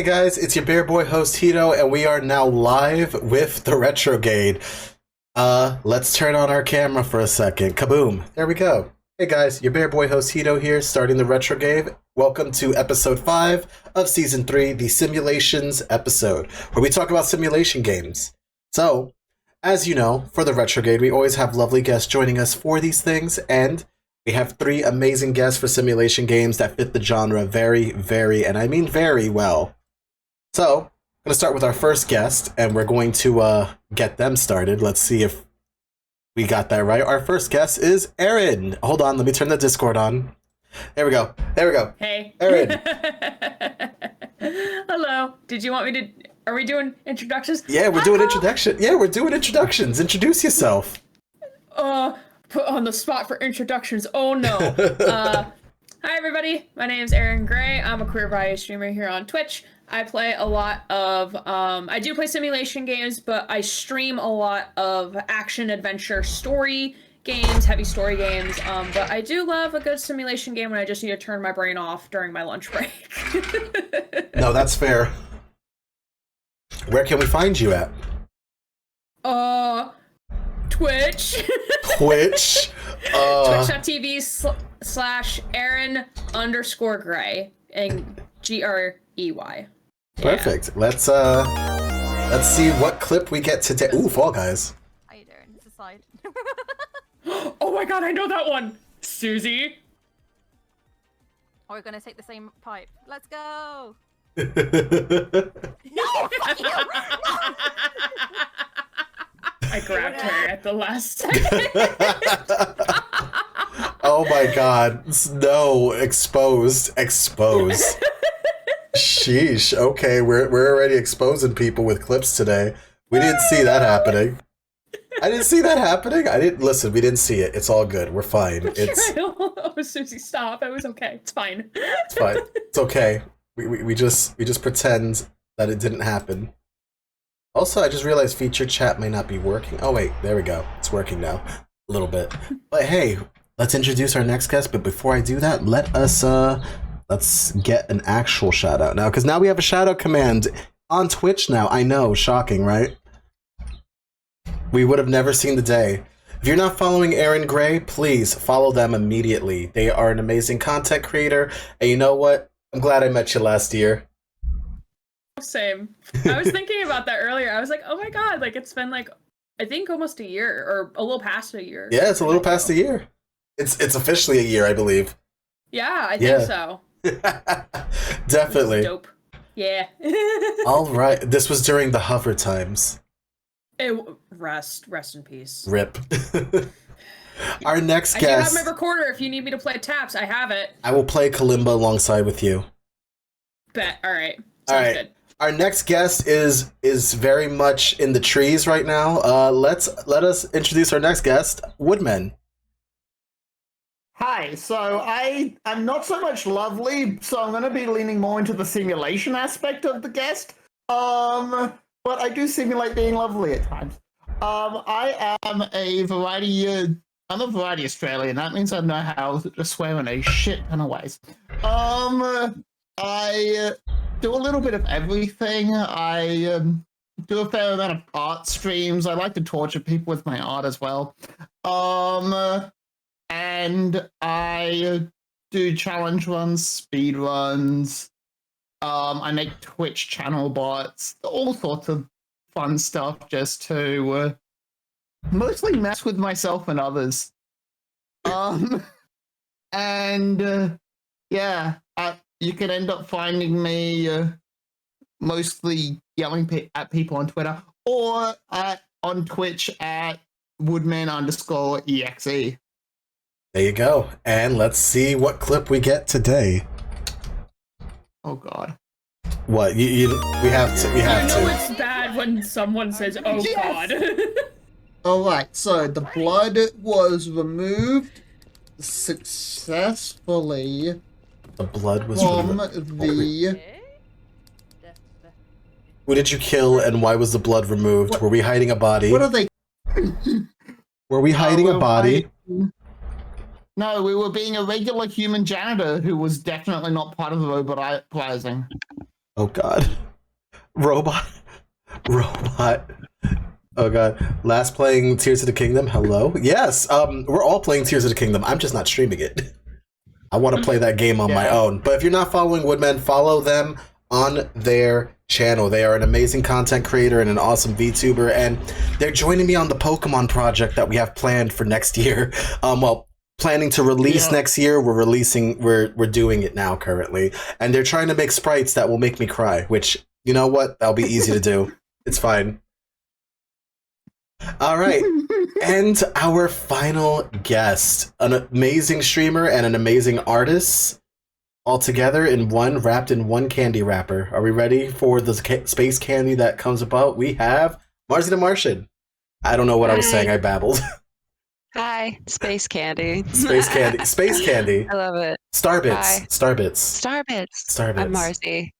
Hey guys, it's your bear boy host Hito, and we are now live with the Retrogade. Let's turn on our camera for a second. Kaboom. There we go. Hey guys, your bear boy host Hito here, starting the Retrogade. Welcome to episode 5 of season 3, the simulations episode, where we talk about simulation games. So, as you know, for the Retrogade, we always have lovely guests joining us for these things, and we have 3 amazing guests for simulation games that fit the genre very, and I mean very well. So, I'm going to start with our first guest, and we're going to get them started. Let's see if we got that right. Our first guest is Erin. Hold on, let me turn the Discord on. There we go. Hey. Erin. Hello. Did you want me to... Are we doing introductions? Yeah, we're doing introduction. Yeah, we're doing introductions. Introduce yourself. Put on the spot for introductions. Oh no. Hi everybody. My name is Erin Gray. I'm a queer variety streamer here on Twitch. I play a lot of, I do play simulation games, but I stream a lot of action, adventure, story games, heavy story games, but I do love a good simulation game when I just need to turn my brain off during my lunch break. No, that's fair. Where can we find you at? Twitch. Twitch. Twitch.tv/Erin_Gray and Grey. Perfect. Let's see what clip we get today. Ooh, Fall Guys. How you doing? It's a side. Oh my god, I know that one! Susie! Are we gonna take the same pipe? Let's go! No! Fuck you! I grabbed her at the last second. Oh my god. No, exposed. Sheesh. Okay, we're already exposing people with clips today. We didn't see that happening. I didn't see that happening. Listen, we didn't see it. It's all good. We're fine. Oh, Susie, stop. It was okay. It's fine. It's fine. It's okay. We just pretend that it didn't happen. Also, I just realized feature chat may not be working. Oh wait, there we go. It's working now. A little bit. But hey, let's introduce our next guest, but before I do that, let's get an actual shout out now, because now we have a shout out command on Twitch now. I know, shocking, right? We would have never seen the day. If you're not following Erin Gray, please follow them immediately. They are an amazing content creator, and you know what? I'm glad I met you last year. Same. I was thinking about that earlier. I was like, oh my god, like it's been like, I think almost a year, or a little past a year. Yeah, it's a little past a year. It's officially a year, I believe. Yeah, I think so. Definitely. Dope. Yeah. All right. This was during the hover times. Rest in peace. RIP. Our next guest. I do have my recorder if you need me to play taps. I have it. I will play Kalimba alongside with you. Bet. All right. Sounds good. Our next guest is very much in the trees right now. Let us introduce our next guest, Woodman. Hi, so I am not so much lovely, so I'm going to be leaning more into the simulation aspect of the guest. But I do simulate being lovely at times. I am a variety. I'm a variety Australian. That means I know how to swear in a shit ton of ways. I do a little bit of everything. I do a fair amount of art streams. I like to torture people with my art as well. And I do challenge runs, speed runs. I make Twitch channel bots, all sorts of fun stuff just to mostly mess with myself and others. You can end up finding me mostly yelling at people on Twitter or on Twitch at Woodman_EXE. There you go. And let's see what clip we get today. Oh God. What? We have to. It's bad when someone says, oh God. Alright, so the blood was removed successfully. The blood was from removed. Who did you kill and why was the blood removed? Were we hiding a body? What are they? Were we hiding a body? No, we were being a regular human janitor who was definitely not part of the robotizing. Oh god. Robot. Robot. Oh god. Last playing Tears of the Kingdom. Hello? Yes. We're all playing Tears of the Kingdom. I'm just not streaming it. I want to play that game on my own. But if you're not following Woodmen, follow them on their channel. They are an amazing content creator and an awesome VTuber, and they're joining me on the Pokemon project that we have planned for next year. Planning to release next year. We're doing it now currently, and they're trying to make sprites that will make me cry, which, you know what, that'll be easy to do. It's fine. All right. And our final guest, an amazing streamer and an amazing artist, all together in one, wrapped in one candy wrapper. Are we ready for the space candy that comes about? We have Marzi the Martian. I don't know what I was saying. I babbled. Hi, space candy. Space candy. Space candy. I love it. Starbits. Hi. Starbits. Starbits. Starbits. I'm Marzi.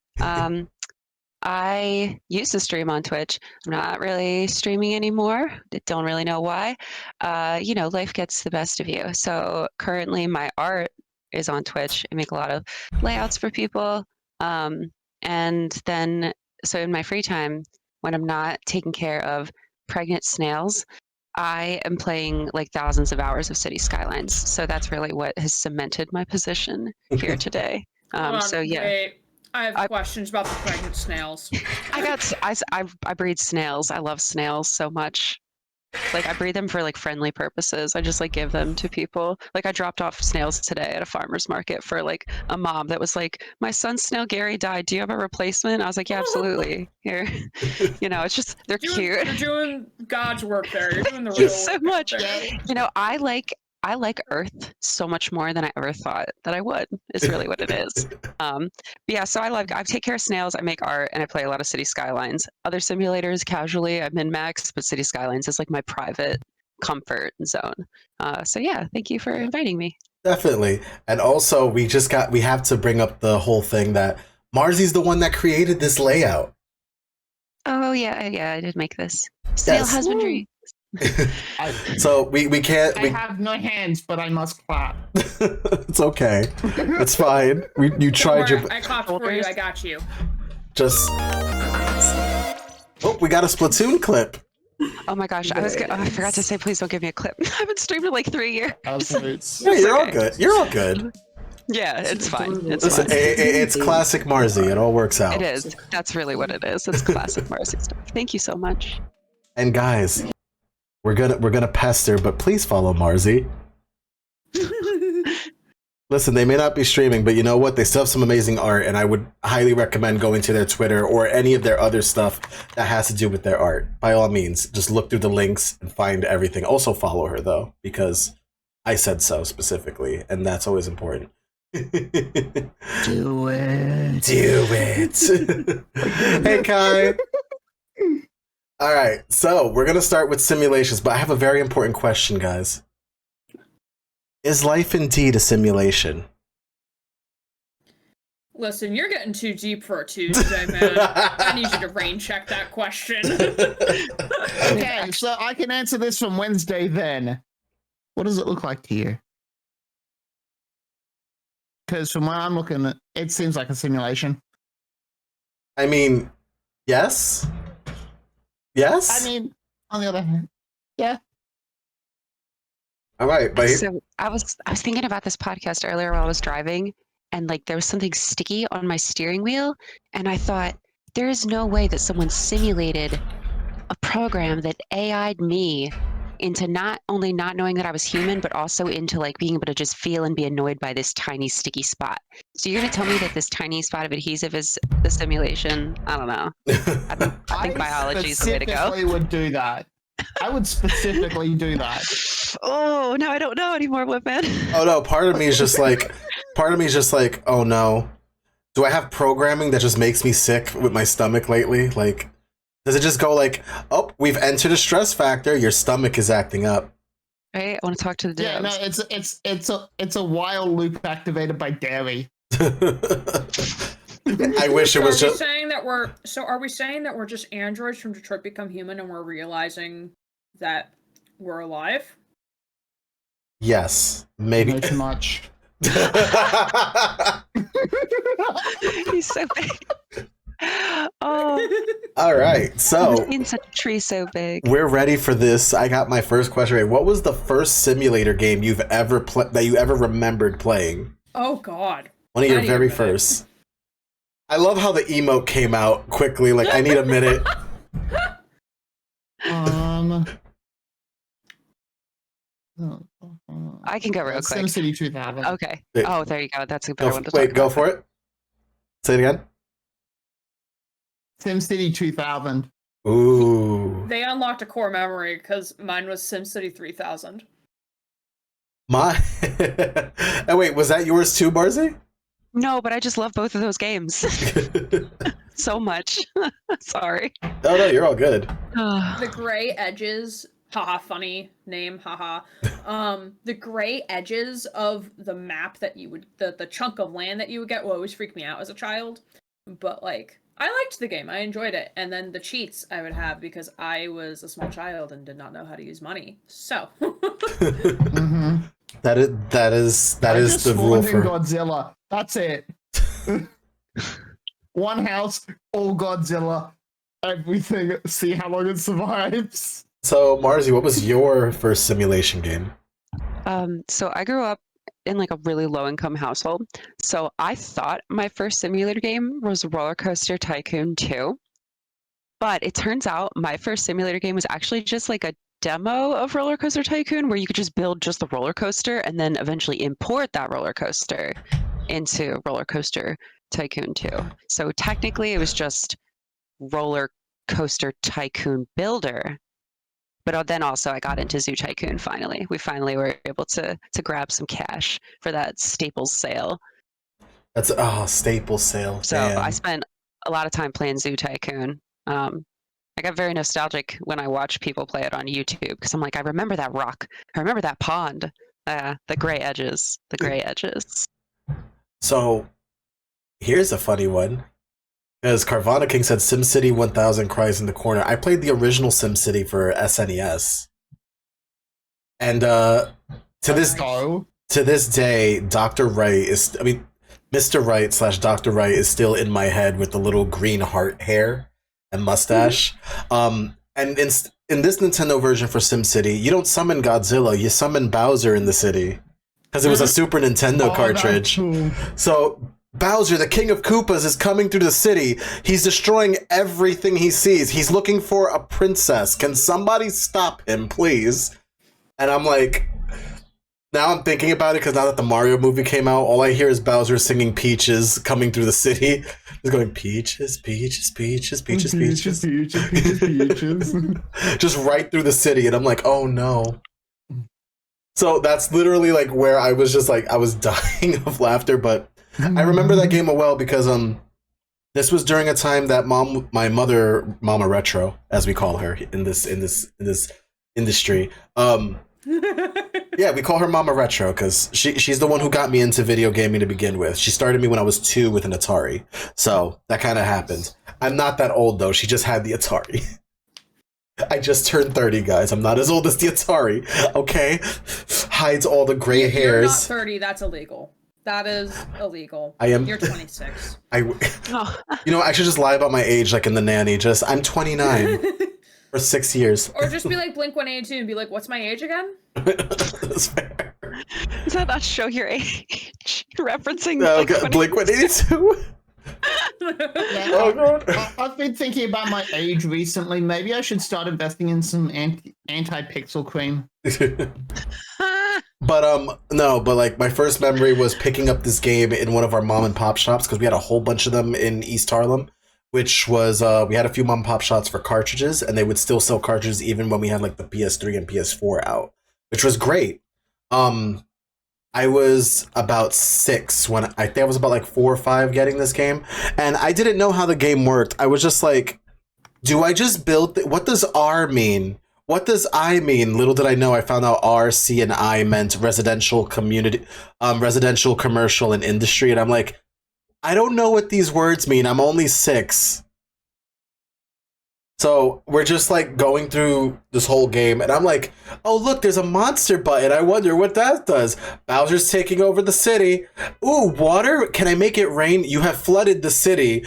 I used to stream on Twitch. I'm not really streaming anymore. Don't really know why. Life gets the best of you. So currently my art is on Twitch. I make a lot of layouts for people. And then, so in my free time, when I'm not taking care of pregnant snails, I am playing like thousands of hours of City Skylines. So that's really what has cemented my position here today. Wait. I have questions about the pregnant snails. I breed snails. I love snails so much. Like, I breed them for like friendly purposes. I just like give them to people. Like, I dropped off snails today at a farmer's market for like a mom that was like, my son's snail Gary died. Do you have a replacement? I was like, yeah, absolutely. Here. It's just, they're cute. You're doing God's work there. You're doing the real so work much. there. I like Earth so much more than I ever thought that I would, is really what it is. So I take care of snails, I make art, and I play a lot of City Skylines. Other simulators, casually, I'm in Max, but City Skylines is like my private comfort zone. Thank you for inviting me. Definitely. And also, we have to bring up the whole thing that Marzi's the one that created this layout. Oh, yeah, I did make this. Snail husbandry. So we can't. I have no hands, but I must clap. It's okay. It's fine. You tried your. I clapped for you. I got you. Just. Oh, we got a Splatoon clip. Oh my gosh! I forgot to say, please don't give me a clip. I've been streaming like 3 years. Yeah, you're all good. You're all good. Yeah, it's fine. Listen, it's classic Marzi. It all works out. It is. That's really what it is. It's classic Marzi stuff. Thank you so much. And guys, we're gonna pester, but please follow Marzi. Listen, they may not be streaming, but you know what? They still have some amazing art, and I would highly recommend going to their Twitter or any of their other stuff that has to do with their art. By all means, just look through the links and find everything. Also follow her, though, because I said so specifically, and that's always important. Do it. Do it. Hey, Kai. All right, so we're going to start with simulations, but I have a very important question, guys. Is life indeed a simulation? Listen, you're getting too deep for a Tuesday, man. I need you to rain check that question. Okay, so I can answer this from Wednesday then. What does it look like to you? Because from where I'm looking at, it seems like a simulation. I mean, yes. Yes? I mean, on the other hand, yeah. All right, but So I was thinking about this podcast earlier while I was driving, and like there was something sticky on my steering wheel, and I thought there is no way that someone simulated a program that AI'd me into not only not knowing that I was human, but also into like being able to just feel and be annoyed by this tiny sticky spot. So you're gonna tell me that this tiny spot of adhesive is the simulation? I don't know. I think biology is the way to go. I specifically would do that. I would specifically do that. Oh, now I don't know anymore, Whitman. oh no, part of me is just like, oh no. Do I have programming that just makes me sick with my stomach lately? Like, does it just go like, oh, we've entered a stress factor, your stomach is acting up. Right? I want to talk to the devs. Yeah, no, it's a while loop activated by dairy. I wish it was just. Are we saying that we're just androids from Detroit Become Human and we're realizing that we're alive? Yes, maybe. Not too much. He's so big. Oh, All right, I've so seen such a tree so big. we're ready for this. I got my first question right. What was the first simulator game you've ever that you ever remembered playing? Oh God. One of your I need a very minute. first. I love how the emote came out quickly. Like, I need a minute. I can go real quick. SimCity 2000. Okay. Wait. Oh, there you go. That's a better one to talk Wait, go about. for it. Say it again. SimCity 2000. Ooh. They unlocked a core memory because mine was SimCity 3000. My. And wait, was that yours too, Barzy? No, but I just love both of those games so much. Sorry. Oh, no, you're all good. The gray edges, haha, funny name, haha. The gray edges of the map that you would, the chunk of land that you would get will always freak me out as a child. But like, I liked the game, I enjoyed it. And then the cheats I would have because I was a small child and did not know how to use money. So. Mm-hmm. That is the rule for Godzilla. That's it. One house, all Godzilla. Everything. See how long it survives. So, Marzi, what was your first simulation game? So I grew up in like a really low income household. So I thought my first simulator game was Roller Coaster Tycoon 2. But it turns out my first simulator game was actually just like a demo of Roller Coaster Tycoon where you could just build just the roller coaster and then eventually import that roller coaster into Roller Coaster Tycoon 2. So technically it was just Roller Coaster Tycoon Builder. But then also I got into Zoo Tycoon finally. We finally were able to grab some cash for that Staples sale. That's Staples sale. So Damn. I spent a lot of time playing Zoo Tycoon. I got very nostalgic when I watch people play it on YouTube because I'm like, I remember that rock. I remember that pond. The gray edges. The gray edges. So, here's a funny one. Because Carvana King said SimCity 1000 cries in the corner. I played the original SimCity for SNES. And to this day, Dr. Wright is, Mr. Wright / Dr. Wright is still in my head with the little green heart hair and mustache. And in this Nintendo version for SimCity, you don't summon Godzilla, you summon Bowser in the city. Because it was a Super Nintendo cartridge. So Bowser, the King of Koopas, is coming through the city. He's destroying everything he sees. He's looking for a princess. Can somebody stop him, please? And I'm like, now I'm thinking about it because now that the Mario movie came out, all I hear is Bowser singing Peaches coming through the city. He's going, Peaches, Peaches, Peaches, Peaches, Peaches. Peaches, Peaches, Peaches. Just right through the city. And I'm like, oh no. So that's literally like where I was just like, I was dying of laughter. But I remember that game well because this was during a time that my mother, Mama Retro, as we call her in this industry. Yeah, we call her Mama Retro because she's the one who got me into video gaming to begin with. She started me when I was 2 with an Atari. So that kind of happened. I'm not that old though. She just had the Atari. I just turned 30, guys. I'm not as old as the Atari. Okay? Hides all the gray hairs. You're not 30, that's illegal. That is illegal. I am. You're 26. You know, I should just lie about my age like in The Nanny. I'm 29 for 6 years. Or just be like Blink-182 and be like, what's my age again? That's fair. Does that not show your age? Referencing Blink-182? Oh god. I've been thinking about my age recently. Maybe I should start investing in some anti-pixel cream. But no, but like my first memory was picking up this game in one of our mom and pop shops because we had a whole bunch of them in East Harlem, which was we had a few mom and pop shops for cartridges, and they would still sell cartridges even when we had like the PS3 and PS4 out, which was great. I was about 6 when I think I was about like 4 or 5 getting this game, and I didn't know how the game worked. I was just like, do I just build what does R mean? What does I mean? Little did I know, I found out R, C, and I meant residential, community, residential, commercial, and industry. And I'm like, I don't know what these words mean. I'm only 6. So we're just like going through this whole game, and I'm like, oh look, there's a monster button. I wonder what that does. Bowser's taking over the city. Ooh, water? Can I make it rain? You have flooded the city.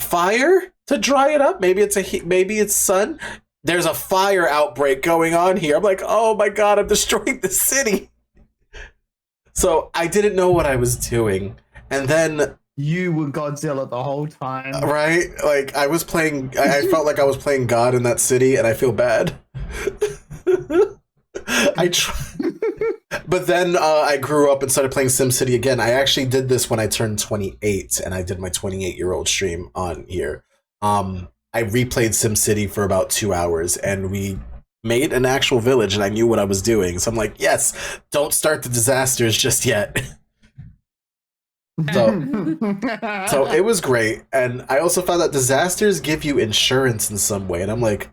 fire to dry it up. Maybe it's maybe it's sun. There's a fire outbreak going on here. I'm like, oh my god, I'm destroying the city. So I didn't know what I was doing, and then You were Godzilla the whole time. right, like I was playing. I felt like I was playing God in that city, and I feel bad. I tried. But then I grew up and started playing SimCity again. I actually did this when I turned 28, and I did my 28-year-old stream on here. I replayed SimCity for about 2 hours, and we made an actual village, and I knew what I was doing. So I'm like, yes, don't start the disasters just yet. So it was great. And I also found that disasters give you insurance in some way. And I'm like,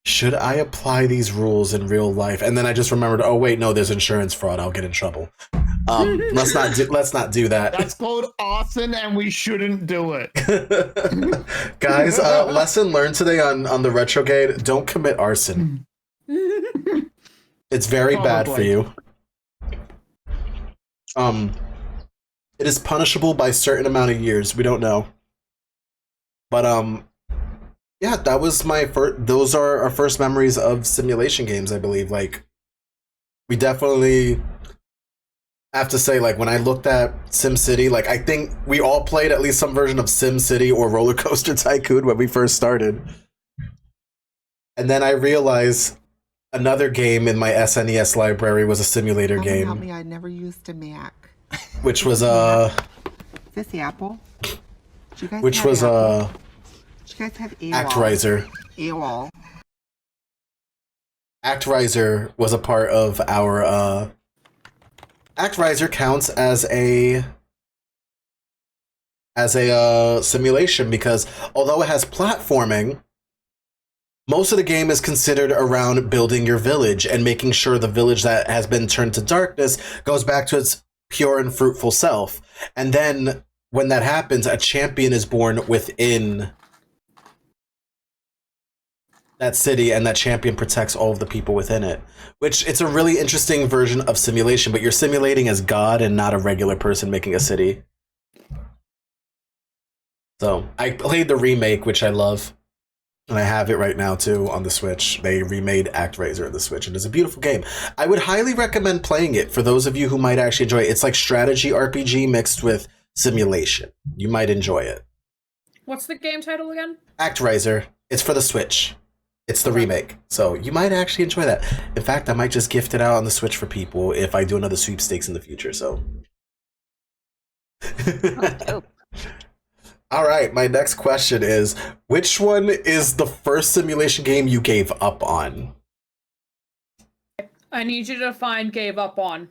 should I apply these rules in real life? And then I just remembered, oh wait, no, there's insurance fraud. I'll get in trouble. Let's not do that. That's called arson, and we shouldn't do it. Guys, lesson learned today on the Retrogade: don't commit arson. It's very bad for you. It is punishable by a certain amount of years. We don't know, but yeah, that was my first. Those are our first memories of simulation games, I believe. Like, we definitely have to say, like, when I looked at SimCity, like, I think we all played at least some version of SimCity or Roller Coaster Tycoon when we first started. And then I realized another game in my SNES library was a simulator game. Help me, I never used a Mac. Which was Is this Apple? which was Do you guys have AOL? Actriser. AOL. Actriser was a part of our Actriser counts as a simulation because although it has platforming, most of the game is considered around building your village and making sure the village that has been turned to darkness goes back to its pure and fruitful self. And then when that happens, a champion is born within that city, and that champion protects all of the people within it. Which, it's a really interesting version of simulation, but you're simulating as God and not a regular person making a city. So, I played the remake, which I love. And I have it right now, too, on the Switch. They remade ActRaiser on the Switch, and it's a beautiful game. I would highly recommend playing it for those of you who might actually enjoy it. It's like strategy RPG mixed with simulation. You might enjoy it. What's the game title again? ActRaiser. It's for the Switch. It's the remake. So you might actually enjoy that. In fact, I might just gift it out on the Switch for people if I do another sweepstakes in the future, so. Oh, All right, my next question is, which one is the first simulation game you gave up on? I need you to find gave up on.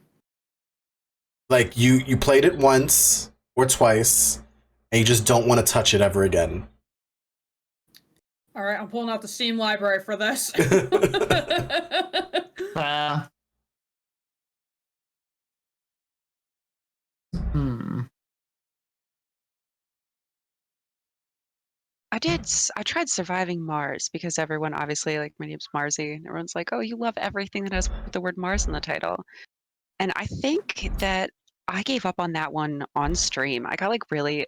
Like, you played it once or twice, and you just don't want to touch it ever again. All right, I'm pulling out the Steam library for this. I tried surviving Mars because everyone, obviously, like, my name's Marzi, and everyone's like, oh, you love everything that has the word Mars in the title. And I think that I gave up on that one on stream. I got like really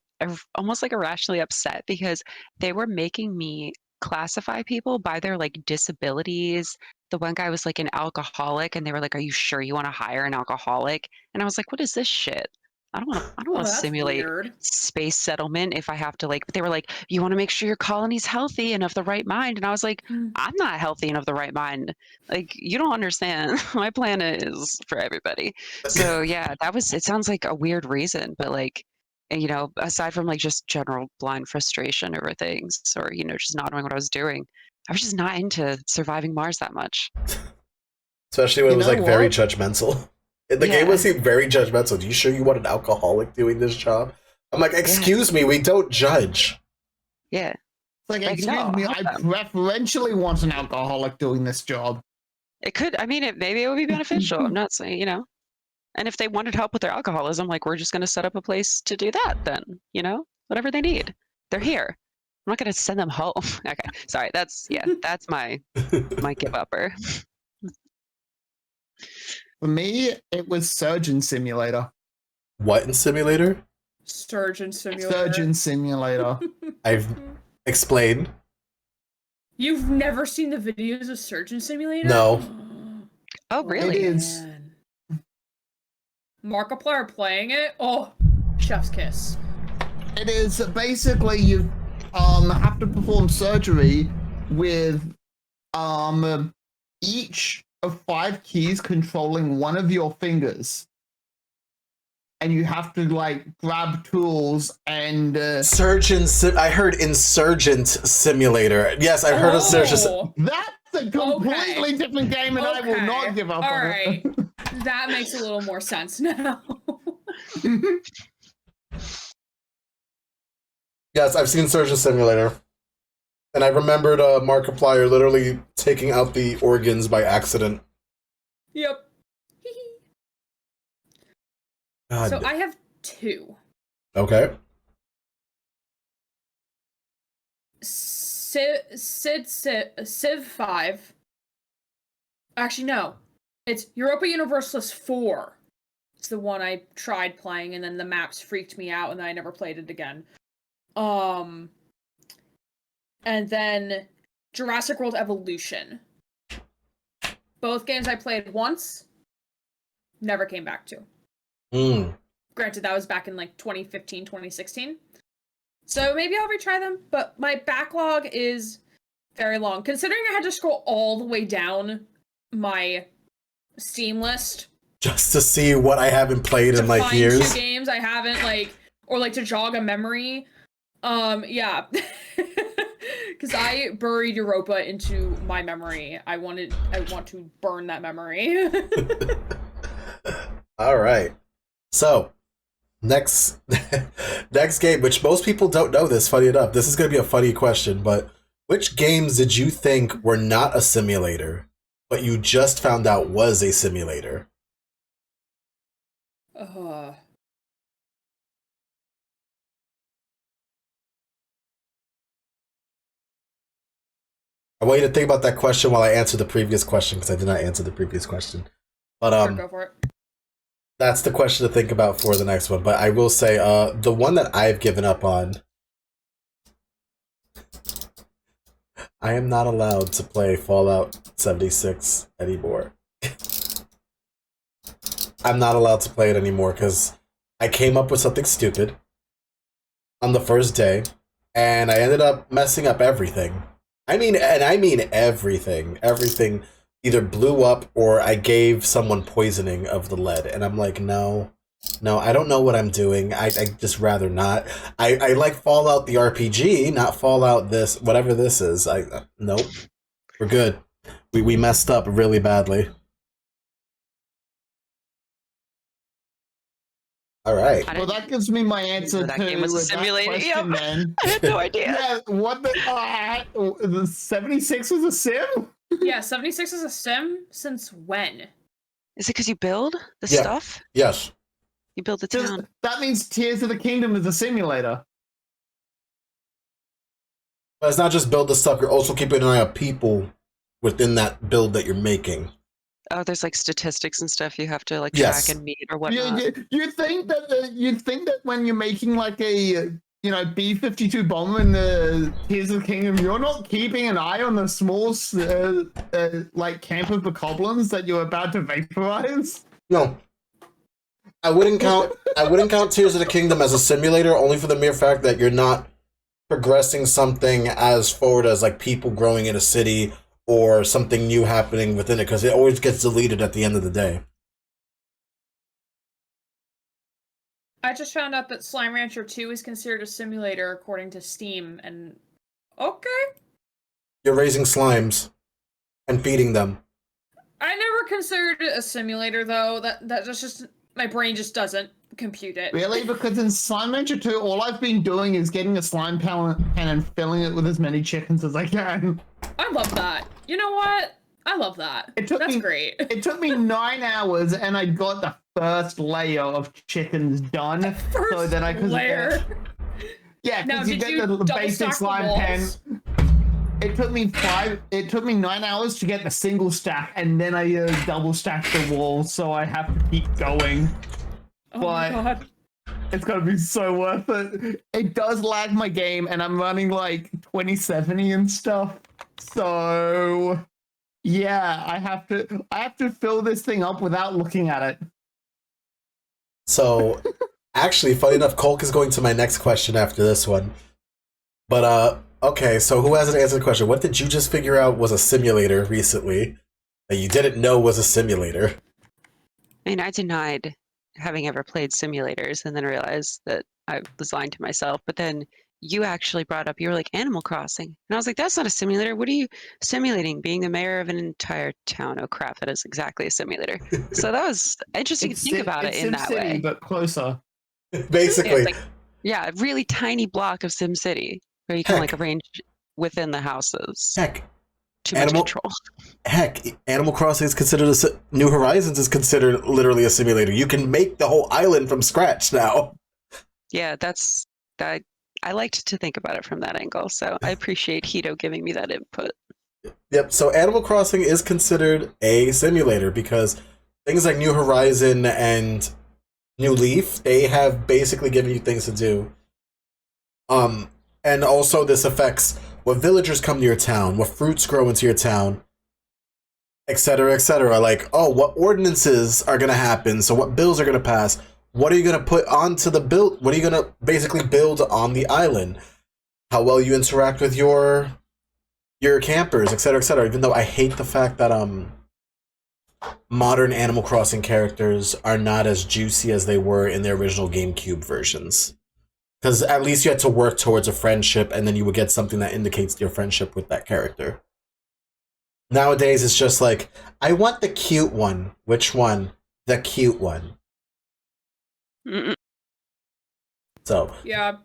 almost like irrationally upset because they were making me classify people by their like disabilities. The one guy was like an alcoholic, and they were like, are you sure you want to hire an alcoholic? And I was like, what is this shit? I don't want to that's simulate weird. space settlement if I have to, like, but they were like, you want to make sure your colony's healthy and of the right mind. And I was like, I'm not healthy and of the right mind. Like, you don't understand. My planet is for everybody. So yeah, it sounds like a weird reason, but like, you know, aside from like just general blind frustration over things, or, you know, just not knowing what I was doing, I was just not into surviving Mars that much. Especially when it was like know very what? judgmental. The game was very judgmental. Do you sure you want an alcoholic doing this job? I'm like, excuse me, we don't judge. Yeah. It's like, Like, excuse no, me, hold I on. preferentially want an alcoholic doing this job. It could, I mean, maybe it would be beneficial. I'm not saying, you know. And if they wanted help with their alcoholism, like, we're just going to set up a place to do that then, you know, whatever they need. They're here. I'm not going to send them home. Okay. Sorry. That's my give upper. For me, it was Surgeon Simulator. What in simulator? Surgeon Simulator. Surgeon Simulator. I've explained. You've never seen the videos of Surgeon Simulator? No. Oh, really? It is. Man. Markiplier playing it? Oh, chef's kiss. It is basically you have to perform surgery with each of 5 keys controlling one of your fingers. And you have to like grab tools and I heard Insurgent Simulator. Yes, I heard of Surgeon. that's a completely different game, and I will not give up All on right. it. That makes a little more sense now. Yes, I've seen Surgeon Simulator. And I remembered Markiplier literally taking out the organs by accident. Yep. God. So I have 2. Okay. Civ 5. Actually, no. It's Europa Universalis 4. It's the one I tried playing, and then the maps freaked me out, and then I never played it again. And then Jurassic World Evolution. Both games I played once, never came back to. Granted, that was back in like 2015, 2016. So maybe I'll retry them, but my backlog is very long. Considering I had to scroll all the way down my Steam list Just to see what I haven't played in like find years. 2 games I haven't or to jog a memory. Yeah. Because I buried Europa into my memory. I want to burn that memory. All right. So, next game, which most people don't know this, funny enough. This is going to be a funny question, but which games did you think were not a simulator, but you just found out was a simulator? I want you to think about that question while I answer the previous question, because I did not answer the previous question. But Sure, go for it. that's the question to think about for the next one. But I will say, the one that I've given up on, I am not allowed to play Fallout 76 anymore. I'm not allowed to play it anymore because I came up with something stupid on the first day, and I ended up messing up everything. I mean everything. Everything either blew up or I gave someone poisoning of the lead. And I'm like, no, I don't know what I'm doing. I just rather not. I like Fallout the RPG, not Fallout this, whatever this is. Nope. We're good. We messed up really badly. All right. Well, that gives me my answer that to game was a that simulator. question, Yep. then. I had no idea. Yeah, what the 76 was a sim? Yeah, 76 is a sim since when? Is it because you build the Yeah. stuff? Yes. You build the town. That means Tears of the Kingdom is a simulator. But it's not just build the stuff, you're also keeping an eye on people within that build that you're making. Oh, there's like statistics and stuff you have to like Yes. track and meet or whatnot. You think that when you're making like a B-52 bomber in the Tears of the Kingdom, you're not keeping an eye on the small like camp of bokoblins that you're about to vaporize? No. I wouldn't count Tears of the Kingdom as a simulator, only for the mere fact that you're not progressing something as forward as like people growing in a city or something new happening within it, because it always gets deleted at the end of the day. I just found out that Slime Rancher 2 is considered a simulator according to Steam, and okay. You're raising slimes and feeding them. I never considered it a simulator though. That's just my brain just doesn't compute it. Really? Because in Slime Rancher 2, all I've been doing is getting a slime pan and filling it with as many chickens as I can. I love that. You know what? I love that. That's great. It took me 9 hours, and I got the first layer of chickens done. So then I could layer. Yeah, Now, because you did get you the double basic stack the slime pan. walls? It took me 9 hours to get the single stack, and then I double stacked the walls, so I have to keep going. Oh my god. It's gonna be so worth it. It does lag my game, and I'm running like 2070 and stuff. So yeah, I have to fill this thing up without looking at it. So, actually, funny enough, Colk is going to my next question after this one. But, okay, so who hasn't answered the question? What did you just figure out was a simulator recently that you didn't know was a simulator? I mean, I denied having ever played simulators and then realized that I was lying to myself. But then you actually brought up, you were like, Animal Crossing. And I was like, that's not a simulator. What are you simulating? Being the mayor of an entire town. Oh, crap. It is exactly a simulator. So that was interesting to think about it in that way. But closer. Basically. Yeah, a really tiny block of SimCity where you can like arrange within the houses. Heck. Too much control. Heck, Animal Crossing is considered New Horizons is considered literally a simulator. You can make the whole island from scratch now. Yeah, that's that. I liked to think about it from that angle, so I appreciate Hito giving me that input. Yep. So Animal Crossing is considered a simulator because things like New Horizon and New Leaf, they have basically given you things to do. And also this affects what villagers come to your town, what fruits grow into your town, etc., etc. Like, oh, what ordinances are going to happen? So what bills are going to pass? What are you going to put onto the build? What are you going to basically build on the island? How well you interact with your campers, etc., etc. Even though I hate the fact that modern Animal Crossing characters are not as juicy as they were in the original GameCube versions. Because at least you had to work towards a friendship, and then you would get something that indicates your friendship with that character. Nowadays, it's just like, I want the cute one. Which one? The cute one. Mm-mm. So. Yeah.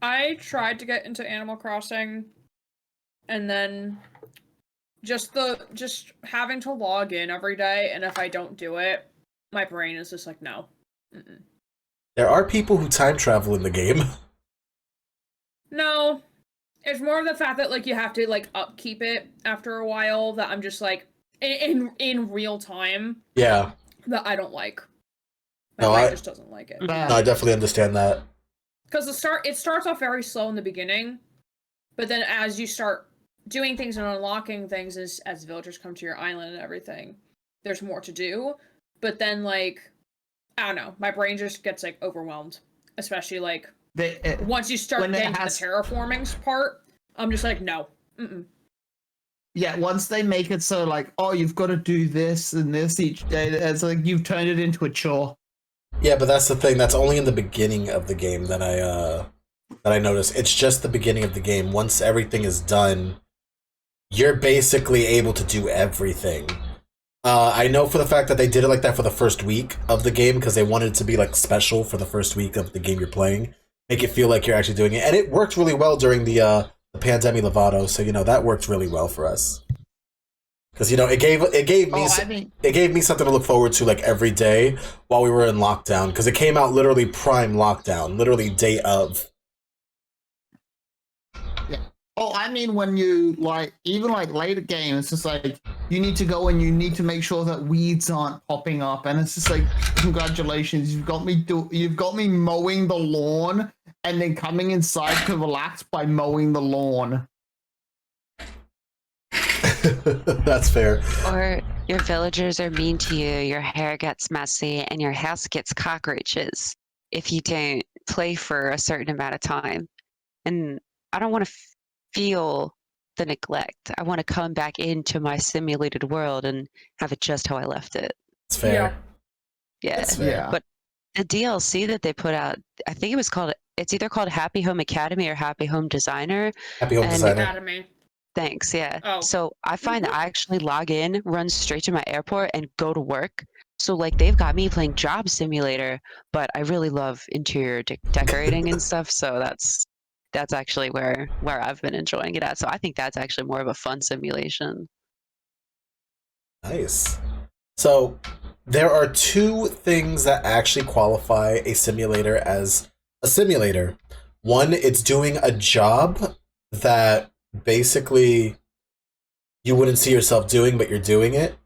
I tried to get into Animal Crossing, and then just having to log in every day, and if I don't do it, my brain is just like, no. Mm-mm. There are people who time travel in the game. No. It's more of the fact that, like, you have to, like, upkeep it after a while that I'm just, like, in real time. Yeah. That I don't like. My brain just doesn't like it. No, I definitely understand that. Because it starts off very slow in the beginning, but then as you start doing things and unlocking things as villagers come to your island and everything, there's more to do. But then, like, I don't know, my brain just gets, like, overwhelmed. Especially, like, once you start getting to the terraforming part, I'm just like, no. Mm-mm. Yeah, once they make it so, like, oh, you've got to do this and this each day, it's like you've turned it into a chore. Yeah, but that's the thing. That's only in the beginning of the game that I noticed. It's just the beginning of the game. Once everything is done, you're basically able to do everything. I know for the fact that they did it like that for the first week of the game because they wanted it to be like special for the first week of the game you're playing. Make it feel like you're actually doing it. And it worked really well during the Pandemic Lovato, so, you know, that worked really well for us. Because, you know, it gave me something to look forward to, like, every day while we were in lockdown. Because it came out literally prime lockdown, literally day of. Yeah. Oh, I mean, when you, like, even, like, later game, it's just like, you need to go and you need to make sure that weeds aren't popping up. And it's just like, congratulations, you've got me mowing the lawn and then coming inside to relax by mowing the lawn. That's fair. Or your villagers are mean to you, your hair gets messy, and your house gets cockroaches if you don't play for a certain amount of time. And I don't want to feel the neglect. I want to come back into my simulated world and have it just how I left it. It's fair. Yeah. It's fair. Yeah. But the DLC that they put out, I think it's either called Happy Home Academy or Happy Home Designer. Happy Home Designer. Academy. Thanks, yeah. Oh. So I find that I actually log in, run straight to my airport, and go to work. So, like, they've got me playing Job Simulator, but I really love interior decorating and stuff, so that's actually where I've been enjoying it at. So I think that's actually more of a fun simulation. Nice. So there are two things that actually qualify a simulator as a simulator. One, it's doing a job that basically you wouldn't see yourself doing, but you're doing it.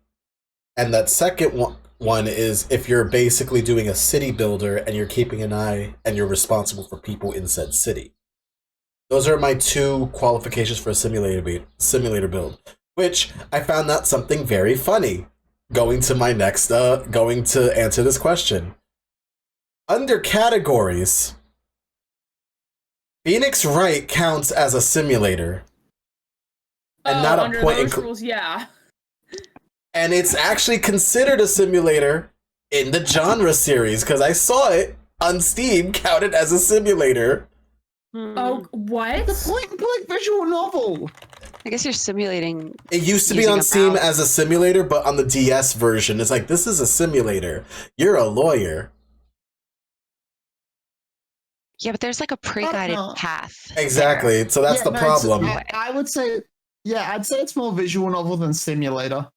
And that second one, one is if you're basically doing a city builder and you're keeping an eye and you're responsible for people in said city. Those are my two qualifications for a simulator build, which I found that something very funny. Going to answer this question. Under categories, Phoenix Wright counts as a simulator. And not a under point those rules, yeah. And it's actually considered a simulator in the genre series, because I saw it on Steam counted as a simulator. Oh, what? The point-and-click visual novel. I guess you're simulating. It used to be using on a Steam mouse. as a simulator, but on the DS version, it's like, this is a simulator. You're a lawyer. Yeah, but there's like a pre-guided no. path. Exactly. So that's the problem. I would say, I'd say it's more visual novel than simulator.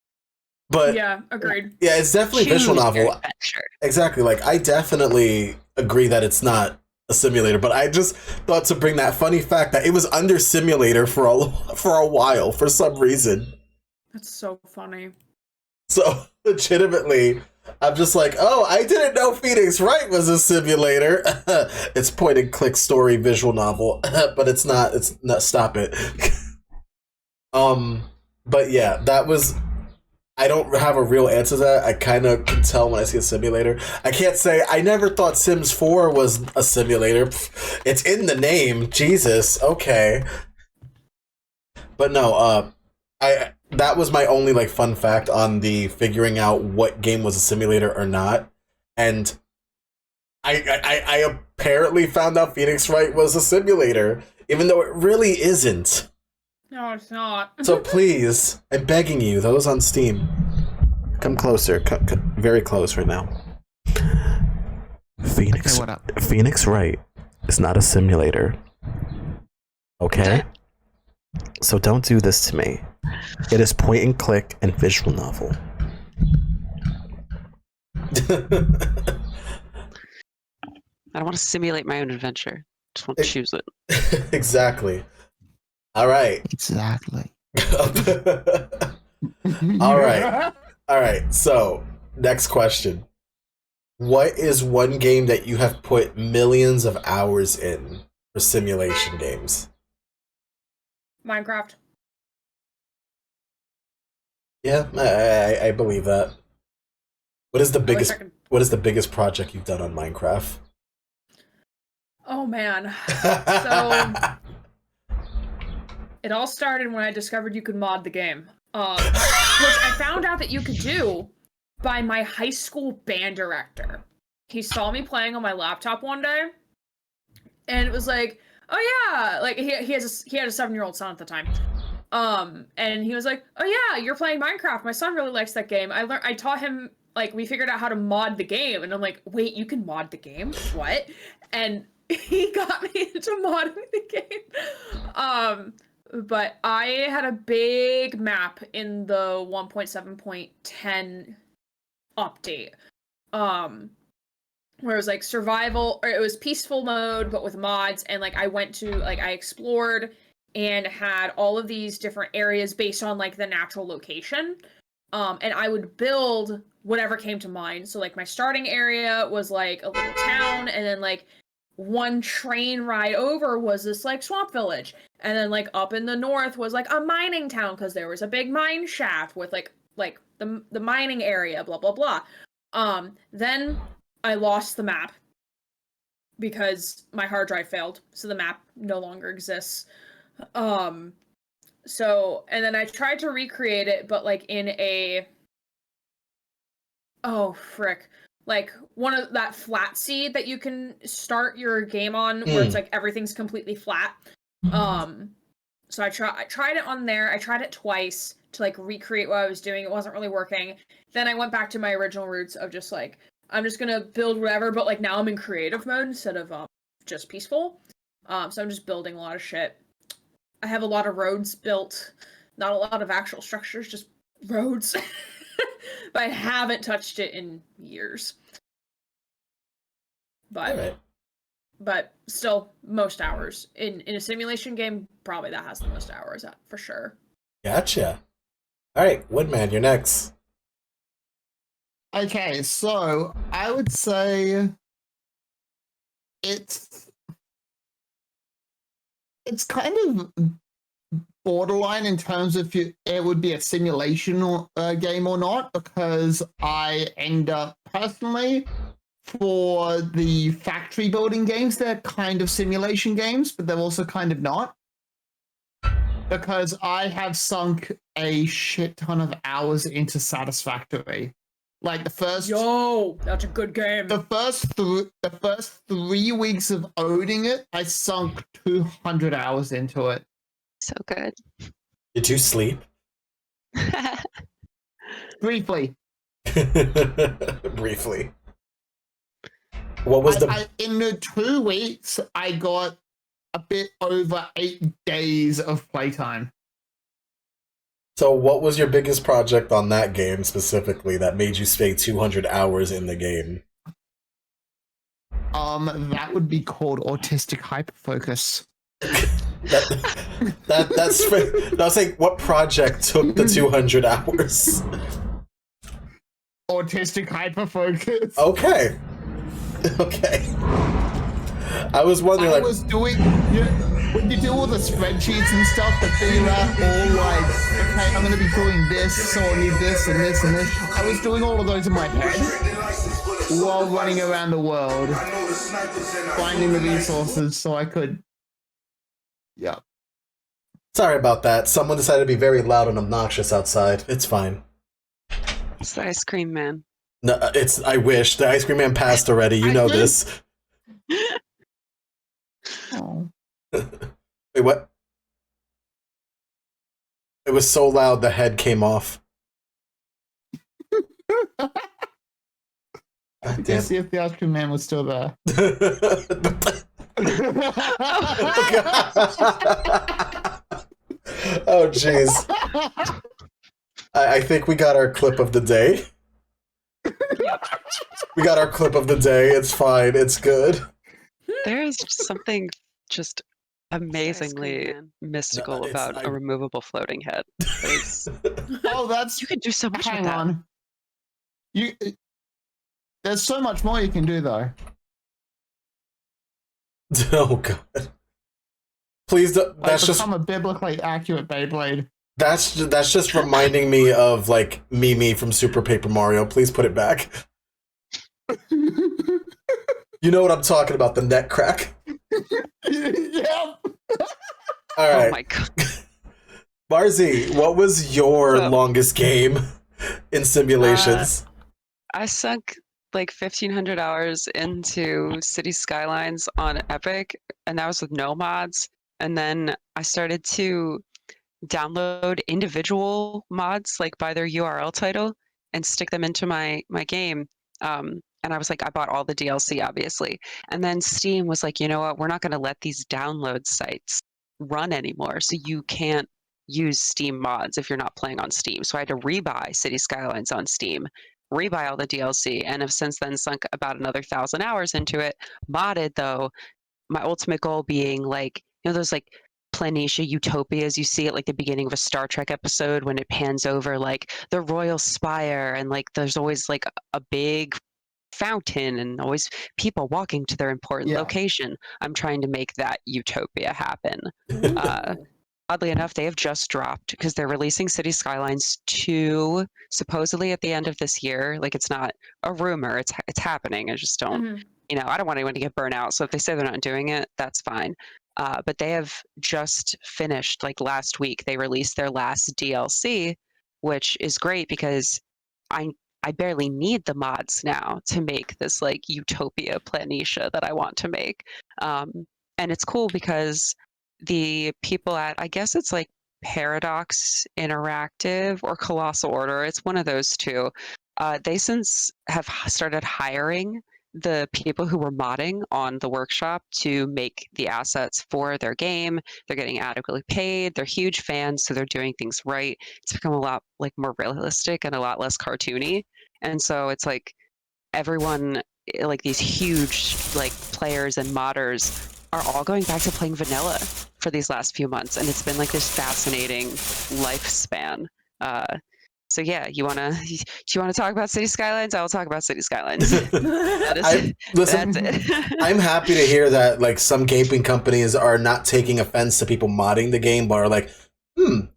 But Yeah, agreed. yeah, it's definitely Choose visual your novel. adventure. Exactly. Like, I definitely agree that it's not a simulator, but I just thought to bring that funny fact that it was under simulator for a while for some reason. That's so funny. So legitimately, I'm just like, oh, I didn't know Phoenix Wright was a simulator. It's point and click story visual novel, but it's not. It's not. Stop it. But yeah, that was. I don't have a real answer to that. I kind of can tell when I see a simulator. I can't say I never thought Sims 4 was a simulator. It's in the name. Jesus. Okay. But no, that was my only like fun fact on the figuring out what game was a simulator or not. And I apparently found out Phoenix Wright was a simulator, even though it really isn't. No, it's not. So please, I'm begging you, those on Steam, come closer, very close right now. Phoenix, Okay, what up? Phoenix Wright is not a simulator. Okay? So don't do this to me. It is point and click and visual novel. I don't want to simulate my own adventure. Just want to choose it. Exactly. All right. Exactly. All right. All right. So, next question. What is one game that you have put millions of hours in for simulation games? Minecraft. Yeah, I believe that. What is the biggest project you've done on Minecraft? Oh man. So it all started when I discovered you could mod the game, which I found out that you could do by my high school band director. He saw me playing on my laptop one day, and it was like, "Oh yeah!" Like he had a 7-year-old son at the time, and he was like, "Oh yeah, you're playing Minecraft. My son really likes that game. I taught him. Like we figured out how to mod the game." And I'm like, "Wait, you can mod the game? What?" And he got me into modding the game. But I had a big map in the 1.7.10 update. Where it was like survival, or it was peaceful mode, but with mods, and like I explored and had all of these different areas based on like the natural location. And I would build whatever came to mind. So like my starting area was like a little town, and then like one train ride over was this like swamp village, and then like up in the north was like a mining town because there was a big mine shaft with like the mining area, blah blah blah. Then I lost the map because my hard drive failed, so the map no longer exists. So, and then I tried to recreate it, but like in a like one of that flat seed that you can start your game on, where it's like everything's completely flat. So I tried it on there. I tried it twice to like recreate what I was doing. It wasn't really working. Then I went back to my original roots of just like, I'm just gonna build whatever, but like now I'm in creative mode instead of just peaceful. So I'm just building a lot of shit. I have a lot of roads built, not a lot of actual structures, just roads. But I haven't touched it in years. But but still, most hours in a simulation game, probably that has the most hours at for sure. Gotcha. All right, Woodman, you're next. Okay, so I would say it's kind of borderline in terms of it would be a simulation game or not, because I end up personally for the factory building games, they're kind of simulation games, but they're also kind of not. Because I have sunk a shit ton of hours into Satisfactory. Like the first Yo, that's a good game. the first 3 weeks of owning it, I sunk 200 hours into it. So good. Did you sleep? Briefly. Briefly. What was in the 2 weeks, I got a bit over 8 days of playtime. So what was your biggest project on that game specifically that made you stay 200 hours in the game? That would be called autistic hyperfocus. That's I was like, what project took the 200 hours? Autistic hyperfocus. Okay. I was wondering, I like, was doing, when you do all the spreadsheets and stuff, the figure out all like, okay, I'm going to be doing this, so I need this and this and this. I was doing all of those in my head while running around the world, finding the resources so I could. Yeah. sorry about that. Someone decided to be very loud and obnoxious outside. It's fine. It's the ice cream man. No, I wish. The ice cream man passed already. You know this. Oh. Wait, what? It was so loud the head came off. Just see if the ice cream man was still there. Oh, jeez. I think we got our clip of the day. We got our clip of the day. It's fine. It's good. There is something just amazingly mystical No, about a removable floating head. Oh, that's. You can do so much Hang with that. on. There's so much more you can do, though. Oh, God. Please, that's just become a biblically accurate Beyblade. that's just reminding me of like Mimi from Super Paper Mario. Please put it back. You know what I'm talking about, the neck crack. Yep. All right. Oh my god. Marzi, what was your longest game in simulations? I sunk like 1,500 hours into City Skylines on Epic, and that was with no mods. And then I started to download individual mods, like by their URL title, and stick them into my game. And I was like, I bought all the DLC, obviously. And then Steam was like, you know what? We're not going to let these download sites run anymore. So you can't use Steam mods if you're not playing on Steam. So I had to rebuy City Skylines on Steam, rebuy all the DLC, and have since then sunk about another 1,000 hours into it. Modded, though, my ultimate goal being like, you know, those like Planitia utopias you see at like the beginning of a Star Trek episode when it pans over like the Royal Spire, and like there's always like a big fountain and always people walking to their important location. I'm trying to make that utopia happen. Oddly enough, they have just dropped because they're releasing City Skylines 2 supposedly at the end of this year. Like, it's not a rumor, it's happening. I just don't, you know, I don't want anyone to get burnt out. So if they say they're not doing it, that's fine. But they have just finished, like last week, they released their last DLC, which is great because I barely need the mods now to make this like utopia Planitia that I want to make. And it's cool because the people at, I guess it's like Paradox Interactive or Colossal Order, it's one of those two, they since have started hiring the people who were modding on the workshop to make the assets for their game. They're getting adequately paid. They're huge fans, so they're doing things right. It's become a lot like more realistic and a lot less cartoony. And so it's like everyone, like these huge like players and modders are all going back to playing vanilla for these last few months. And it's been like this fascinating lifespan. So yeah, do you wanna talk about City Skylines? I will talk about City Skylines. Listen, That's it. I'm happy to hear that like some gaming companies are not taking offense to people modding the game, but are like,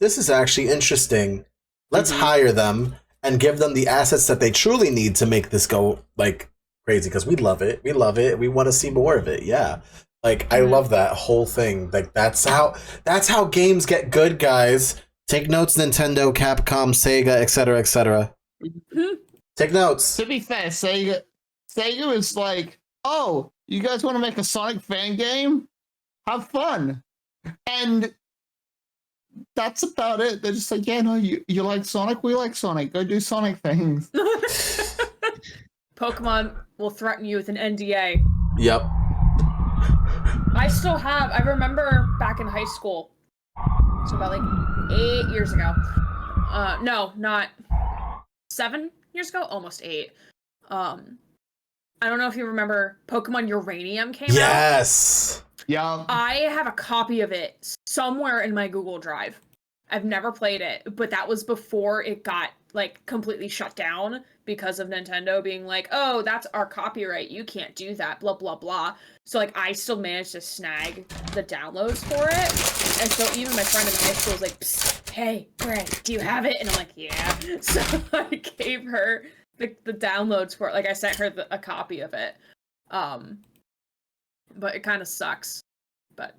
this is actually interesting. Let's hire them and give them the assets that they truly need to make this go like crazy, because we love it. We love it. We want to see more of it. Yeah. Like I love that whole thing. Like that's how games get good, guys. Take notes, Nintendo, Capcom, Sega, etc., etc. Take notes. To be fair, Sega is like, oh, you guys want to make a Sonic fan game? Have fun. And that's about it. They're just like, yeah, no, you like Sonic? We like Sonic. Go do Sonic things. Pokemon will threaten you with an NDA. Yep. I remember back in high school, so about like 8 years ago. No, not 7 years ago, almost 8. I don't know if you remember Pokemon Uranium came out. Yes. Yeah. I have a copy of it somewhere in my Google Drive. I've never played it, but that was before it got like completely shut down because of Nintendo being like, oh, that's our copyright. You can't do that, blah, blah, blah. So like I still managed to snag the downloads for it. And so even my friend in high school was like, psst, hey, Greg, do you have it? And I'm like, yeah. So I gave her the downloads for it. Like I sent her a copy of it. But it kind of sucks. But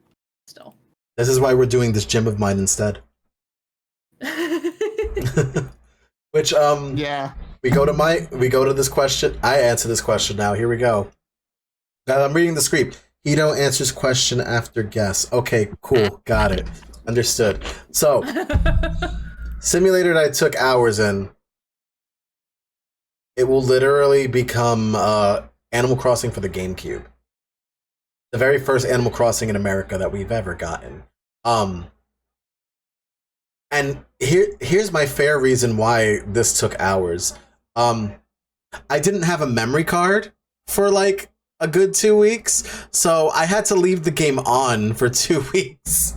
still. This is why we're doing this gym of mine instead. Which Yeah. we go to this question. I answer this question now. Here we go. Now I'm reading the script. Hito answers question after guess. Okay, cool. Got it. Understood. So, simulator that I took hours in. It will literally become Animal Crossing for the GameCube. The very first Animal Crossing in America that we've ever gotten. And here's my fair reason why this took hours. I didn't have a memory card for like a good 2 weeks, so I had to leave the game on for 2 weeks.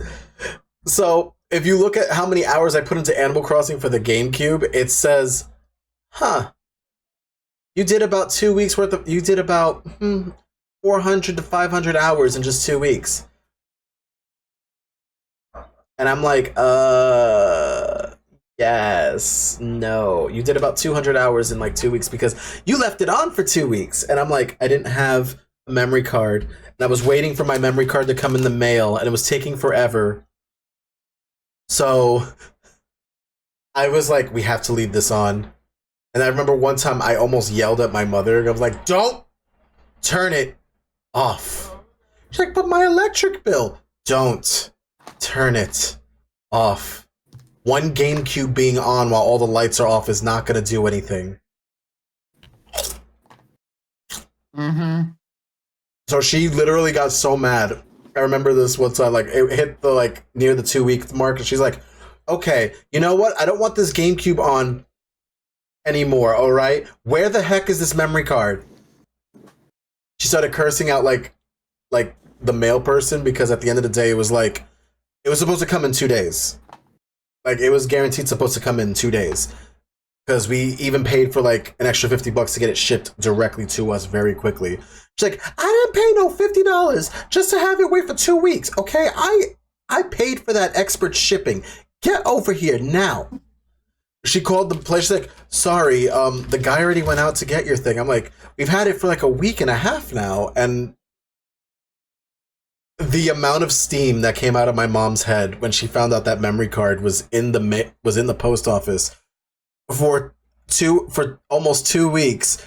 So if you look at how many hours I put into Animal Crossing for the GameCube, it says, you did about 2 weeks worth of, you did about 400 to 500 hours in just 2 weeks. And I'm like, yes, no. You did about 200 hours in like 2 weeks because you left it on for 2 weeks. And I'm like, I didn't have a memory card. And I was waiting for my memory card to come in the mail, and it was taking forever. So I was like, we have to leave this on. And I remember one time I almost yelled at my mother. I was like, don't turn it off. She's like, but my electric bill. Don't turn it off. One GameCube being on while all the lights are off is not going to do anything. So she literally got so mad. I remember this one time, like it hit the like near the 2 week mark, and she's like, okay, you know what? I don't want this GameCube on anymore, all right? Where the heck is this memory card? She started cursing out like the mail person, because at the end of the day it was supposed to come in 2 days. Like it was guaranteed supposed to come in 2 days. Because we even paid for like an extra $50 to get it shipped directly to us very quickly. She's like, I didn't pay no $50 just to have it wait for 2 weeks, okay? I paid for that expert shipping. Get over here now. She called the place, she's like, sorry, the guy already went out to get your thing. I'm like, we've had it for like a week and a half now, and the amount of steam that came out of my mom's head when she found out that memory card was in the post office for almost 2 weeks.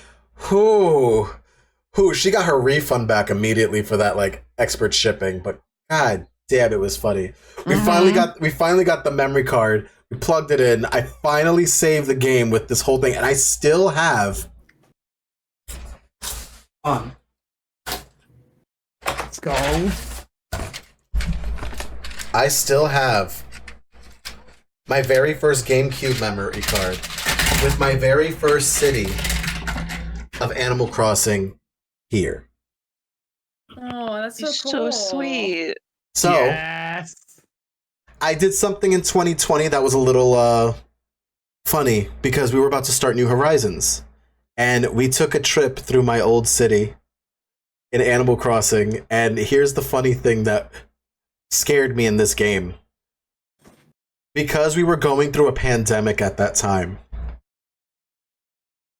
She got her refund back immediately for that like expert shipping, but god damn, it was funny. We finally got the memory card. We plugged it in. I finally saved the game with this whole thing, and I still have Let's go. I still have my very first GameCube memory card with my very first city of Animal Crossing here. Oh, that's so So cool. sweet. So, yes. I did something in 2020 that was a little funny because we were about to start New Horizons, and we took a trip through my old city in Animal Crossing, and here's the funny thing that scared me in this game. Because we were going through a pandemic at that time,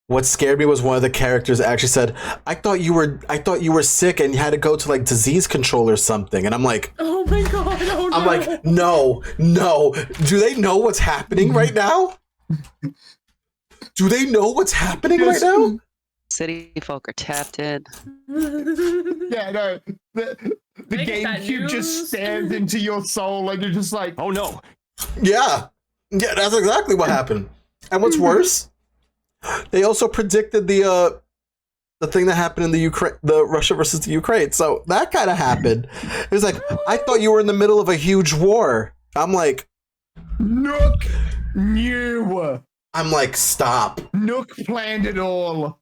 what scared me was one of the characters actually said, I thought you were sick and you had to go to like disease control or something. And I'm like, Oh my god, oh no. I'm like, no. Do they know what's happening right now? Do they know what's happening right now? City folk are tapped in. Yeah, no. The Make it that GameCube just news. stands into your soul and you're just like, oh no. Yeah, that's exactly what happened. And what's worse, they also predicted the thing that happened in the Russia versus the Ukraine. So that kind of happened. It was like, I thought you were in the middle of a huge war. I'm like, Nook knew. I'm like, stop. Nook planned it all.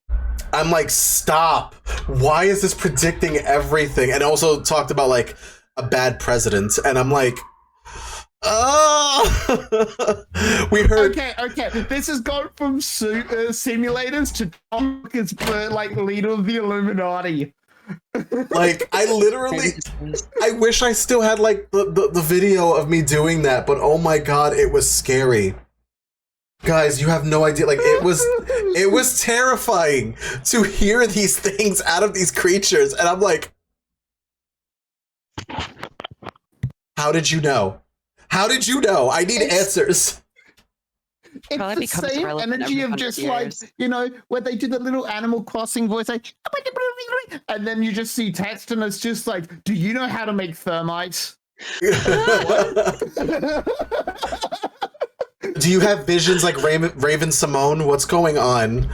I'm like, stop. Why is this predicting everything? And also talked about like a bad president. And I'm like, oh, we heard. Okay. This has gone from simulators to Tom as like leader of the Illuminati. Like, I wish I still had like the video of me doing that, but oh my god, it was scary. Guys, you have no idea. Like, it was terrifying to hear these things out of these creatures, and I'm like, how did you know? How did you know? I need answers. It's Probably the becomes same relevant energy every of just 100 like, years. you know, where they do the little Animal Crossing voice, like, and then you just see text and it's just like, do you know how to make thermite? Do you have visions like Raven Simone? What's going on?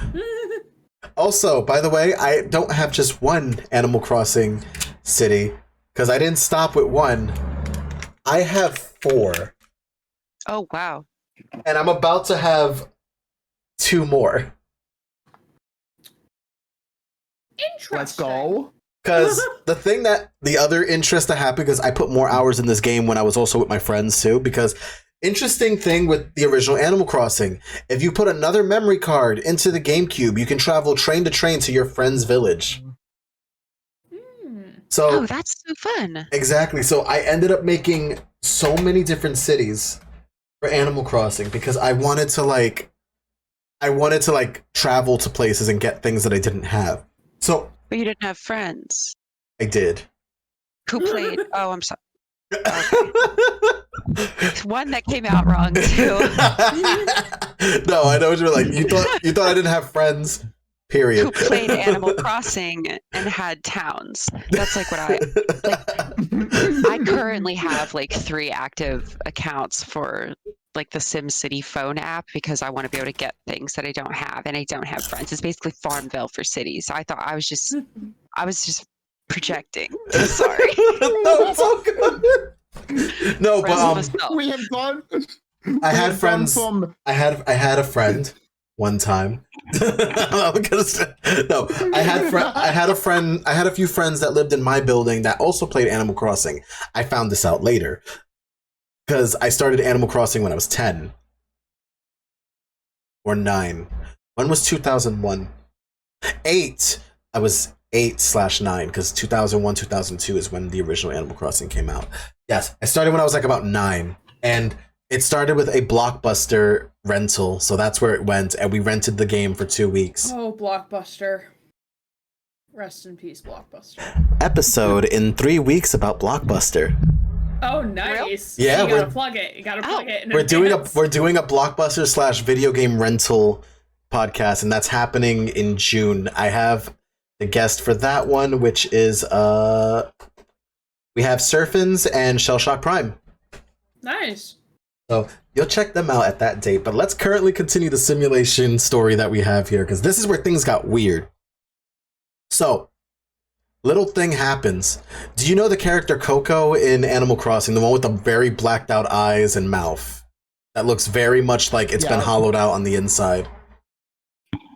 Also, by the way, I don't have just one Animal Crossing city, because I didn't stop with one. I have 4. Oh, wow. And I'm about to have 2 more. Interesting. Let's go. Because the other interest I have, because I put more hours in this game when I was also with my friends too, because interesting thing with the original Animal Crossing, if you put another memory card into the GameCube, you can travel train to train to your friend's village. So, Oh, that's so fun. exactly. So I ended up making so many different cities for Animal Crossing because I wanted to travel to places and get things that I didn't have. So But you didn't have friends I did. who played. Oh, I'm sorry. One that came out wrong too. No, I know what you're like. You thought I didn't have friends. Who Period. played Animal Crossing and had towns. That's like what I currently have like 3 active accounts for like the SimCity phone app because I want to be able to get things that I don't have and I don't have friends. It's basically Farmville for cities. So I thought I was just projecting. Sorry. No, it's all good. No, Friends but myself. We have gone. I we had have gone friends. from I had a friend one time. I'm gonna say, no, I had a few friends that lived in my building that also played Animal Crossing. I found this out later because I started Animal Crossing when I was 10 or 9. When was 2001? 8. I was 8/9 because 2001, 2002 is when the original Animal Crossing came out. Yes, I started when I was like about 9, and it started with a Blockbuster rental, so that's where it went, and we rented the game for 2 weeks. Oh, Blockbuster. Rest in peace, Blockbuster. Episode in 3 weeks about Blockbuster. Oh, nice. Yeah, you gotta plug it. You gotta plug it. in We're doing advance. a Blockbuster / video game rental podcast, and that's happening in June. I have the guest for that one, which is we have Surfins and Shell Shock Prime. Nice. So you'll check them out at that date. But let's currently continue the simulation story that we have here, because this is where things got weird. So, little thing happens. Do you know the character Coco in Animal Crossing, the one with the very blacked out eyes and mouth? That looks very much like it's been hollowed out on the inside.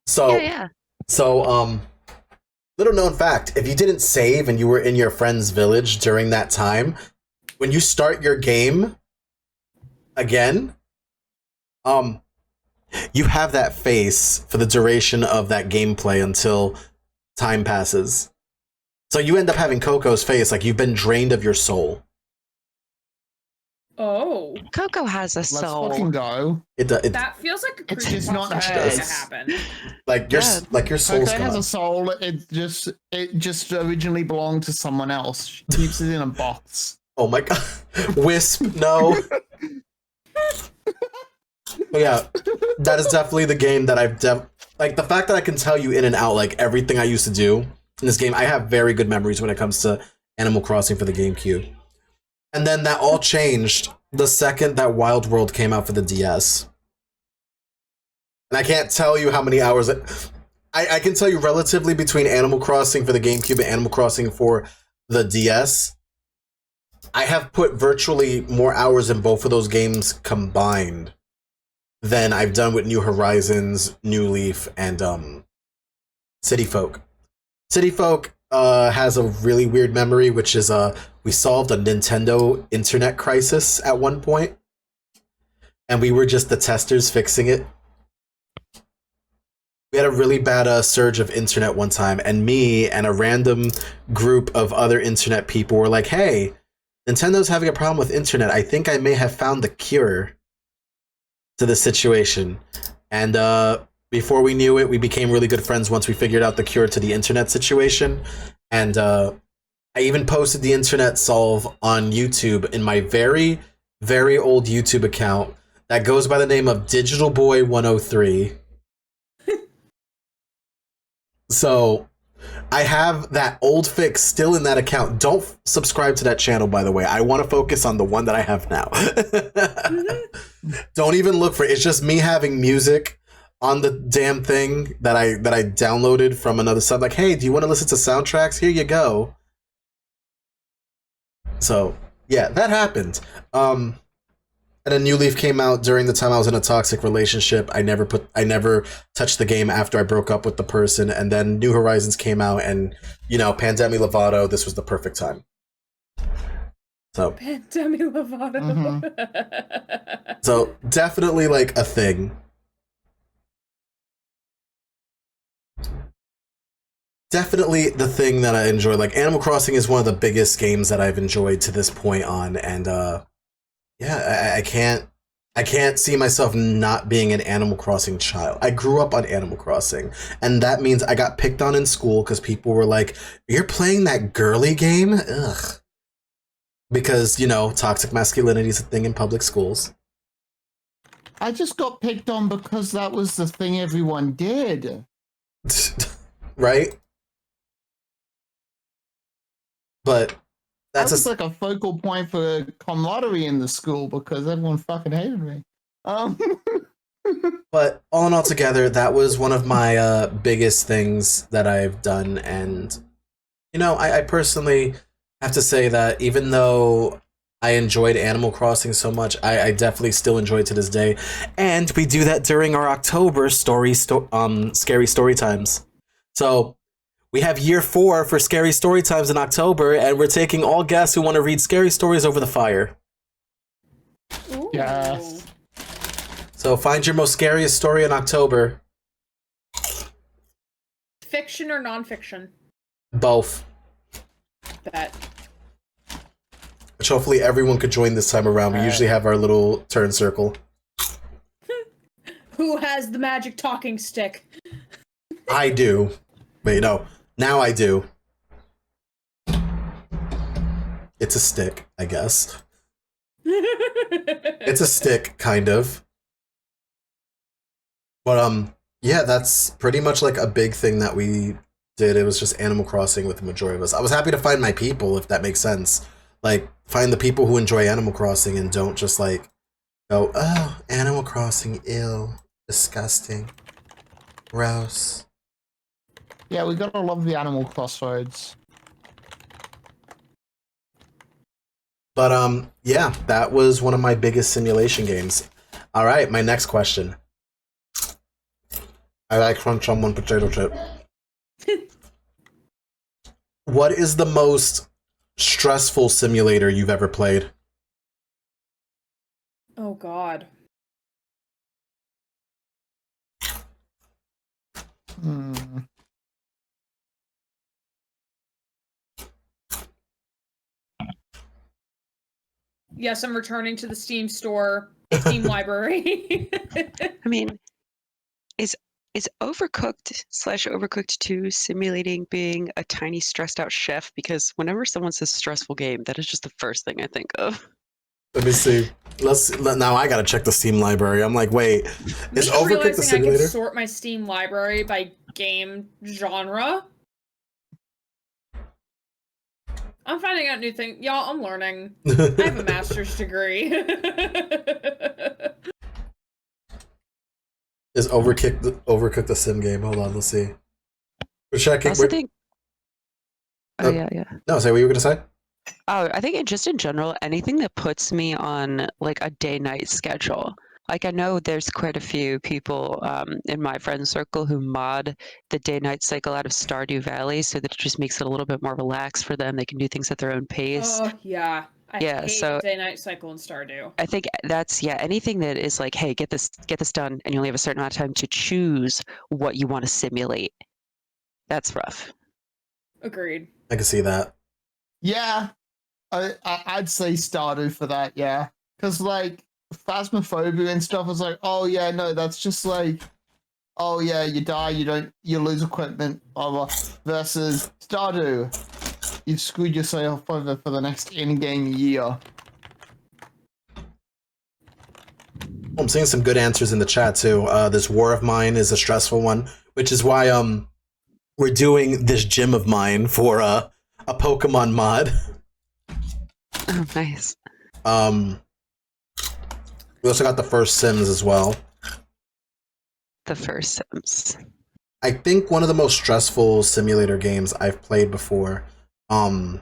So, Yeah. little known fact, if you didn't save and you were in your friend's village during that time, when you start your game again, you have that face for the duration of that gameplay until time passes. So you end up having Coco's face, like you've been drained of your soul. Oh, Coco has a Let's soul. fucking go. that feels like a It's creepy just not pasta hers. to happen. like your Yeah. like your soul's Coco has gone. a soul. It just originally belonged to someone else. She keeps it in a box. Oh my god. Wisp, no. But yeah, that is definitely the game that I've like the fact that I can tell you in and out like everything I used to do in this game. I have very good memories when it comes to Animal Crossing for the GameCube. And then that all changed the second that Wild World came out for the DS. And I can't tell you how many hours I can tell you relatively between Animal Crossing for the GameCube and Animal Crossing for the DS. I have put virtually more hours in both of those games combined than I've done with New Horizons, New Leaf, and City Folk. City Folk has a really weird memory, which is we solved a Nintendo internet crisis at one point, and we were just the testers fixing it. We had a really bad surge of internet one time, and me and a random group of other internet people were like, hey, Nintendo's having a problem with internet. I think I may have found the cure to the situation. And before we knew it, we became really good friends once we figured out the cure to the internet situation. And I even posted the internet solve on YouTube in my very, very old YouTube account that goes by the name of Digital Boy 103. So I have that old fix still in that account. Don't subscribe to that channel, by the way. I want to focus on the one that I have now. Don't even look for it. It's just me having music on the damn thing that I downloaded from another site. Like, hey, do you want to listen to soundtracks? Here you go. So yeah, that happened. And a New Leaf came out during the time I was in a toxic relationship. I never touched the game after I broke up with the person. And then New Horizons came out, and Pandemic Lovato. This was the perfect time. So Pandemic Lovato. So definitely like a thing. Definitely the thing that I enjoy. Like Animal Crossing is one of the biggest games that I've enjoyed to this point on, and yeah, I can't see myself not being an Animal Crossing child. I grew up on Animal Crossing, and that means I got picked on in school because people were like, "You're playing that girly game?" Ugh. Because, toxic masculinity is a thing in public schools. I just got picked on because that was the thing everyone did. Right? But That was like a focal point for camaraderie in the school because everyone fucking hated me. But all in all together, that was one of my biggest things that I've done. And, I personally have to say that even though I enjoyed Animal Crossing so much, I definitely still enjoy it to this day. And we do that during our October scary story times. So we have year 4 for scary story times in October, and we're taking all guests who want to read scary stories over the fire. Ooh. Yes. So find your most scariest story in October. Fiction or nonfiction? Both. That. Which hopefully everyone could join this time around. We usually have our little turn circle. Who has the magic talking stick? I do. Wait, no. Now I do. It's a stick, I guess. It's a stick, kind of. But, yeah, that's pretty much like a big thing that we did. It was just Animal Crossing with the majority of us. I was happy to find my people, if that makes sense. Like, find the people who enjoy Animal Crossing and don't just, like, go, oh, Animal Crossing, ill, disgusting, gross. Yeah, we gotta love the Animal Crossroads. But, yeah, that was one of my biggest simulation games. All right, my next question. I like crunch on one potato chip. What is the most stressful simulator you've ever played? Oh God. Hmm. Yes, I'm returning to the Steam store, Steam library. I mean, is Overcooked/Overcooked 2 simulating being a tiny stressed out chef? Because whenever someone says stressful game, that is just the first thing I think of. Let me see. Now I gotta check the Steam library. I'm like, wait, is Me Overcooked the realizing I simulator? can sort my Steam library by game genre. I'm finding out new things. Y'all, I'm learning. I have a master's degree. Is Overcooked the sim game? Hold on, let's see. We're I checking. also think. Oh, yeah. No, say what you were gonna say. Oh, I think just in general, anything that puts me on like a day-night schedule. Like I know there's quite a few people in my friend circle who mod the day-night cycle out of Stardew Valley so that it just makes it a little bit more relaxed for them. They can do things at their own pace. Oh, yeah. I Yeah, hate so day-night cycle in Stardew. I think that's anything that is like, hey, get this done, and you only have a certain amount of time to choose what you want to simulate. That's rough. Agreed. I can see that. Yeah, I'd say Stardew for that. Yeah, because like Phasmophobia and stuff is like, oh yeah, no, that's just like, oh yeah, you die, you lose equipment, blah blah. Versus Stardew, you've screwed yourself over for the next in-game year. I'm seeing some good answers in the chat too. This War of Mine is a stressful one, which is why we're doing this gym of mine for a Pokemon mod. Oh, nice. We also got the first Sims as well. The first Sims. I think one of the most stressful simulator games I've played before. And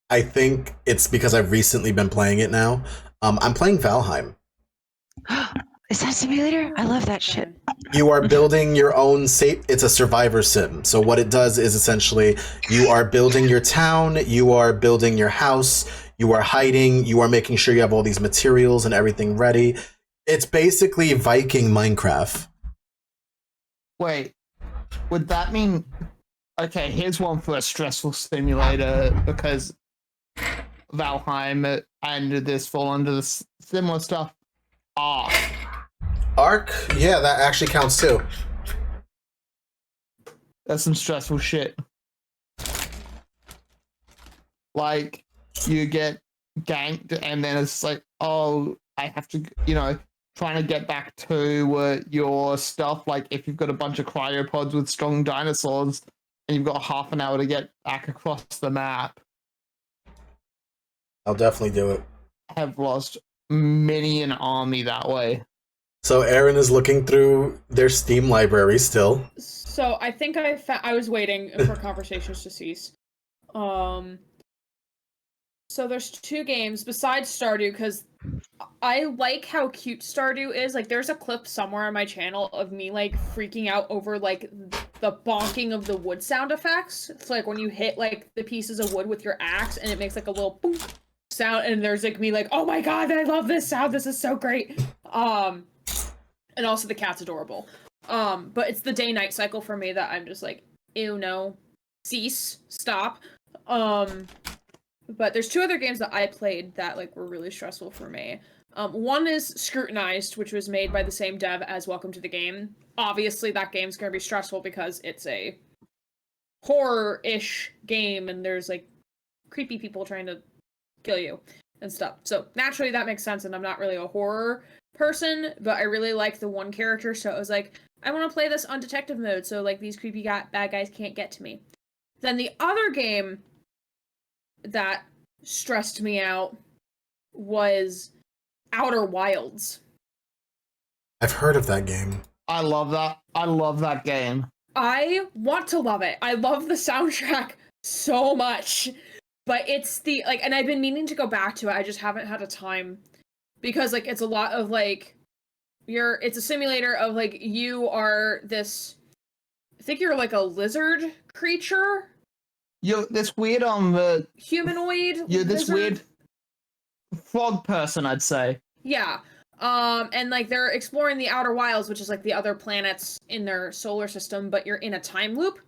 I think it's because I've recently been playing it now. I'm playing Valheim. Is that a simulator? I love that shit. You are building your own it's a survivor sim. So what it does is essentially you are building your town, you are building your house, you are hiding, you are making sure you have all these materials and everything ready. It's basically Viking Minecraft. Wait, would that mean? Okay, here's one for a stressful simulator because Valheim and this fall under the similar stuff. Ark? Yeah, that actually counts too. That's some stressful shit. Like, you get ganked, and then it's like, oh, I have to, trying to get back to your stuff. Like, if you've got a bunch of cryopods with strong dinosaurs, and you've got half an hour to get back across the map. I'll definitely do it. I have lost many an army that way. So Aaron is looking through their Steam library still. So I think I was waiting for conversations to cease. So there's two games besides Stardew, because I like how cute Stardew is. Like, there's a clip somewhere on my channel of me, like, freaking out over, like, the bonking of the wood sound effects. It's like when you hit, like, the pieces of wood with your axe, and it makes, like, a little boom sound, and there's, like, me, like, oh my god, I love this sound, this is so great. And also the cat's adorable. But it's the day-night cycle for me that I'm just like, ew, no. Cease. Stop. But there's two other games that I played that, like, were really stressful for me. One is Scrutinized, which was made by the same dev as Welcome to the Game. Obviously, that game's gonna be stressful because it's a horror-ish game, and there's, like, creepy people trying to kill you and stuff. So, naturally, that makes sense, and I'm not really a horror person, but I really like the one character, so I was like, I want to play this on detective mode, so, like, these creepy bad guys can't get to me. Then the other game that stressed me out was Outer Wilds. I've heard of that game. I love that. I love that game. I want to love it. I love the soundtrack so much. But it's the, like, and I've been meaning to go back to it, I just haven't had a time. Because, like, it's a lot of, like, it's a simulator of, like, you are this, I think you're, like, a lizard creature? You're this weird humanoid You're this lizard? weird frog person, I'd say. Yeah. And like they're exploring the Outer Wilds, which is like the other planets in their solar system, but you're in a time loop.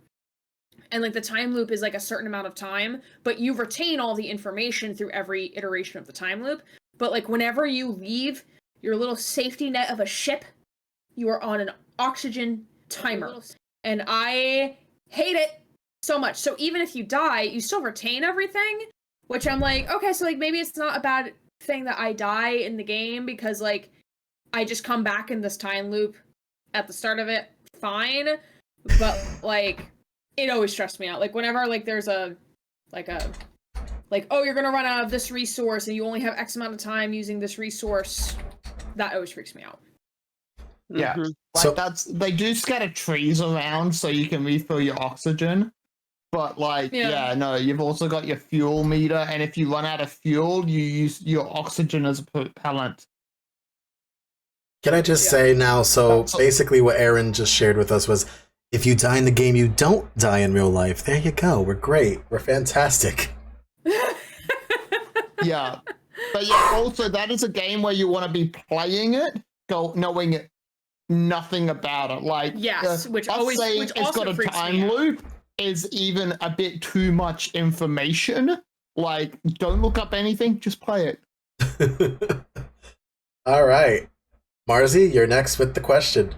And like the time loop is like a certain amount of time, but you retain all the information through every iteration of the time loop. But like whenever you leave your little safety net of a ship, you are on an oxygen timer. And I hate it so much. So even if you die, you still retain everything, which I'm like, okay, so like maybe it's not a bad thing that I die in the game because like I just come back in this time loop at the start of it, fine. But like it always stressed me out. Like whenever like there's a oh, you're gonna run out of this resource and you only have X amount of time using this resource, that always freaks me out. Yeah. Mhm. Like they do scatter trees around so you can refill your oxygen. But like, yeah, no, you've also got your fuel meter, and if you run out of fuel, you use your oxygen as a propellant. Can I just say now, so basically what Aaron just shared with us was, if you die in the game, you don't die in real life. There you go. We're great. We're fantastic. Yeah. But yeah, also that is a game where you want to be playing it, knowing nothing about it. Like, yes, which I'd always say which it's also got a freaks time me out. loop is even a bit too much information. Like, don't look up anything, just play it. All right. Marzi, you're next with the question.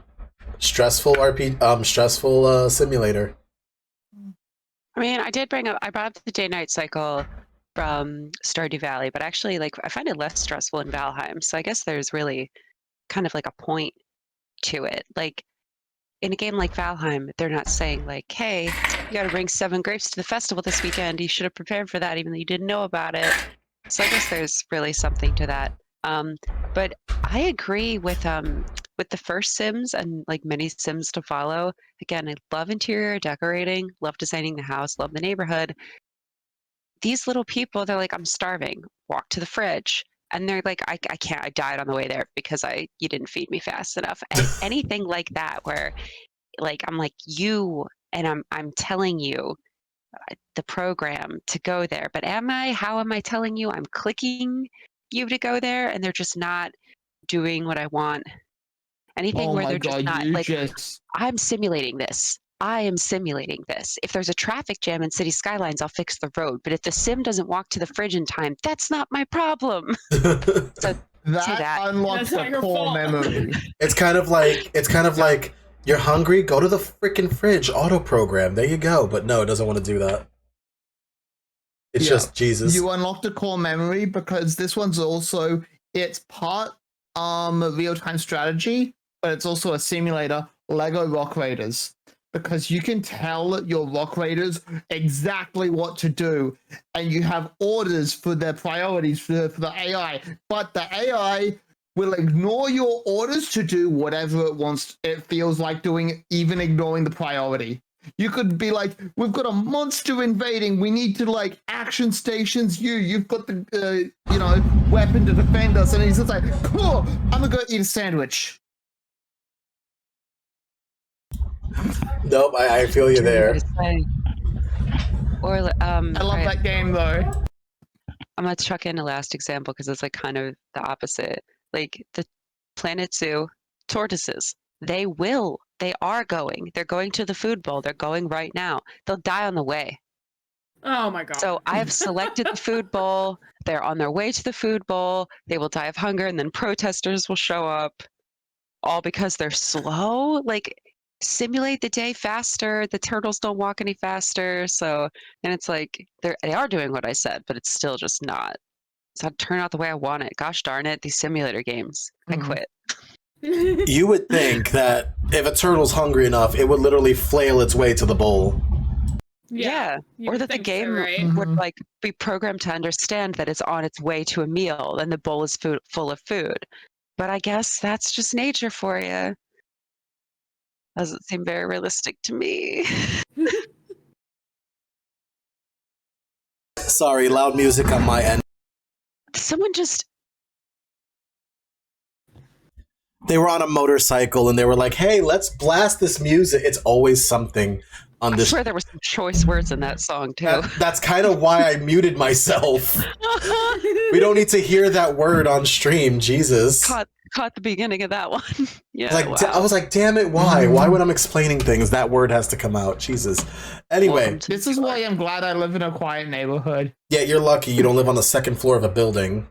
Stressful simulator. I mean, I brought up the day-night cycle from Stardew Valley, but actually, like, I find it less stressful in Valheim. So I guess there's really kind of like a point to it. Like, in a game like Valheim, they're not saying like, hey, you got to bring 7 grapes to the festival this weekend. You should have prepared for that, even though you didn't know about it. So I guess there's really something to that. But I agree with the first Sims and like many Sims to follow. Again, I love interior decorating, love designing the house, love the neighborhood. These little people, they're like, I'm starving. Walk to the fridge. And they're like, I can't, I died on the way there because you didn't feed me fast enough. And anything like that where like I'm like you and I'm telling you the program to go there. But how am I telling you? I'm clicking you to go there and they're just not doing what I want. Anything Oh where my they're just god, not you like, just... I'm simulating this. I am simulating this. If there's a traffic jam in City Skylines, I'll fix the road. But if the sim doesn't walk to the fridge in time, that's not my problem. So that unlocks That's not the your core fault. memory. It's kind of like you're hungry, go to the freaking fridge, auto program. There you go. But no, it doesn't want to do that. It's just Jesus. You unlock the core memory because this one's also, it's part real-time strategy, but it's also a simulator, Lego Rock Raiders. Because you can tell your Rock Raiders exactly what to do, and you have orders for their priorities for the AI, but the AI will ignore your orders to do whatever it wants, it feels like doing, even ignoring the priority. You could be like, we've got a monster invading, we need to like action stations you've got the weapon to defend us, and he's just like, cool, I'm gonna go eat a sandwich. Nope, I feel you there. Or I love that game though. I'm gonna chuck in a last example because it's like kind of the opposite. Like the Planet Zoo tortoises, they are going. They're going to the food bowl. They're going right now. They'll die on the way. Oh my god. So I have selected the food bowl. They're on their way to the food bowl. They will die of hunger, and then protesters will show up, all because they're slow. Like, simulate the day faster. The turtles don't walk any faster. So then it's like they are doing what I said, but it's still just not. It's not turn out the way I want it. Gosh darn it, these simulator games. I quit. You would think that if a turtle's hungry enough, it would literally flail its way to the bowl. Yeah. you Or would that the think so, game right? would like be programmed to understand that it's on its way to a meal and the bowl is full of food. But I guess that's just nature for you. Doesn't seem very realistic to me. Sorry, loud music on my end. Someone just They were on a motorcycle and they were like, hey, let's blast this music. It's always something on I this. swear there were some choice words in that song too. That's kind of why I muted myself. We don't need to hear that word on stream, Jesus. God, caught the beginning of that one. Yeah, I was like, damn it, why? Why when I'm explaining things, that word has to come out? Jesus. Anyway. This is why I'm glad I live in a quiet neighborhood. Yeah, you're lucky you don't live on the second floor of a building.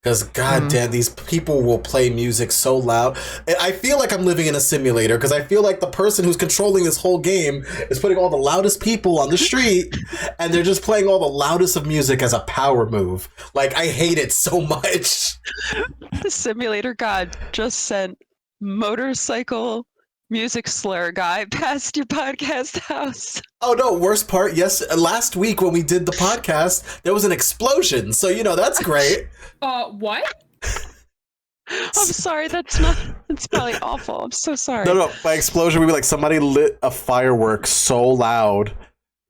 Because, goddamn, these people will play music so loud. I feel like I'm living in a simulator, because I feel like the person who's controlling this whole game is putting all the loudest people on the street, and they're just playing all the loudest of music as a power move. Like, I hate it so much. The simulator god just sent motorcycle music slur guy past your podcast house. Oh, no, worst part, yes, last week when we did the podcast, there was an explosion, so, you know, that's great. What? I'm sorry, that's probably awful. I'm so sorry. No, by explosion, we were like, somebody lit a firework so loud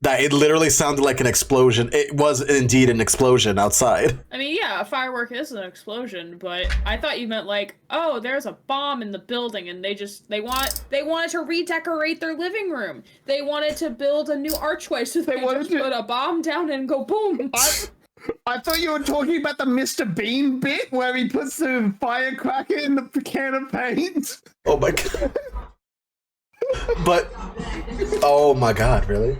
that it literally sounded like an explosion. It was indeed an explosion outside. I mean, yeah, a firework is an explosion, but I thought you meant like, oh, there's a bomb in the building, and they wanted to redecorate their living room. They wanted to build a new archway, so they wanted to put a bomb down and go boom. I thought you were talking about the Mr. Bean bit where he puts the firecracker in the can of paint. Oh my god. But oh my god, really?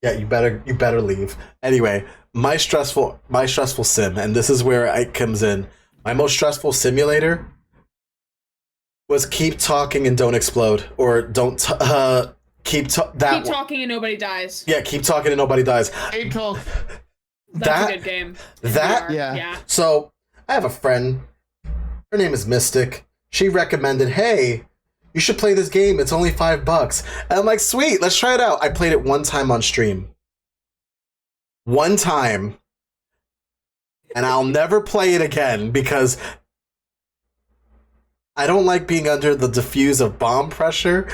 Yeah, you better leave. Anyway, my stressful sim, and this is where it comes in. My most stressful simulator was keep talking and don't explode, or don't keep talking and nobody dies. Yeah, keep talking and nobody dies. Hito. That's a good game. Yeah. So I have a friend. Her name is Mystic. She recommended, hey, you should play this game. It's only $5. And I'm like, sweet, let's try it out. I played it one time on stream. One time. And I'll never play it again because I don't like being under the diffuse of bomb pressure.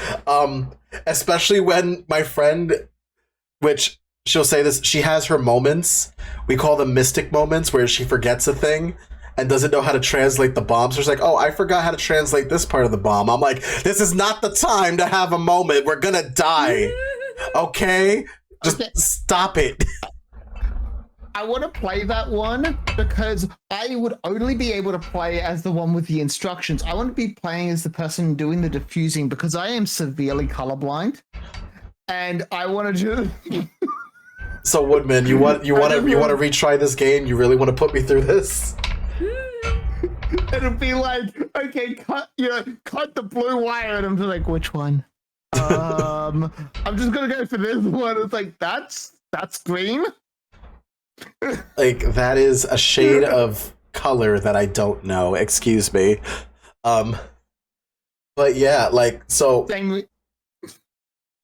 Especially when my friend, which she'll say this, she has her moments. We call them mystic moments where she forgets a thing and doesn't know how to translate the bomb. So she's like, oh, I forgot how to translate this part of the bomb. I'm like, this is not the time to have a moment. We're gonna die. Okay? Just stop it. I want to play that one because I would only be able to play as the one with the instructions. I want to be playing as the person doing the diffusing because I am severely colorblind. And I want to do... So Woodman, you want to retry this game? You really want to put me through this? It'll be like, okay, cut the blue wire, and I'm just like, which one? I'm just gonna go for this one. It's like that's green. Like that is a shade of color that I don't know. Excuse me. But yeah, like so.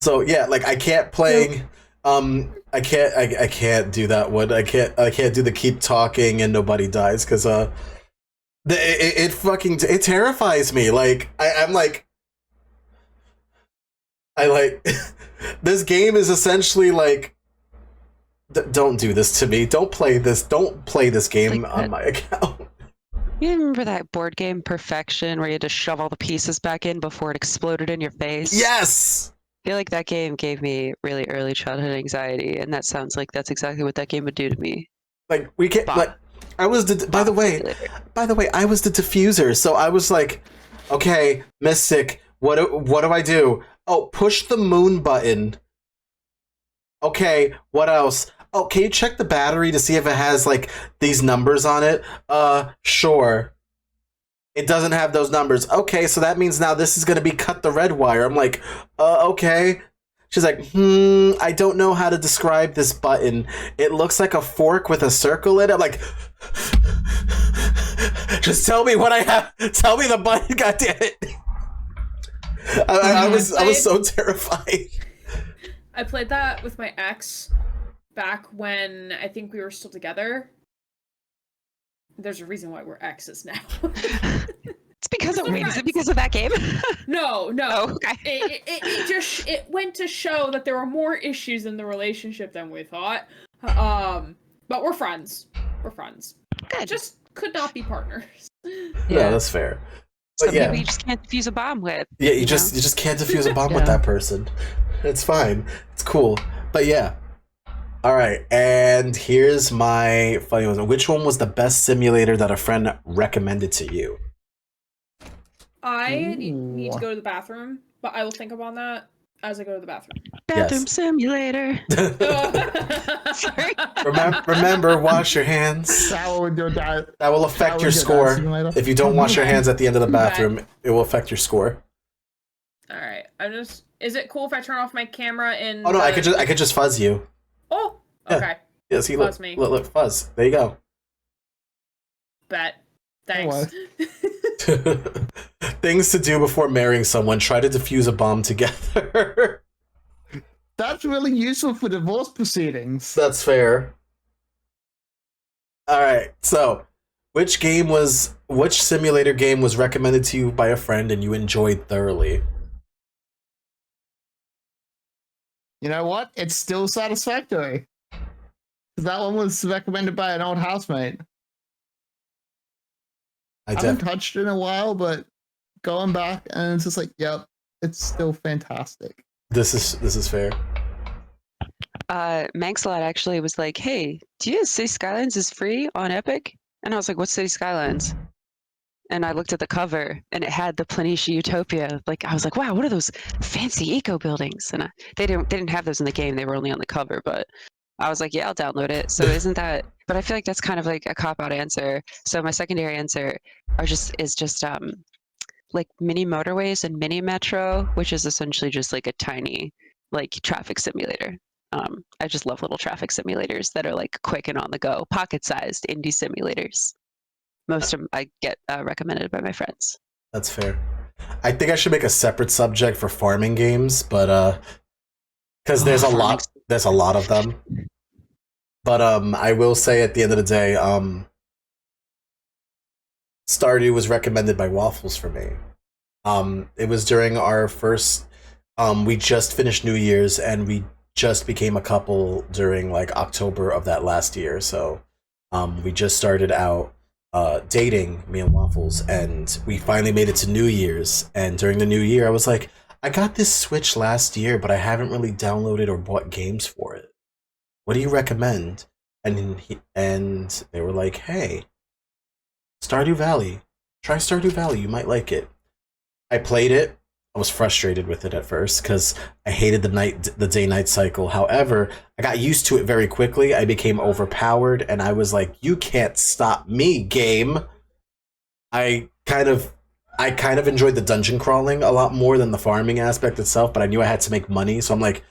So yeah, like I can't play. I can't do that one. I can't do the keep talking and nobody dies because it terrifies me. Like I'm like this game is essentially like don't do this to me. Don't play this game like on my account. You remember that board game Perfection where you had to shove all the pieces back in before it exploded in your face? Yes. I feel like that game gave me really early childhood anxiety, and that sounds like that's exactly what that game would do to me. Like we can't. Like I was. By the way, I was the diffuser, so I was like, okay, Mystic, what do I do? Oh, push the moon button. Okay, what else? Oh, can you check the battery to see if it has like these numbers on it? Sure. It doesn't have those numbers. Okay, so that means now this is going to be cut the red wire. I'm like, okay. She's like, I don't know how to describe this button. It looks like a fork with a circle in it. I'm like, just tell me what I have. Tell me the button, goddammit. I was so terrified. I played that with my ex back when I think we were still together. There's a reason why we're exes now. It's because is it because of that game? No. Oh, okay. It went to show that there were more issues in the relationship than we thought. But we're friends. Good. Just could not be partners. Yeah, that's fair. But Some people you just can't defuse a bomb with. Yeah, you just can't defuse a bomb with that person. It's fine. It's cool. But yeah. All right, and here's my funny one. Which one was the best simulator that a friend recommended to you? I need Ooh. to go to the bathroom, but I will think about that as I go to the bathroom. Bathroom Yes. simulator. Sorry. Remember, wash your hands. Shower with your dad. That will affect your score. If you don't wash your hands at the end of the Okay. bathroom, it will affect your score. All right. Is it cool if I turn off my camera and? Oh no, I could just fuzz you. Oh. Yeah. Okay. Yeah, see, Fuzz look, me. look, fuzz. There you go. Bet. Thanks. Things to do before marrying someone: try to defuse a bomb together. That's really useful for divorce proceedings. That's fair. All right. So, which simulator game was recommended to you by a friend and you enjoyed thoroughly? You know what? It's still satisfactory. 'Cause that one was recommended by an old housemate. I haven't touched it in a while, but going back and it's just like, yep, it's still fantastic. This is fair. Manxlot actually was like, "Hey, do you know City Skylines is free on Epic?" And I was like, "What's City Skylines?" And I looked at the cover, and it had the Planitia Utopia. Like, I was like, "Wow, what are those fancy eco buildings?" And they didn't have those in the game; they were only on the cover. But I was like, "Yeah, I'll download it." So isn't that? But I feel like that's kind of like a cop-out answer. So my secondary answer is just like mini motorways and mini metro, which is essentially just like a tiny like traffic simulator. I just love little traffic simulators that are like quick and on the go, pocket-sized indie simulators. Most of them I get recommended by my friends. That's fair. I think I should make a separate subject for farming games, but because there's a lot of them. But I will say at the end of the day, Stardew was recommended by Waffles for me. It was during our first. We just finished New Year's and we just became a couple during like October of that last year. So we just started out dating, me and Waffles, and we finally made it to New Year's. And during the New Year, I was like, I got this Switch last year, but I haven't really downloaded or bought games for it. What do you recommend? And they were like, hey, Stardew Valley. Try Stardew Valley. You might like it. I played it. I was frustrated with it at first because I hated the day-night cycle. However, I got used to it very quickly. I became overpowered, and I was like, "You can't stop me, game." I kind of enjoyed the dungeon crawling a lot more than the farming aspect itself, but I knew I had to make money, so I'm like,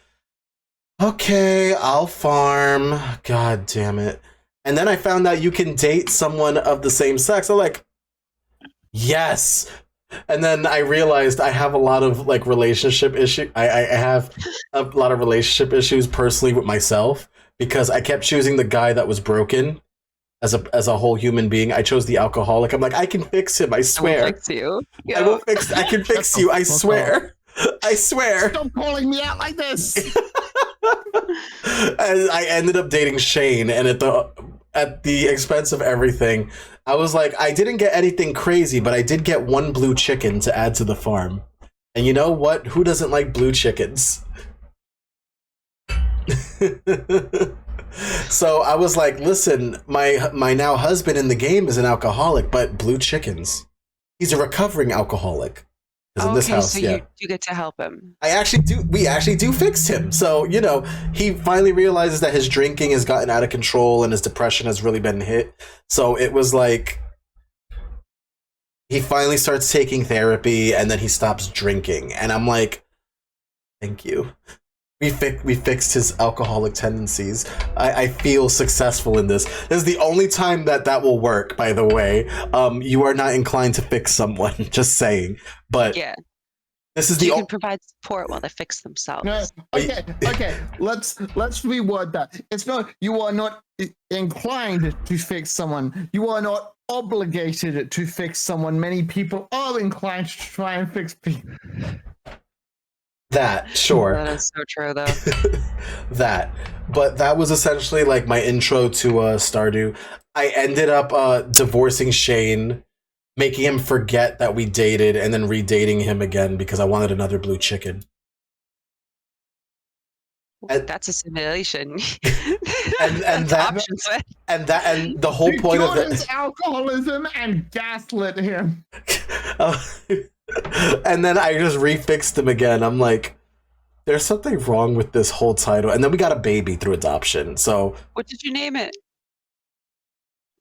"Okay, I'll farm." God damn it! And then I found out you can date someone of the same sex. I'm like, yes. And then I realized I have a lot of like relationship issues. I have a lot of relationship issues personally with myself because I kept choosing the guy that was broken as a whole human being. I chose the alcoholic. I'm like, I can fix him. I swear. I will fix you. I will fix. I can fix you. I swear. I swear. Stop calling me out like this. And I ended up dating Shane, and at the expense of everything, I was like, I didn't get anything crazy, but I did get one blue chicken to add to the farm. And you know what? Who doesn't like blue chickens? So I was like, listen, my now husband in the game is an alcoholic, but blue chickens. He's a recovering alcoholic. In this house, so yeah. you get to help him. We actually do fix him. So, you know, he finally realizes that his drinking has gotten out of control and his depression has really been hit. So it was like, he finally starts taking therapy and then he stops drinking. And I'm like, thank you. We fixed his alcoholic tendencies. I feel successful in this. This is the only time that will work, by the way. You are not inclined to fix someone, just saying. But yeah, this is you can provide support while they fix themselves. No, okay. Let's reword that. It's not you are not inclined to fix someone. You are not obligated to fix someone. Many people are inclined to try and fix people. That, sure. That is so true, though. But that was essentially like my intro to Stardew. I ended up divorcing Shane, making him forget that we dated, and then redating him again because I wanted another blue chicken. And- That's a simulation. and That's that- options. Right? and the whole point of Jordan's it. alcoholism and gaslit him. And then I just refixed him again. I'm like, there's something wrong with this whole title. And then we got a baby through adoption. So What did you name it?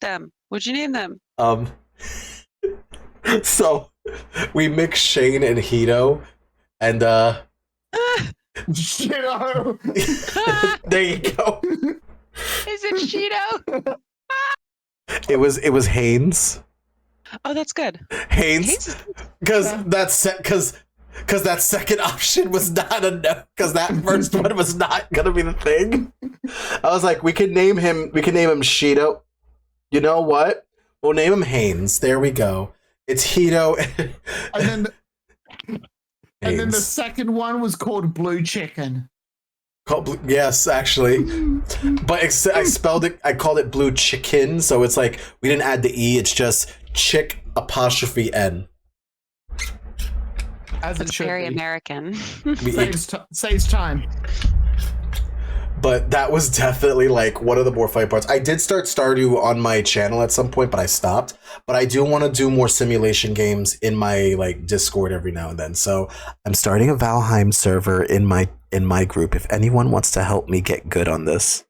Them. What'd you name them? so we mixed Shane and Hito, and Shit-o. there you go. Is it Cheeto? It was Haynes. Oh, that's good. Haynes, because that second option was not enough. Because that first one was not gonna be the thing. I was like, we could name him Shido. You know what? We'll name him Haynes. There we go. It's Hito. And then the second one was called Blue Chicken. Yes, actually, but I spelled it. I called it Blue Chicken, so it's like we didn't add the e. It's just chick apostrophe n. As it That's should very be. American. Saves time. But that was definitely like one of the more fun parts. I did start Stardew on my channel at some point, but I stopped. But I do want to do more simulation games in my like Discord every now and then. So I'm starting a Valheim server in my group. If anyone wants to help me get good on this,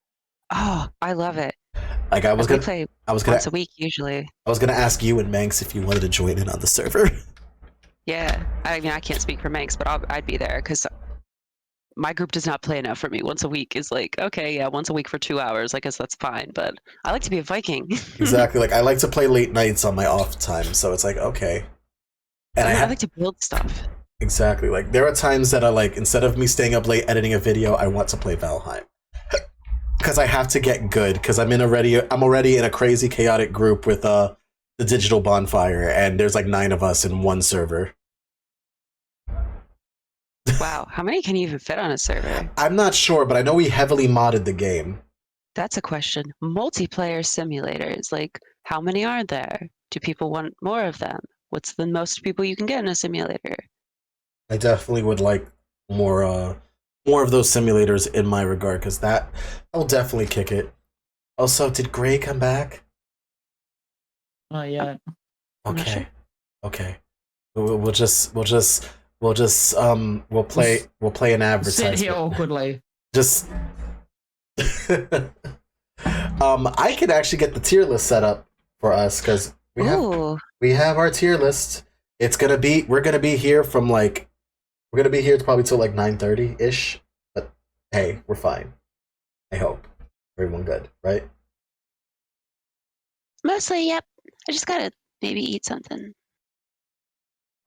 Oh, I love it. like I was We gonna, play I was gonna, once a week usually. I was gonna ask you and Manx if you wanted to join in on the server. Yeah. I mean, I can't speak for Manx, but I'd be there because my group does not play enough for me. Once a week is like, okay, yeah, once a week for 2 hours. I guess that's fine. But I like to be a Viking. Exactly. Like I like to play late nights on my off time, so it's like okay. And I like to build stuff. exactly, like there are times that I like instead of me staying up late editing a video, I want to play Valheim because I have to get good because I'm already in a crazy chaotic group with the digital bonfire, and there's like 9 of us in one server. Wow. How many can you even fit on a server? I'm not sure, but I know we heavily modded the game. That's a question. Multiplayer simulators, like how many are there? Do people want more of them? What's the most people you can get in a simulator? I definitely would like more of those simulators in my regard because that will definitely kick it. Also, did Gray come back? Not yet. I'm not sure. Okay. We'll play an Sit advertisement. here awkwardly. Just I could actually get the tier list set up for us because Ooh. we have our tier list. We're gonna be here probably till like 9:30 ish. But hey, we're fine. I hope everyone good, right? Mostly, yep. I just gotta maybe eat something.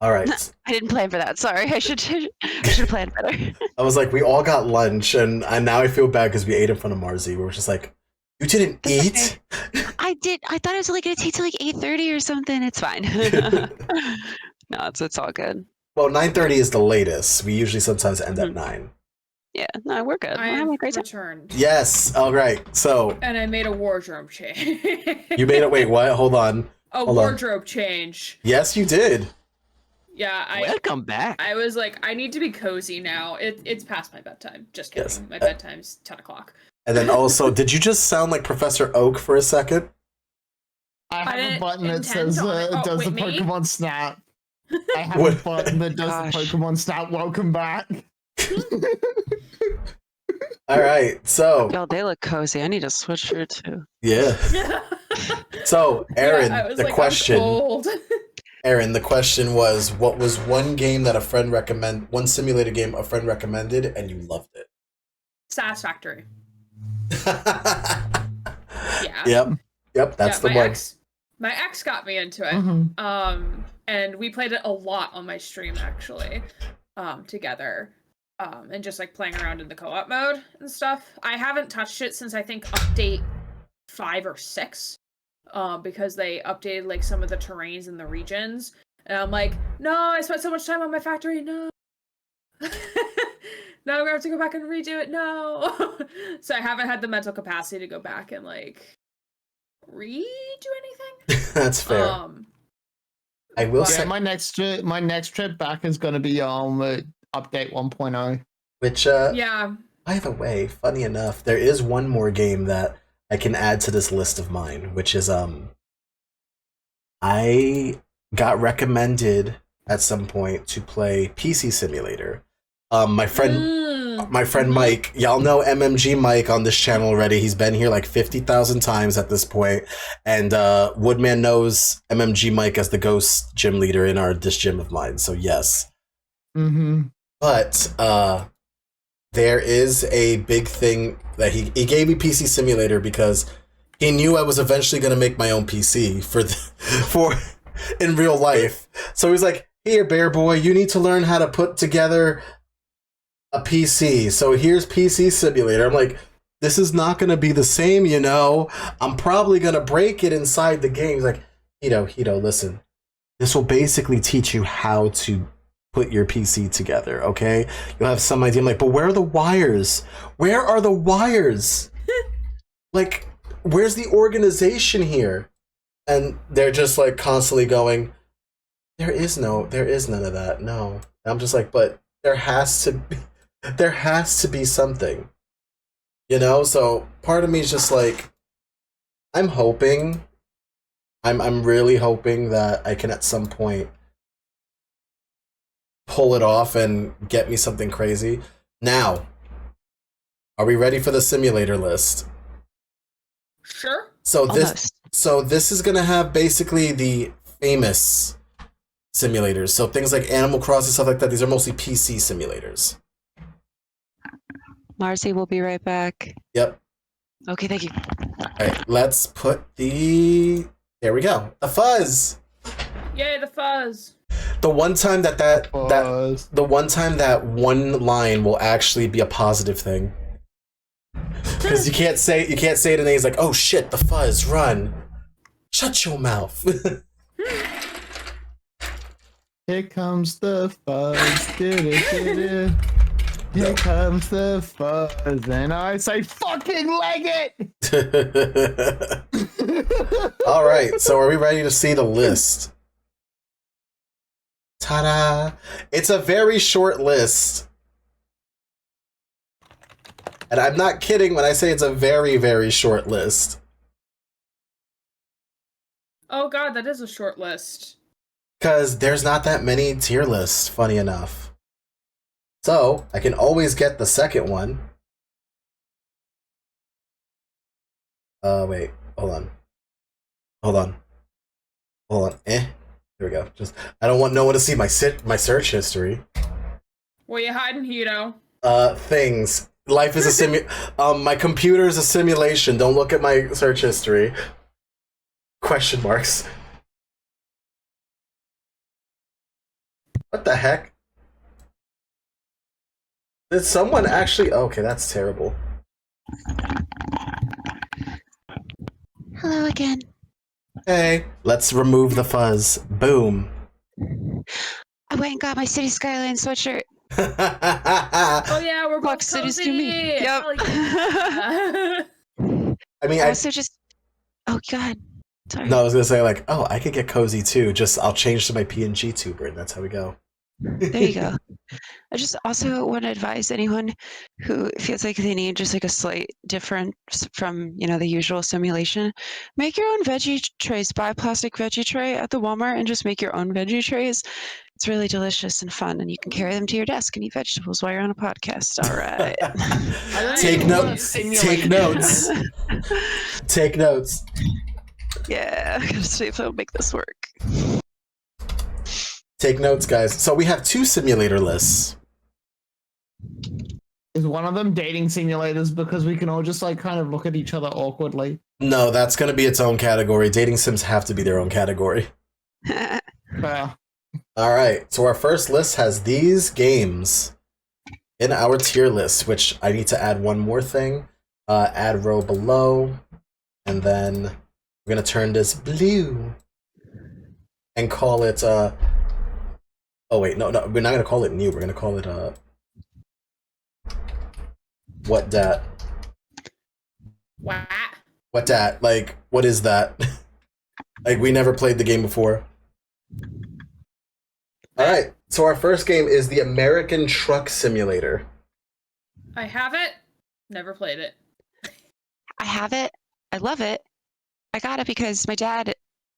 All right. I didn't plan for that. Sorry. I should have planned better. I was like, we all got lunch, and now I feel bad because we ate in front of Marzi. We were just like, you didn't That's eat? I did. I thought it was only gonna take till like 8:30 or something. It's fine. No, it's all good. Well, 9:30 is the latest. We usually sometimes end at 9. Yeah, no, we're good. I We're have having a great time. returned. Yes. All right. So And I made a wardrobe change. you made it. Wait, what? Hold on. A Hold on. wardrobe change. Yes, you did. Yeah, Welcome back. I was like, I need to be cozy now. It's past my bedtime. Just kidding. Yes. My bedtime's 10 o'clock. And then also, did you just sound like Professor Oak for a second? I have a didn't button that intend says on it. Oh, does wait, the me? Pokemon Snap. I have What? a button that does Gosh. the Pokemon Snap. Welcome back. All right. So Yo, they look cozy. I need to switch here too. yeah. So Aaron, I was the like, I'm question. cold. Aaron, the question was, what was one simulated game a friend recommended and you loved it? Satisfactory. Yeah. Yep, that's the my one. My ex got me into it. Mhm. And we played it a lot on my stream actually, together. And just like playing around in the co-op mode and stuff. I haven't touched it since I think update 5 or 6. Because they updated like some of the terrains and the regions. And I'm like, no, I spent so much time on my factory, no. Now I'm gonna have to go back and redo it, no. So I haven't had the mental capacity to go back and like redo anything. That's fair. I will but- say, Yeah, my next trip back is going to be update 1.0. which Yeah. By the way, funny enough, there is one more game that I can add to this list of mine, which is I got recommended at some point to play PC Simulator. My friend Mike, y'all know MMG Mike on this channel already. He's been here like 50,000 times at this point, and Woodman knows MMG Mike as the ghost gym leader in this gym of mine. So yes. Mm-hmm. But there is a big thing that he gave me PC Simulator because he knew I was eventually going to make my own PC for in real life. So he's like, "Here, Bear Boy, you need to learn how to put together a PC. So here's PC Simulator." I'm like, "This is not going to be the same, you know. I'm probably going to break it inside the game." He's like, Hito, listen. This will basically teach you how to put your PC together, okay? You'll have some idea." I'm like, "But where are the wires? Where are the wires? Like, where's the organization here?" And they're just like constantly going, there is none of that. No. And I'm just like, but there has to be something, you know? So part of me is just like, I'm really hoping that I can at some point pull it off and get me something crazy. Now, are we ready for the simulator list? Sure. So Almost. this is gonna have basically the famous simulators. So things like Animal Crossing, stuff like that. These are mostly PC simulators. Marcy will be right back. Yep. Okay, thank you. All right, let's put there we go. The fuzz. Yay, the fuzz. The one time that one line will actually be a positive thing. Because you can't say it and then he's like, "Oh shit, the fuzz, run. Shut your mouth." Here comes the fuzz. Here comes the fuzz. And I say, fucking leg it! All right, so are we ready to see the list? Ta-da! It's a very short list. And I'm not kidding when I say it's a very, very short list. Oh god, that is a short list. Because there's not that many tier lists, funny enough. So, I can always get the second one. Wait, hold on. Here we go. I don't want no one to see my search history. What you hiding, Hito? Things. Life is a my computer is a simulation. Don't look at my search history. Question marks. What the heck? Did someone actually... Okay, that's terrible. Hello again. Hey, let's remove the fuzz. Boom. I went and got my City Skyline sweatshirt. Oh yeah, we're both Fuck cities cozy. to me. Yep. Hell yeah. I mean, Also just... Oh, God. Sorry. No, I was gonna say like, oh, I could get cozy too. Just I'll change to my PNG tuber, and that's how we go. There you go. I just also want to advise anyone who feels like they need just like a slight difference from, the usual simulation. Make your own veggie trays. Buy a plastic veggie tray at the Walmart and just make your own veggie trays. It's really delicious and fun, and you can carry them to your desk and eat vegetables while you're on a podcast. All right. Take notes. Take notes. Take notes. Yeah, I gotta see if I'll make this work. Take notes, guys. So we have 2 simulator lists. Is one of them dating simulators because we can all just like kind of look at each other awkwardly? No, that's going to be its own category. Dating sims have to be their own category. Fair. All right. So our first list has these games in our tier list, which I need to add one more thing. Add row below. And then we're going to turn this blue and call it... Oh, wait. No, we're not going to call it new. We're going to call it... What dat? What? What dat? Like, what is that? Like, we never played the game before. Alright, so our first game is the American Truck Simulator. I have it. Never played it. I have it. I love it. I got it because my dad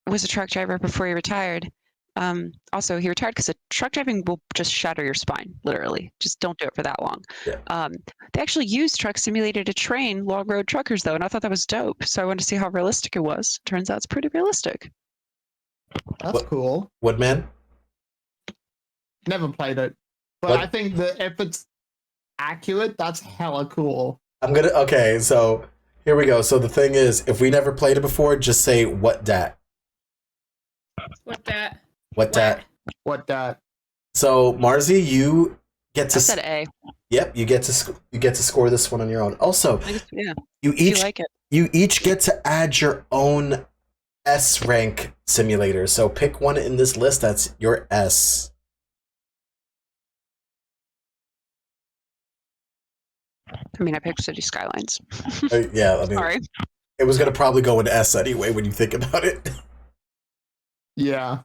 was a truck driver before he retired. Also, he retired because truck driving will just shatter your spine, literally. Just don't do it for that long. Yeah. They actually used Truck Simulator to train long road truckers, though, and I thought that was dope. So I wanted to see how realistic it was. Turns out it's pretty realistic. That's What- cool. Woodman? Never played it, but What- I think that if it's accurate, that's hella cool. Okay, so here we go. So the thing is, if we never played it before, just say what dat. What that? What dat. What that? So Marzi, you get I to said A. Yep, you get to score this one on your own. Also, Yeah, you if you each like it. you each get to add your own S rank simulator. So pick one in this list that's your S. I mean, I picked City Skylines. Yeah, I mean, Sorry. it was gonna probably go into S anyway when you think about it. Yeah.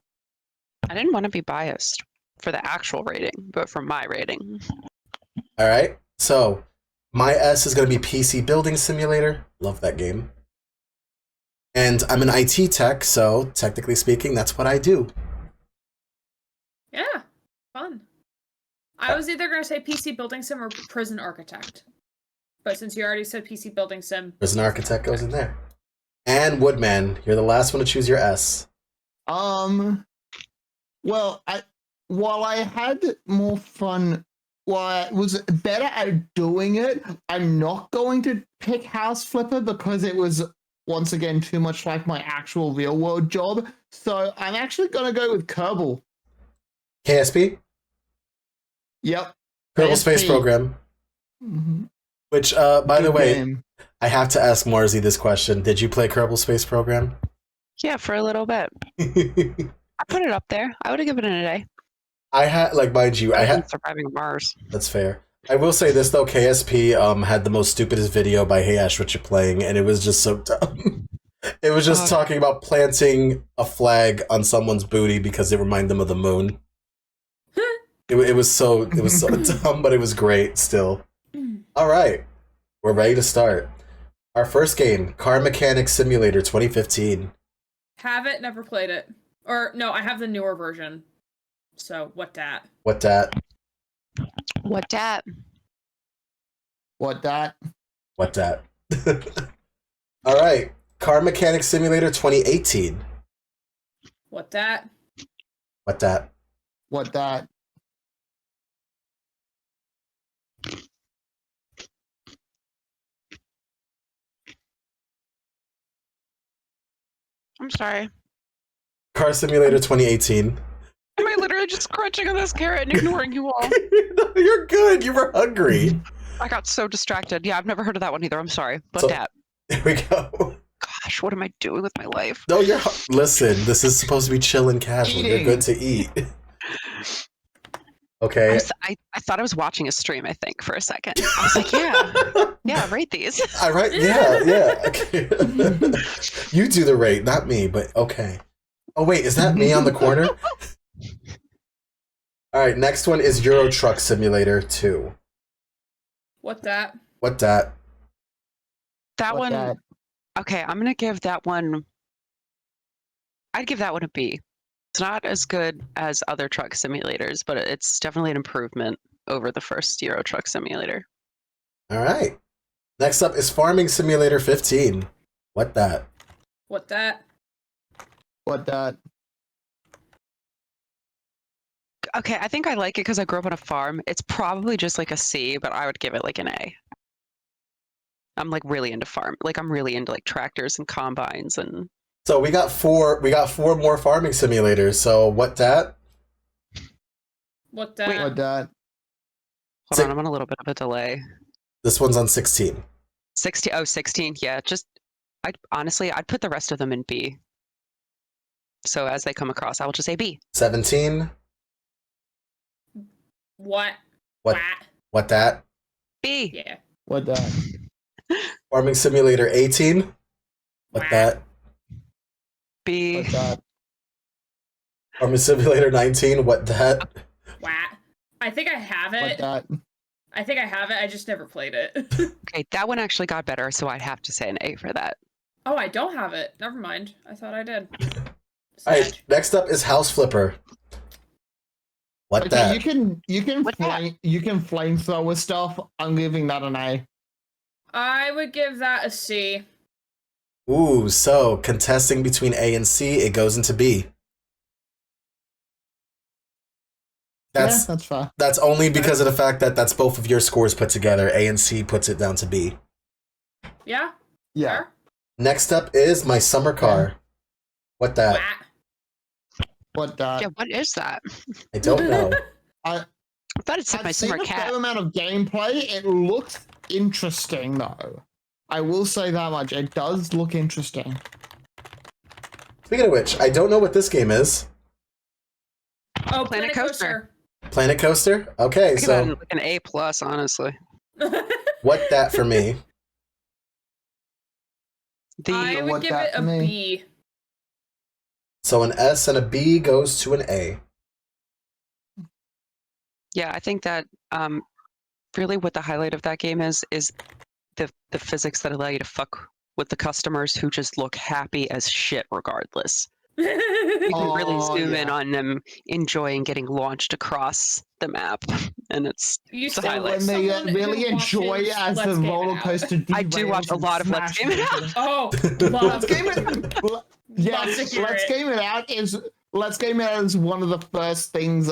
I didn't want to be biased for the actual rating, but for my rating. All right, so my S is gonna be PC Building Simulator. Love that game. And I'm an IT tech, so technically speaking, that's what I do. Yeah, fun. I was either gonna say PC Building Sim or Prison Architect, but since you already said PC Building Sim, Prison Architect goes in there. And Woodman, you're the last one to choose your S. Well, while I had more fun, while I was better at doing it, I'm not going to pick House Flipper because it was once again too much like my actual real world job. So I'm actually gonna go with Kerbal. KSP? Yep. Kerbal Space KSP. Program. Mm-hmm. Which, by the Good way, game. I have to ask Marzi this question. Did you play Kerbal Space Program? Yeah, for a little bit. I put it up there. I would have given it an A. I had, like, mind you, I had. Surviving Mars. That's fair. I will say this though, KSP had the most stupidest video by Hey Ash, what you playing, and it was just so dumb. It was just talking about planting a flag on someone's booty because it reminded them of the moon. It was so dumb, but it was great still. All right, we're ready to start. Our first game, Car Mechanic Simulator 2015. have it, never played it. Or no, I have the newer version. So what that? What dat? What dat? What that? What dat? All right, Car Mechanic Simulator 2018. What that? What dat? What that? I'm sorry. Car Simulator 2018. Am I literally just crunching on this carrot and ignoring you all? No, you're good. You were hungry. I got so distracted. Yeah, I've never heard of that one either. I'm sorry. But So- that. There we go. Gosh, what am I doing with my life? No, listen. This is supposed to be chill and casual. You're Eating. good to eat. Okay. I thought I was watching a stream, I think, for a second. I was like, yeah, rate these. All right. Yeah. Okay. You do the rate, not me. But okay. Oh wait, is that me on the corner? All right. Next one is Euro Truck Simulator 2. What that? What dat? That What one, that? okay, I'm going to give that one, I'd give that one a B. It's not as good as other truck simulators, but it's definitely an improvement over the first Euro Truck Simulator. All right. Next up is Farming Simulator 15. What dat? What that? What that? Okay, I think I like it because I grew up on a farm. It's probably just like a C, but I would give it like an A. I'm like really into farm. Like I'm really into like tractors and combines and So we got four more farming simulators. So what dat? What that? Wait, What that? hold on, I'm on a little bit of a delay. This one's on 16. 16, oh, 16, yeah, I'd put the rest of them in B. So as they come across, I will just say B. 17. What? What? What dat? B. Yeah. What that? Farming Simulator 18. What Wah. that? B. What that? Farming Simulator 19. What that? What? I think I have What it. that? I think I have it. I just never played it. Okay, that one actually got better, so I'd have to say an A for that. Oh, I don't have it. Never mind. I thought I did. All right, next up is House Flipper. What Okay, that? you can flamethrower stuff. I'm giving that an A. I would give that a C. Ooh, so contesting between A and C, it goes into B. That's fine. That's only because of the fact that that's both of your scores put together. A and C puts it down to B. Yeah? Yeah. Fair? Next up is My Summer Car. What that? Wah. What Yeah, what is that? I don't know. I thought it said My I've seen Summer a Cat. fair amount of gameplay. It looks interesting, though. I will say that much. It does look interesting. Speaking of which, I don't know what this game is. Oh, Planet Planet Coaster. Planet Coaster? Okay, I give so it an A+, honestly. what that for me? I would what give that it a for me? B. So an S and a B goes to an A. Yeah, I think that really what the highlight of that game is the physics that allow you to fuck with the customers who just look happy as shit regardless. You can really zoom in on them enjoying getting launched across the map, and it's You the sound highlight. like When they someone really who enjoy watches as Let's the Game It roller Out. coaster I do watch a derails lot of and Let's Game It smashes Out. Oh, Let's Game It. Love to hear Let's it. Game It Out is one of the first things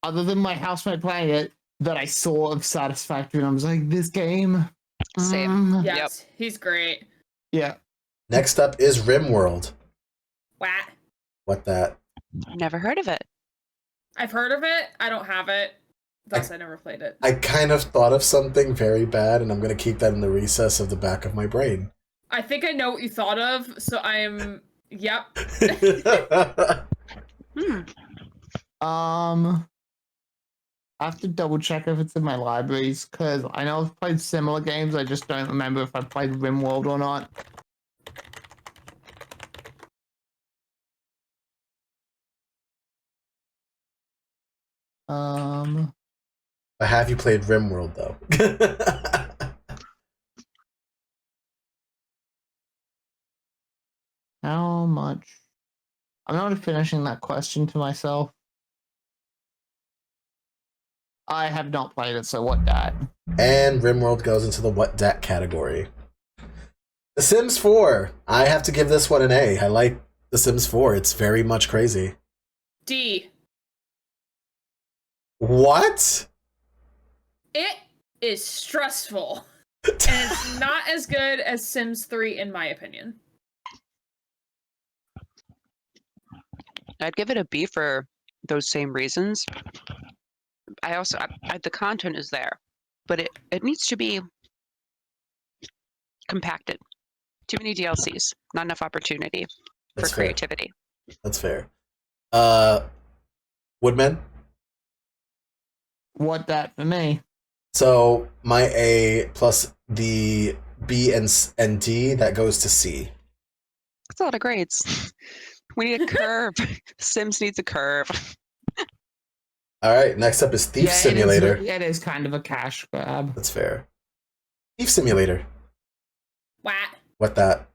other than my housemate playing it, that I saw of Satisfactory, and I was like, this game. Same. Yes, he's great. Yeah. Next up is RimWorld. Wah. What that? Never heard of it. I've heard of it. I don't have it. Thus, I never played it. I kind of thought of something very bad, and I'm going to keep that in the recess of the back of my brain. I think I know what you thought of, so I'm. Yep. I have to double check if it's in my libraries, because I know I've played similar games. I just don't remember if I played RimWorld or not. Have you played RimWorld, though? How much? I'm not finishing that question to myself. I have not played it, so what dat? And RimWorld goes into the what dat category. The Sims 4. I have to give this one an A. I like The Sims 4. It's very much crazy. D. What? It is stressful. And it's not as good as Sims 3, in my opinion. I'd give it a B for those same reasons. The content is there, but it needs to be compacted. Too many DLCs, not enough opportunity for That's fair. creativity. That's fair. Woodman? What dat for me? So my A plus the B and D, that goes to C. That's a lot of grades. We need a curve. Sims needs a curve. All right, next up is Thief Simulator. It is kind of a cash grab. That's fair. Thief Simulator. Wah. What that?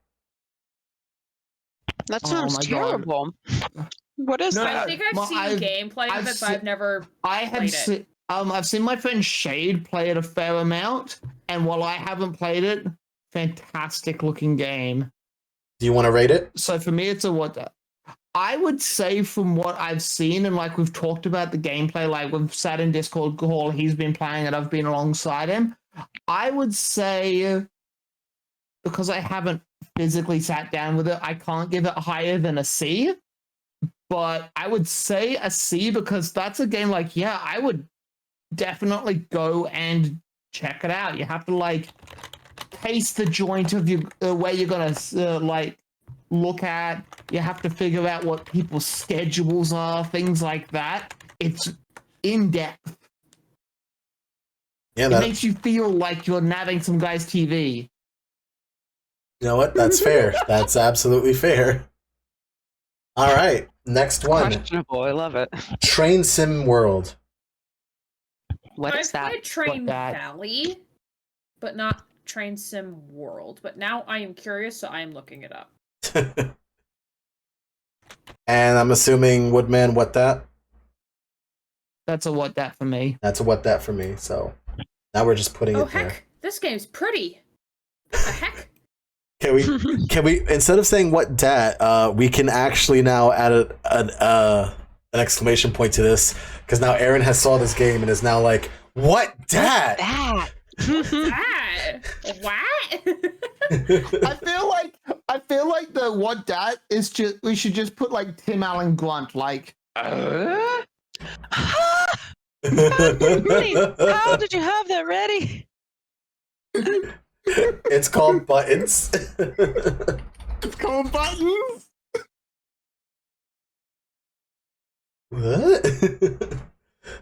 That Oh sounds my God. terrible. What is No, I that? think I've well, seen I've- gameplay I've of it, but se- I've never I have played it. I've seen my friend Shade play it a fair amount, and while I haven't played it, fantastic looking game. Do you want to rate it? So for me, it's a what dat. I would say from what I've seen, and like we've talked about the gameplay, like we've sat in Discord call, he's been playing it, I've been alongside him. I would say, because I haven't physically sat down with it, I can't give it higher than a C. But I would say a C because that's a game like, yeah, I would definitely go and check it out. You have to like taste the joint of your where you're gonna like look at. You have to figure out what people's schedules are, things like that. It's in depth. Yeah, It that, makes you feel like you're nabbing some guy's TV. you know what? That's fair. That's absolutely fair. All right, next one. Questionable. I love it. Train Sim World. What is I've that? played Train that? Valley, but not Train Sim World. But now I am curious, so I am looking it up. And I'm assuming Woodman, what that? That's a what that for me. That's a what that for me. So now we're just putting Oh it there. heck, this game's pretty. The heck? Can we instead of saying what dat, we can actually now add an exclamation point to this because now Aaron has saw this game and is now like, what dat? That. Ah, what? I feel like the what that is just we should just put like Tim Allen Grunt like How did you have that ready? It's called buttons. it's called buttons. What?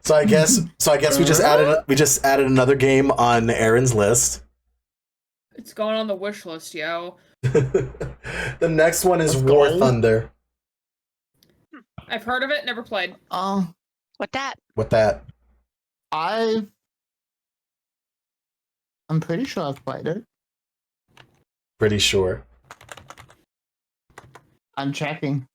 So I guess we just added another game on Aaron's list. It's going on the wish list, yo. The next one is Let's War go. Thunder. I've heard of it, never played. What that? What that? I'm pretty sure I've played it. Pretty sure. I'm checking.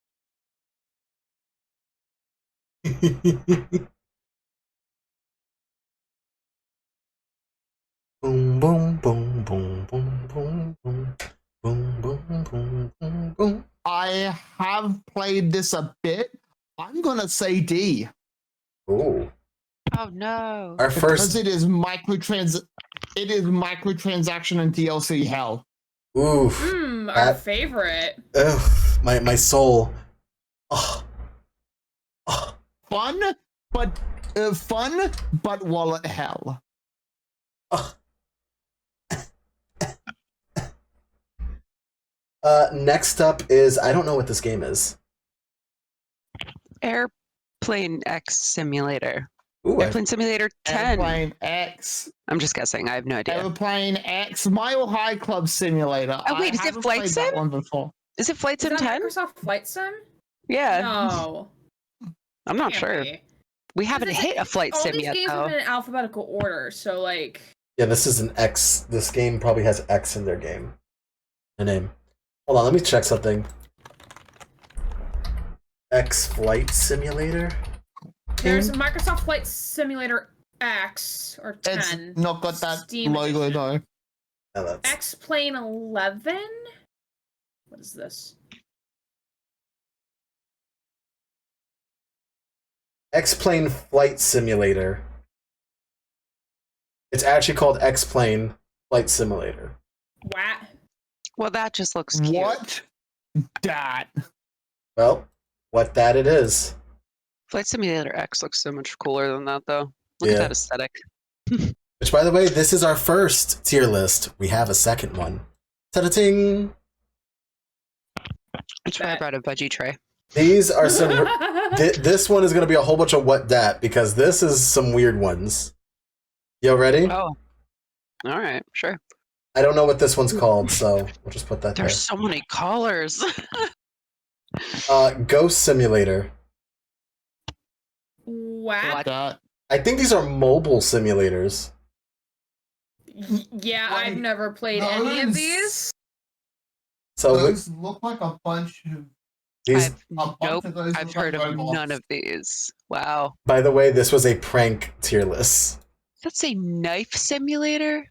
Boom boom boom boom boom boom boom boom boom boom boom boom. I have played this a bit. I'm gonna say D. Ooh. Oh no. Our Because first. it is microtransaction and DLC hell. Oof. Our That- favorite. Ugh. My soul. Oh. Oh. Fun, but wallet hell. Oh. Next up is I don't know what this game is. Airplane X Simulator. Ooh, Airplane Simulator 10. Airplane X. I'm just guessing. I have no idea. Airplane X Mile High Club Simulator. Oh, wait, is it haven't Flight played Sim? that one before. Is it Flight Is Sim that 10? Microsoft Flight Sim? Yeah. No. I'm not Can't sure. be. We haven't Because hit a Flight all Sim these yet, games have though. been in alphabetical order, so like. yeah, this is an X. This game probably has X in their game. The name. Hold on, let me check something. X Flight Simulator. There's a Microsoft Flight Simulator X or 10. It's not got that Steam logo edition. though. Yeah, that's X Plane 11? What is this? X-Plane Flight Simulator. It's actually called X-Plane Flight Simulator. What? Well, that just looks cute. What? That. Well, what that it is. Flight Simulator X looks so much cooler than that, though. Look Yeah. at that aesthetic. Which, by the way, this is our first tier list. We have a second one. Ta-da-ting! That's why I brought a veggie tray. These are some... this one is going to be a whole bunch of what dat, because this is some weird ones. Yo, ready? Oh. All right, sure. I don't know what this one's called, so we'll just put that There's so many colors. there. Ghost Simulator. What? That. I think these are mobile simulators. Yeah, I've Wait, never played any of those- these. So Those look like a bunch of. these, Nope, of those I've look heard like of robots. none of these. Wow. by the way, this was a prank tier list. That's a knife simulator?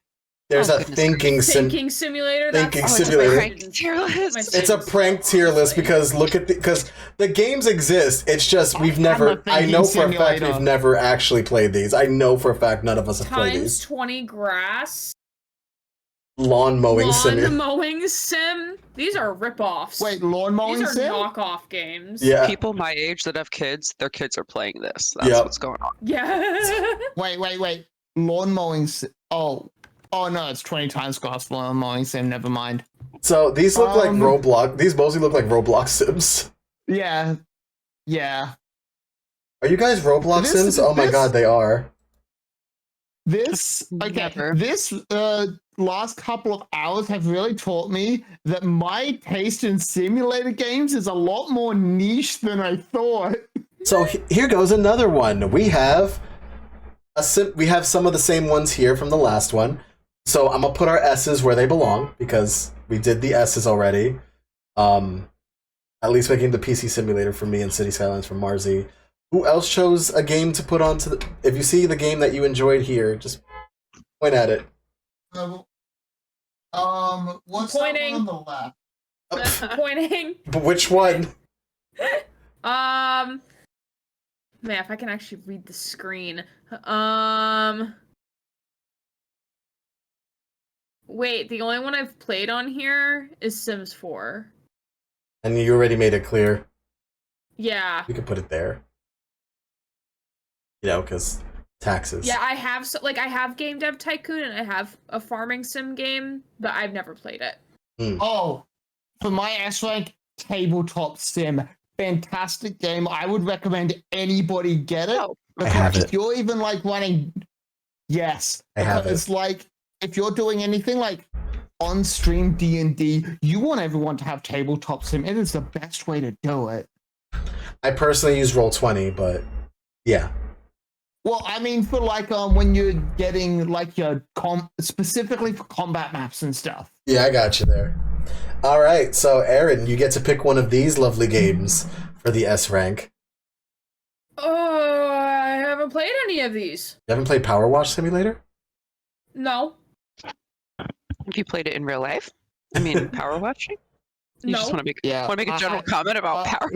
There's Oh, a goodness thinking sim. Thinking Simulator? Thinking That's Simulator. It's a prank tier list. It's a prank tier list because look at because the games exist. It's just we've never. I know for a fact we've never actually played these. I know for a fact none of us have played Times these. 20 grass. Lawn mowing simulator. Lawn mowing sim. These are ripoffs. Wait, lawn mowing These are sim? knockoff games. Yeah. People my age that have kids, their kids are playing this. That's Yep. what's going on. Yeah. Wait. Lawn mowing sim. Oh no, it's 20 times cost lawn mowing sim. Never mind. So these look like Um, Roblox. These mostly look like Roblox sims. Yeah. Are you guys Roblox This- sims? Oh my this- god, they are. This Never. This last couple of hours have really taught me that my taste in simulator games is a lot more niche than I thought. So here goes another one. We have we have some of the same ones here from the last one. So I'm gonna put our S's where they belong because we did the S's already. At least making the PC Simulator for me and City Skylines from Marzi. Who else chose a game to put onto the... If you see the game that you enjoyed here, just point at it. What's Pointing. that one on the left? Pointing. But which one? Man, if I can actually read the screen. Wait, the only one I've played on here is Sims 4. And you already made it clear. Yeah. You can put it there. You know, because taxes. Yeah, I have I have Game Dev Tycoon and I have a farming sim game, but I've never played it. Oh, for my S rank, Tabletop Sim. Fantastic game. I would recommend anybody get it. I have If it. you're even like running, yes, I have it. It's like if you're doing anything like on stream D&D, you want everyone to have Tabletop Sim. It is the best way to do it. I personally use Roll20, but yeah. Well, I mean, for like when you're getting like your specifically for combat maps and stuff. Yeah, I got you there. All right, so Aaron, you get to pick one of these lovely games for the S rank. Oh, I haven't played any of these. You haven't played Power Wash Simulator? No. Have you played it in real life? I mean, power watching? You just No. want to make, Yeah, want to make a general comment about power?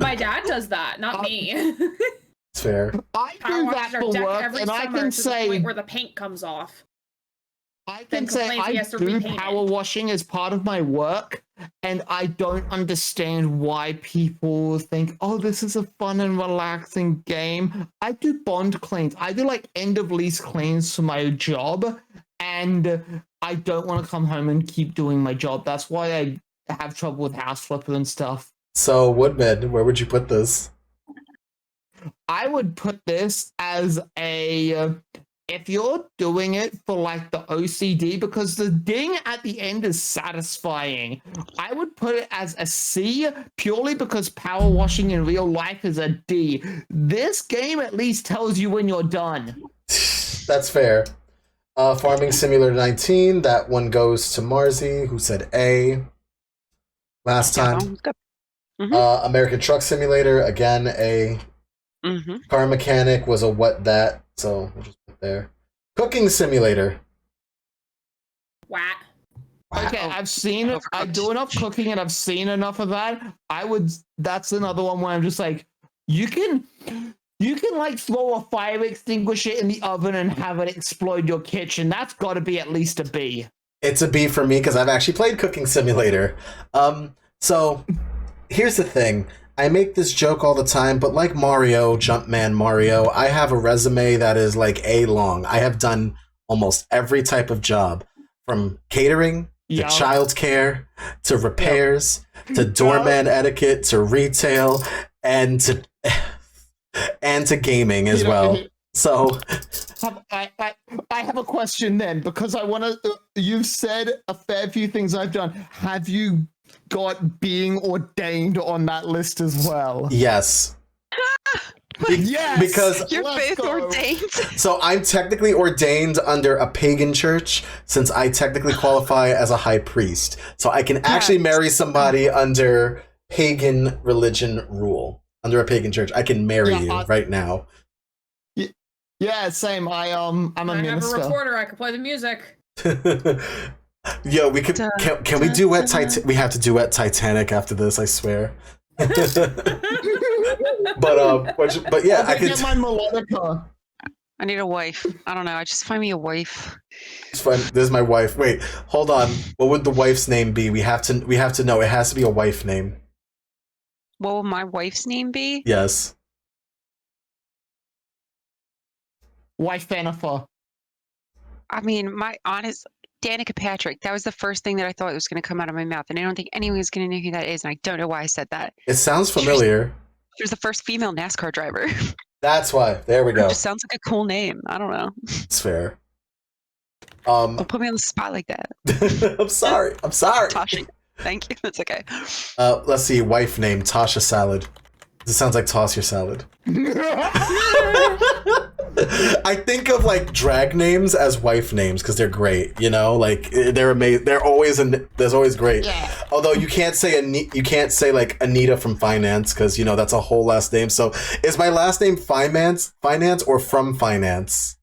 My dad does that, not me. It's fair. I Power do washes that our for deck work, every and summer I can to the say point where the paint comes off. I then can say complains he I has to do repaint it. power washing as part of my work, and I don't understand why people think, oh, this is a fun and relaxing game. I do bond cleans. I do like end of lease cleans for my job, and I don't want to come home and keep doing my job. That's why I have trouble with House Flipper and stuff. So, Woodman, where would you put this? I would put this as a... if you're doing it for like the OCD, because the ding at the end is satisfying, I would put it as a C purely because power washing in real life is a D. This game at least tells you when you're done. That's fair. Farming Simulator 19, that one goes to Marzi, who said A last time. American Truck Simulator, again, A. Car Mechanic was a what that, so we'll just put there. Cooking Simulator. What? Wow. Okay, I've seen it. I do enough cooking and I've seen enough of that. That's another one where I'm just like, you can like throw a fire extinguisher in the oven and have it explode your kitchen. That's got to be at least a B. It's a B for me because I've actually played Cooking Simulator. So here's the thing. I make this joke all the time, but like Mario, Jumpman Mario, I have a resume that is like A long. I have done almost every type of job, from catering to childcare to repairs to doorman etiquette to retail and to gaming as well. So I have a question then, because I want to. You've said a fair few things I've done. Have you got being ordained on that list as well? yes. Yes, because You're both ordained. So I'm technically ordained under a pagan church, since I technically qualify as a high priest. So I can actually marry somebody under pagan religion rule, under a pagan church. I can marry you right now. Yeah, same. I'm a minister. I have a recorder. I can play the music. Yo, we could. Can we duet We have to duet Titanic after this. I swear. but yeah, I could get my melodica. I need a wife. I don't know. I just find me a wife. It's fine. This is my wife. Wait, hold on. What would the wife's name be? We have to know. It has to be a wife name. What will my wife's name be? Yes. Wife Jennifer. I mean, my honest Danica Patrick. That was the first thing that I thought was going to come out of my mouth, and I don't think anyone's going to know who that is, and I don't know why I said that. It sounds familiar. She was the first female NASCAR driver. That's why. There we go. It just sounds like a cool name. I don't know. It's fair. Don't put me on the spot like that. I'm sorry. Tasha. Thank you. That's okay. Let's see. Wife name Tasha Salad. This sounds like toss your salad. I think of like drag names as wife names because they're great. You know, like they're amazing. They're always there's always great. Yeah. Although you can't say like Anita from Finance because you know that's a whole last name. So is my last name Finance or from Finance?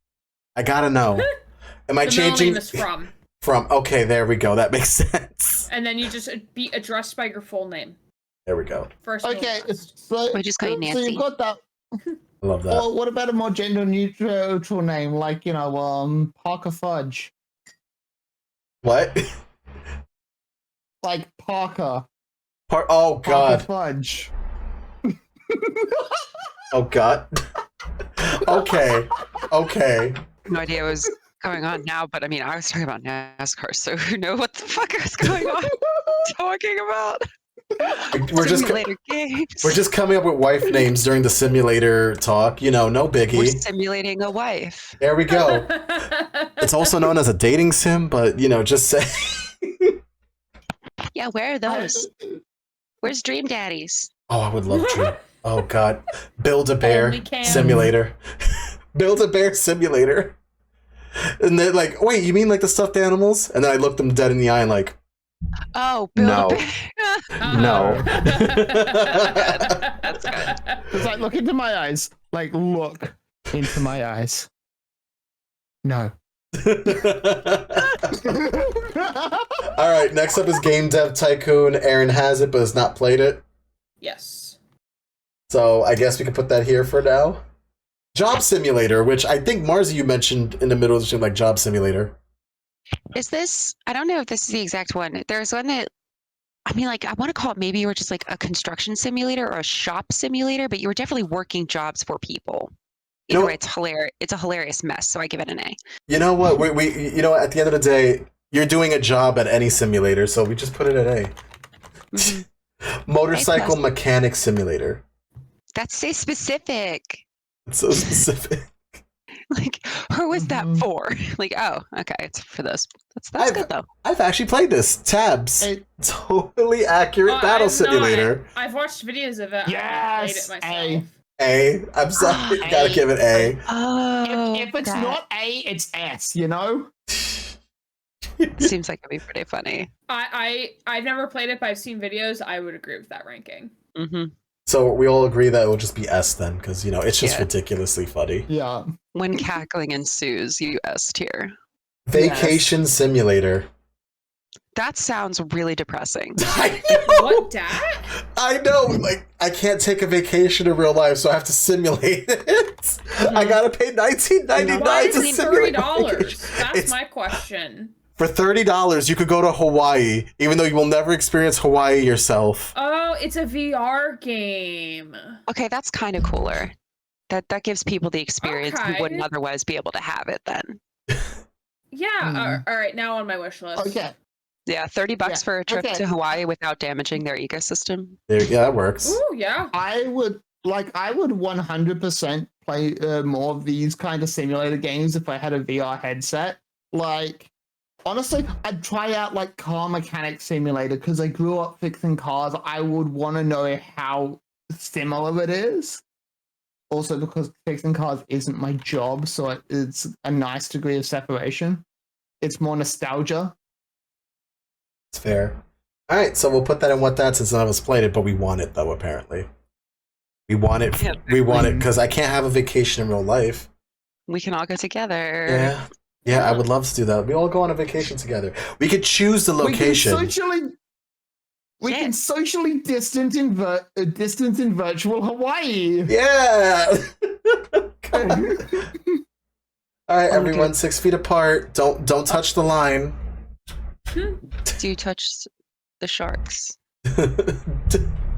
I gotta know. Am I The middle changing? name is from. From. Okay, there we go. That makes sense. And then you just be addressed by your full name. There we go. First name Okay, last. so, We just call you so Nancy. you've got that. I love that. Well, what about a more gender neutral name, like, you know, Parker Fudge? What? Like Parker. Oh Parker God. Fudge. Oh God. Okay. Okay. No idea what was going on now, but I mean, I was talking about NASCAR, so who knows what the fuck I was going on talking about? We're just Simulator games. we're just coming up with wife names during the simulator talk. You know, no We're biggie. simulating a wife. There we go. It's also known as a dating sim, but you know, just say. Yeah, where are those? Where's Dream Daddies? Oh, I would love to. Oh God, Build a Bear Only can. Simulator. Build a Bear Simulator. And they're like, wait, you mean like the stuffed animals? And then I looked them dead in the eye and like, Oh, Build No. a Bear. no. That's good. It's like, look into my eyes. Like, look into my eyes. No. All right, next up is Game Dev Tycoon. Aaron has it, but has not played it. Yes. So I guess we can put that here for now. Job Simulator, which I think Marzi you mentioned in the middle of the stream, like Job Simulator. Is this, I don't know if this is the exact one. There's one that, I mean, like, I want to call it maybe you were just like a construction simulator or a shop simulator, but you were definitely working jobs for people. You know Either what? way, it's hilarious. It's a hilarious mess, so I give it an A. You know what? We you know, at the end of the day, you're doing a job at any simulator, so we just put it at A. Mhm. Motorcycle A+. Mechanic Simulator. That's so specific. It's so specific. Like, who was that Mhm. for? Like, oh, okay, it's for this. That's good though. I've actually played this. Tabs. Hey. Totally accurate battle simulator. I've watched videos of it. I Yes, haven't played it myself. A. I'm sorry. A. Gotta give it A. Oh, If it's that not A, it's S, you know? seems like it'd be pretty funny. I've never played it, but I've seen videos. I would agree with that ranking. Hmm. So we all agree that it will just be S then, because you know it's just Yeah. ridiculously funny. Yeah. When cackling ensues, you S tier. Vacation Simulator. That sounds really depressing. What, Dad? I know, like I can't take a vacation in real life, so I have to simulate it. I gotta pay $19.99 Why to is it simulate my $30? vacation. That's It's- my question. For $30, you could go to Hawaii, even though you will never experience Hawaii yourself. Oh, it's a VR game. Okay, that's kind of cooler. That gives people the experience who Okay. wouldn't otherwise be able to have it then. Yeah. All right. Now on my wish list. Okay. Yeah, $30 Yeah, for a trip okay. to Hawaii without damaging their ecosystem. Yeah, that works. Ooh, yeah. I would 100% play more of these kind of simulator games if I had a VR headset. Like, honestly, I'd try out like car mechanic simulator because I grew up fixing cars. I would want to know how similar it is. Also, because fixing cars isn't my job, so it's a nice degree of separation. It's more nostalgia. It's fair. All right, so we'll put that in what that since none of us played it, but we want it though. Apparently, we want it. Yeah. We want it because I can't have a vacation in real life. We can all go together. Yeah, yeah, I would love to do that. We all go on a vacation together. We could choose the location. We Yeah. can socially distance in virtual Hawaii. Yeah. All right, Okay. everyone, 6 feet apart. Don't touch the line. Do you touch the sharks?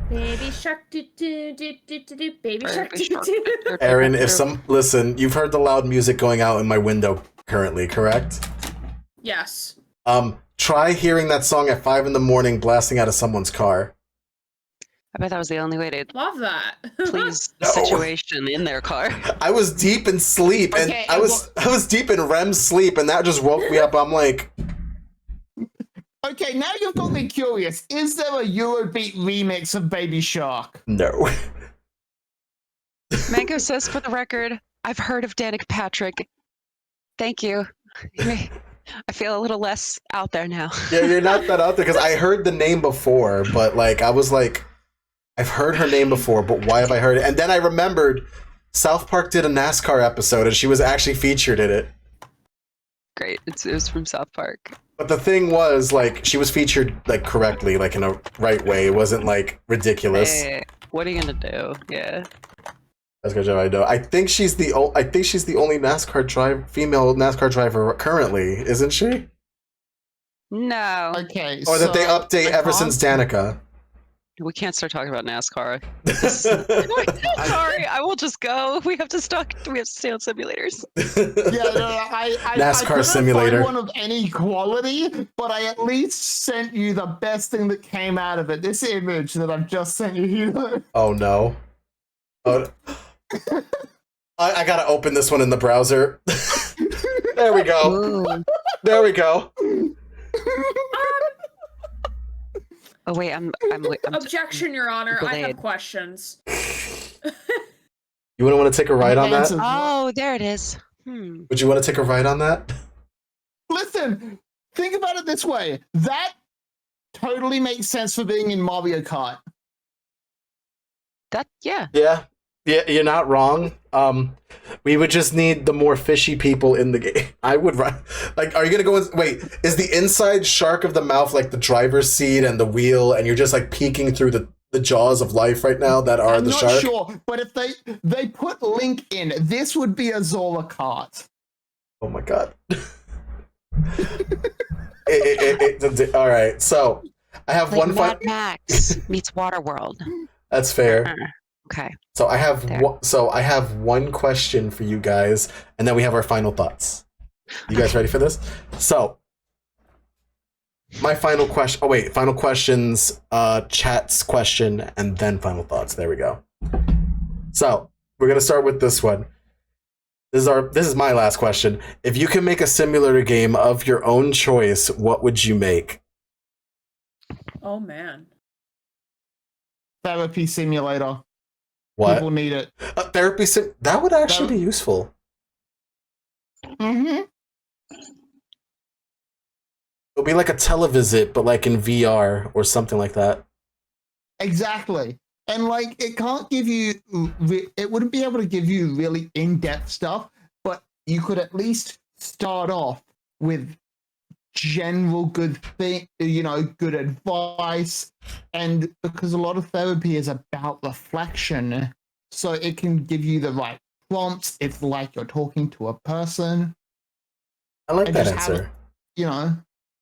Baby shark do do do do do do. Baby shark do Baby shark. do. Aaron, listen, you've heard the loud music going out in my window currently, correct? Yes. Try hearing that song at 5 a.m. blasting out of someone's car. I bet that was the only way to Love that. please the No. situation in their car. I was deep in sleep, and Okay, I was deep in REM sleep, and that just woke me up. I'm like, Okay, now you've got me curious. Is there a Eurobeat remix of Baby Shark? no. Mango says, for the record, I've heard of Danica Patrick. Thank you. I feel a little less out there now. Yeah, you're not that out there because I heard the name before, but like I was like, I've heard her name before, but why have I heard it? And then I remembered South Park did a NASCAR episode and she was actually featured in it. Great. It was from South Park. But the thing was, like, she was featured like correctly, like in a right way. It wasn't like ridiculous. Hey, what are you gonna do? Yeah. That's good job. I know. I think she's the only female NASCAR driver currently, isn't she? No, Okay. Or that they so update I ever can't- since Danica. we can't start talking about NASCAR. Sorry, I will just go. We have to stay on simulators. Yeah, no, I NASCAR couldn't simulator. find one of any quality, but I at least sent you the best thing that came out of it. This image that I've just sent you here. Oh no. Oh. I gotta open this one in the browser. There we go. Ooh. There we go. Oh wait, I'm Objection, Your Honor. I have delayed. questions. You wouldn't want to take a ride on that? Answers. Oh, there it is. Would you want to take a ride on that? Listen, think about it this way. That totally makes sense for being in Mario Kart. Yeah. Yeah. Yeah, you're not wrong. We would just need the more fishy people in the game. I would run. Like, are you gonna go? Wait, is the inside shark of the mouth like the driver's seat and the wheel, and you're just like peeking through the jaws of life right now that are I'm the not shark? sure, but if they put Link in, this would be a Zola Kart. Oh my god. All right, so I have Like one. Mad Max meets Waterworld. That's fair. Okay. So I have There. I have one question for you guys, and then we have our final thoughts. You guys ready for this? So my final question. Oh wait, final questions. Chat's question, and then final thoughts. There we go. So we're gonna start with this one. This is my last question. If you can make a simulator game of your own choice, what would you make? Oh man. Therapy simulator. What? People need it. A therapy sim? That would actually be useful. Mm-hmm. It'll be like a televisit, but like in VR or something like that. Exactly. And like, it can't give you, it wouldn't be able to give you really in-depth stuff, but you could at least start off with general good thing, good advice. And because a lot of therapy is about reflection, so it can give you the right prompts. It's like you're talking to a person, I like And that just have answer. it.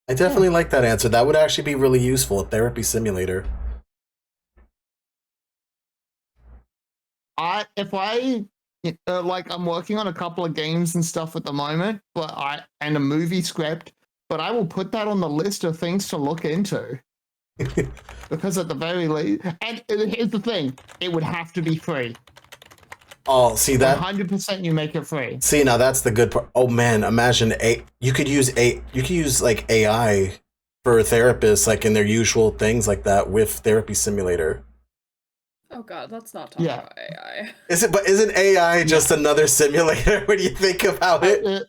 I definitely like that answer. That would actually be really useful, a therapy simulator. I'm working on a couple of games and stuff at the moment, and a movie script, but I will put that on the list of things to look into. Because at the very least, and here's the thing, it would have to be free. Oh, see that? 100% you make it free. See, now that's the good part. Oh man, imagine you could use like AI for therapists, like in their usual things like that with therapy simulator. Oh god, let's not talk Yeah. about AI. But isn't AI just another simulator when you think about it?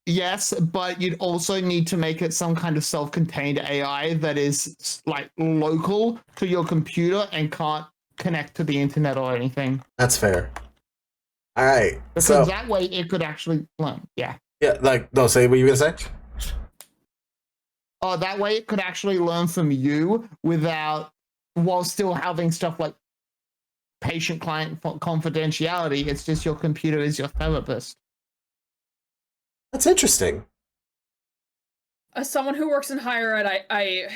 Yes, but you'd also need to make it some kind of self-contained AI that is like local to your computer and can't connect to the internet or anything. That's fair. All right. Because So that way it could actually learn. Yeah. yeah, like no, say what you were gonna say. Oh, that way it could actually learn from you while still having stuff like patient-client confidentiality. It's just your computer is your therapist. That's interesting. As someone who works in higher ed, I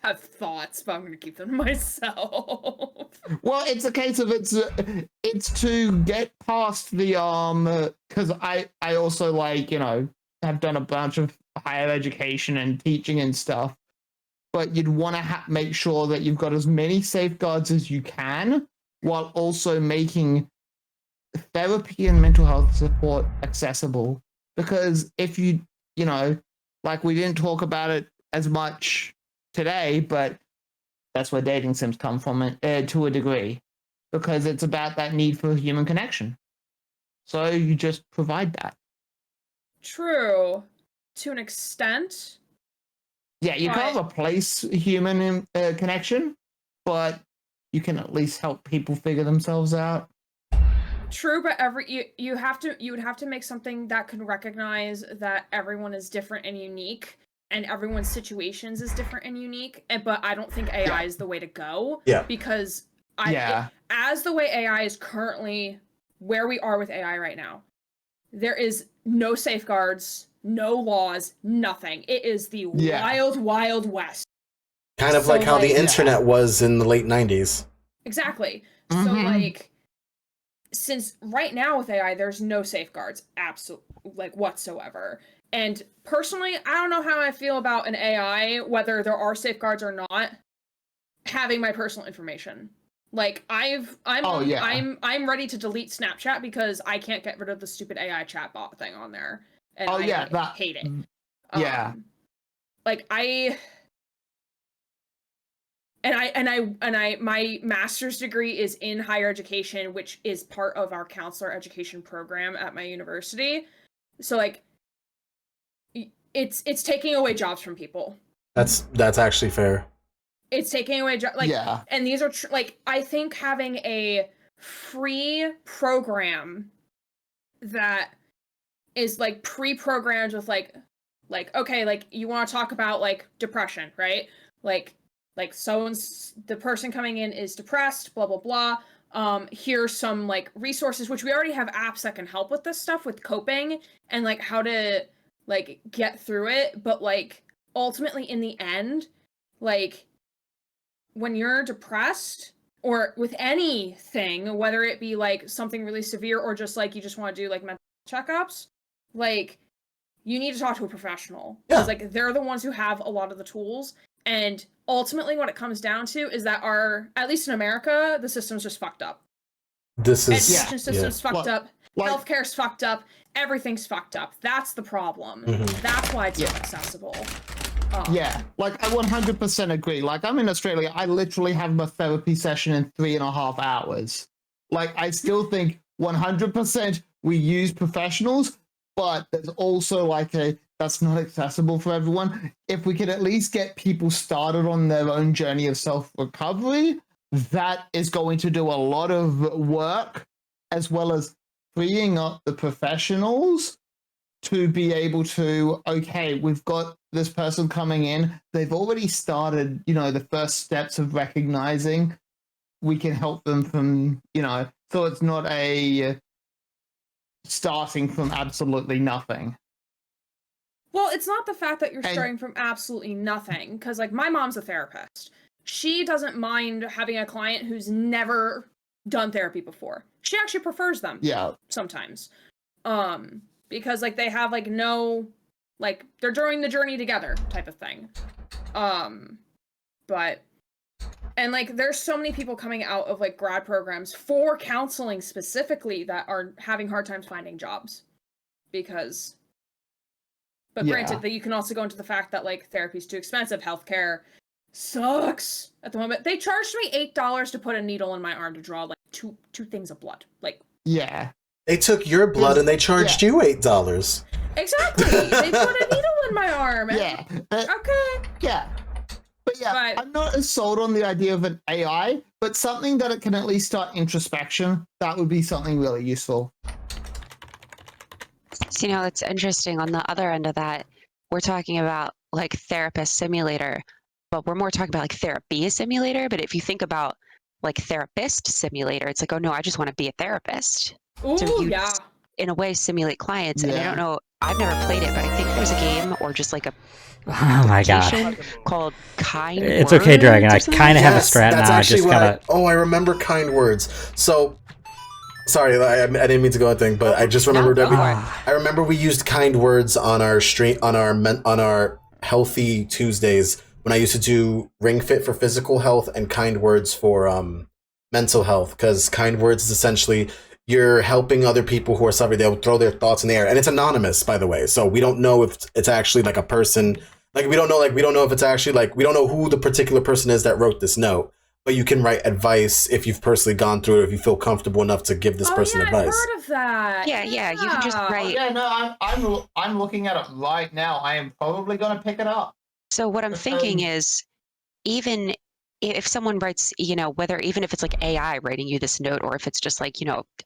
have thoughts, but I'm going to keep them to myself. Well, it's a case of it's to get past the because I also have done a bunch of higher education and teaching and stuff, but you'd want to make sure that you've got as many safeguards as you can while also making therapy and mental health support accessible. Because if we didn't talk about it as much today, but that's where dating sims come from to a degree. because it's about that need for human connection. So you just provide that. True, to an extent. Yeah, you can't replace human connection, but you can at least help people figure themselves out. True, but you would have to make something that can recognize that everyone is different and unique, and everyone's situations is different and unique. But I don't think AI is the way to go. Yeah. Because as the way AI is currently, where we are with AI right now, there is no safeguards, no laws, nothing. It is the wild, wild west. Kind of like how the internet was in the late 90s. Exactly. So like, since right now with AI, there's no safeguards, whatsoever. And personally, I don't know how I feel about an AI, whether there are safeguards or not, having my personal information. Like I'm ready to delete Snapchat because I can't get rid of the stupid AI chatbot thing on there. And I hate it. My master's degree is in higher education, which is part of our counselor education program at my university. So like, it's taking away jobs from people. That's actually fair. It's taking away and these are I think having a free program that is like pre-programmed with like okay, like you want to talk about like depression, right? Like the person coming in is depressed, blah blah blah. Here's some like resources, which we already have apps that can help with this stuff, with coping and like how to like get through it. But like ultimately in the end, like when you're depressed or with anything, whether it be like something really severe or just like you just want to do like mental checkups, like you need to talk to a professional because like they're the ones who have a lot of the tools. And ultimately what it comes down to is that at least in America, the system's just fucked up. Education system's fucked up. Healthcare's fucked up. Everything's fucked up. That's the problem. That's why it's not accessible. Like I 100% agree. Like I'm in Australia, I literally have my therapy session in 3.5 hours. Like I still think 100% we use professionals, but there's also like that's not accessible for everyone. If we could at least get people started on their own journey of self-recovery, that is going to do a lot of work, as well as freeing up the professionals to be able to, okay, we've got this person coming in. They've already started, the first steps of recognizing we can help them from, so it's not a starting from absolutely nothing. Well, it's not the fact that you're starting from absolutely nothing, because like my mom's a therapist. She doesn't mind having a client who's never done therapy before. She actually prefers them. Yeah. Sometimes. Because like they have like no, like they're doing the journey together type of thing. But, and like there's so many people coming out of like grad programs for counseling specifically that are having hard times finding jobs because, but granted that you can also go into the fact that like therapy's too expensive, healthcare sucks at the moment. They charged me $8 to put a needle in my arm to draw like two things of blood. Like, they took your blood and they charged you $8. Exactly. They put a needle in my arm. Okay. But I'm not as sold on the idea of an AI, but something that it can at least start introspection. That would be something really useful. So, it's interesting. On the other end of that, we're talking about like therapist simulator, but we're more talking about like therapy simulator. But if you think about like therapist simulator, it's like, oh no, I just want to be a therapist. Ooh, so you in a way simulate clients. And I don't know, I've never played it, but I think there's a game or just like a called Kind Words. It's okay, Dragon. I kind of have a strat now. I just gotta. I remember Kind Words. So, sorry, I didn't mean to go on thing, but I just remembered. I remember we used Kind Words on our stream on our Healthy Tuesdays when I used to do Ring Fit for physical health and Kind Words for mental health. Because Kind Words is essentially you're helping other people who are suffering. They'll throw their thoughts in the air, and it's anonymous, by the way. So we don't know if it's actually like a person. Like we don't know if it's actually like we don't know who the particular person is that wrote this note. but you can write advice if you've personally gone through it, if you feel comfortable enough to give this person advice. I've heard of that. Yeah, you can just write. Yeah, no, I'm looking at it right now. I am probably gonna pick it up. So what I'm thinking is, even if someone writes, whether even if it's like AI writing you this note, or if it's just like,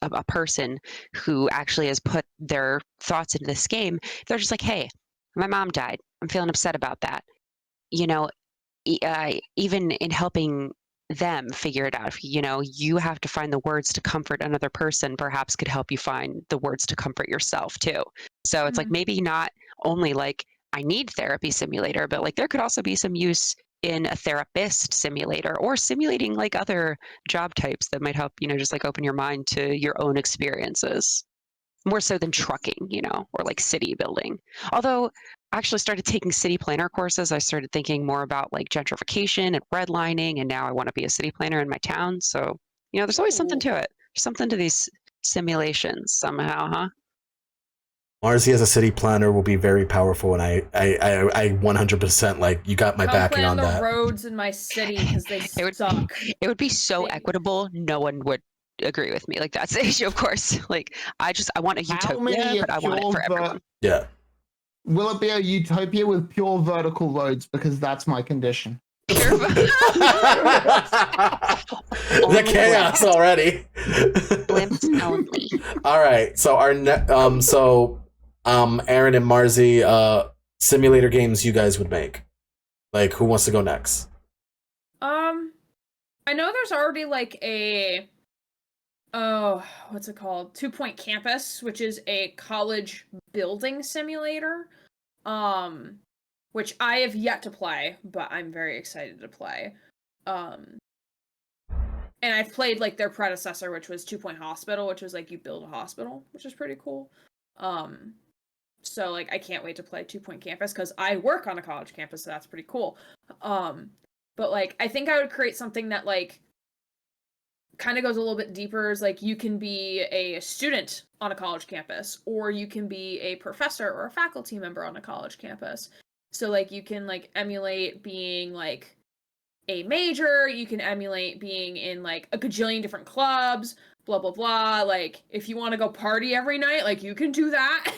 a person who actually has put their thoughts into this game, they're just like, hey, my mom died. I'm feeling upset about that. Even in helping them figure it out, you have to find the words to comfort another person, perhaps could help you find the words to comfort yourself too. So it's like, maybe not only like I need therapy simulator, but like there could also be some use in a therapist simulator, or simulating like other job types that might help, just like open your mind to your own experiences, more so than trucking, or like city building. Although I actually started taking city planner courses, I started thinking more about like gentrification and redlining, and now I want to be a city planner in my town. So, there's always something to it. There's something to these simulations somehow, huh? Marzi as a city planner will be very powerful, and I 100% like you got my backing on that. The roads in my city because they suck. It would be so equitable. No one would agree with me. Like that's the issue, of course. Like I want a utopia, but I want it for everyone. Yeah. Will it be a utopia with pure vertical roads? Because that's my condition. The chaos already. Blimps only. All right. So Aaron and Marzi, simulator games you guys would make. Like, who wants to go next? I know there's already like a what's it called? 2 Point Campus, which is a college building simulator. Which I have yet to play, but I'm very excited to play. And I've played like their predecessor, which was 2 Point Hospital, which was like you build a hospital, which is pretty cool. So like I can't wait to play 2 Point Campus because I work on a college campus, so that's pretty cool. But like I think I would create something that like kind of goes a little bit deeper, is like you can be a student on a college campus, or you can be a professor or a faculty member on a college campus. So like you can like emulate being like a major, you can emulate being in like a gajillion different clubs, blah blah blah. Like if you want to go party every night, like you can do that.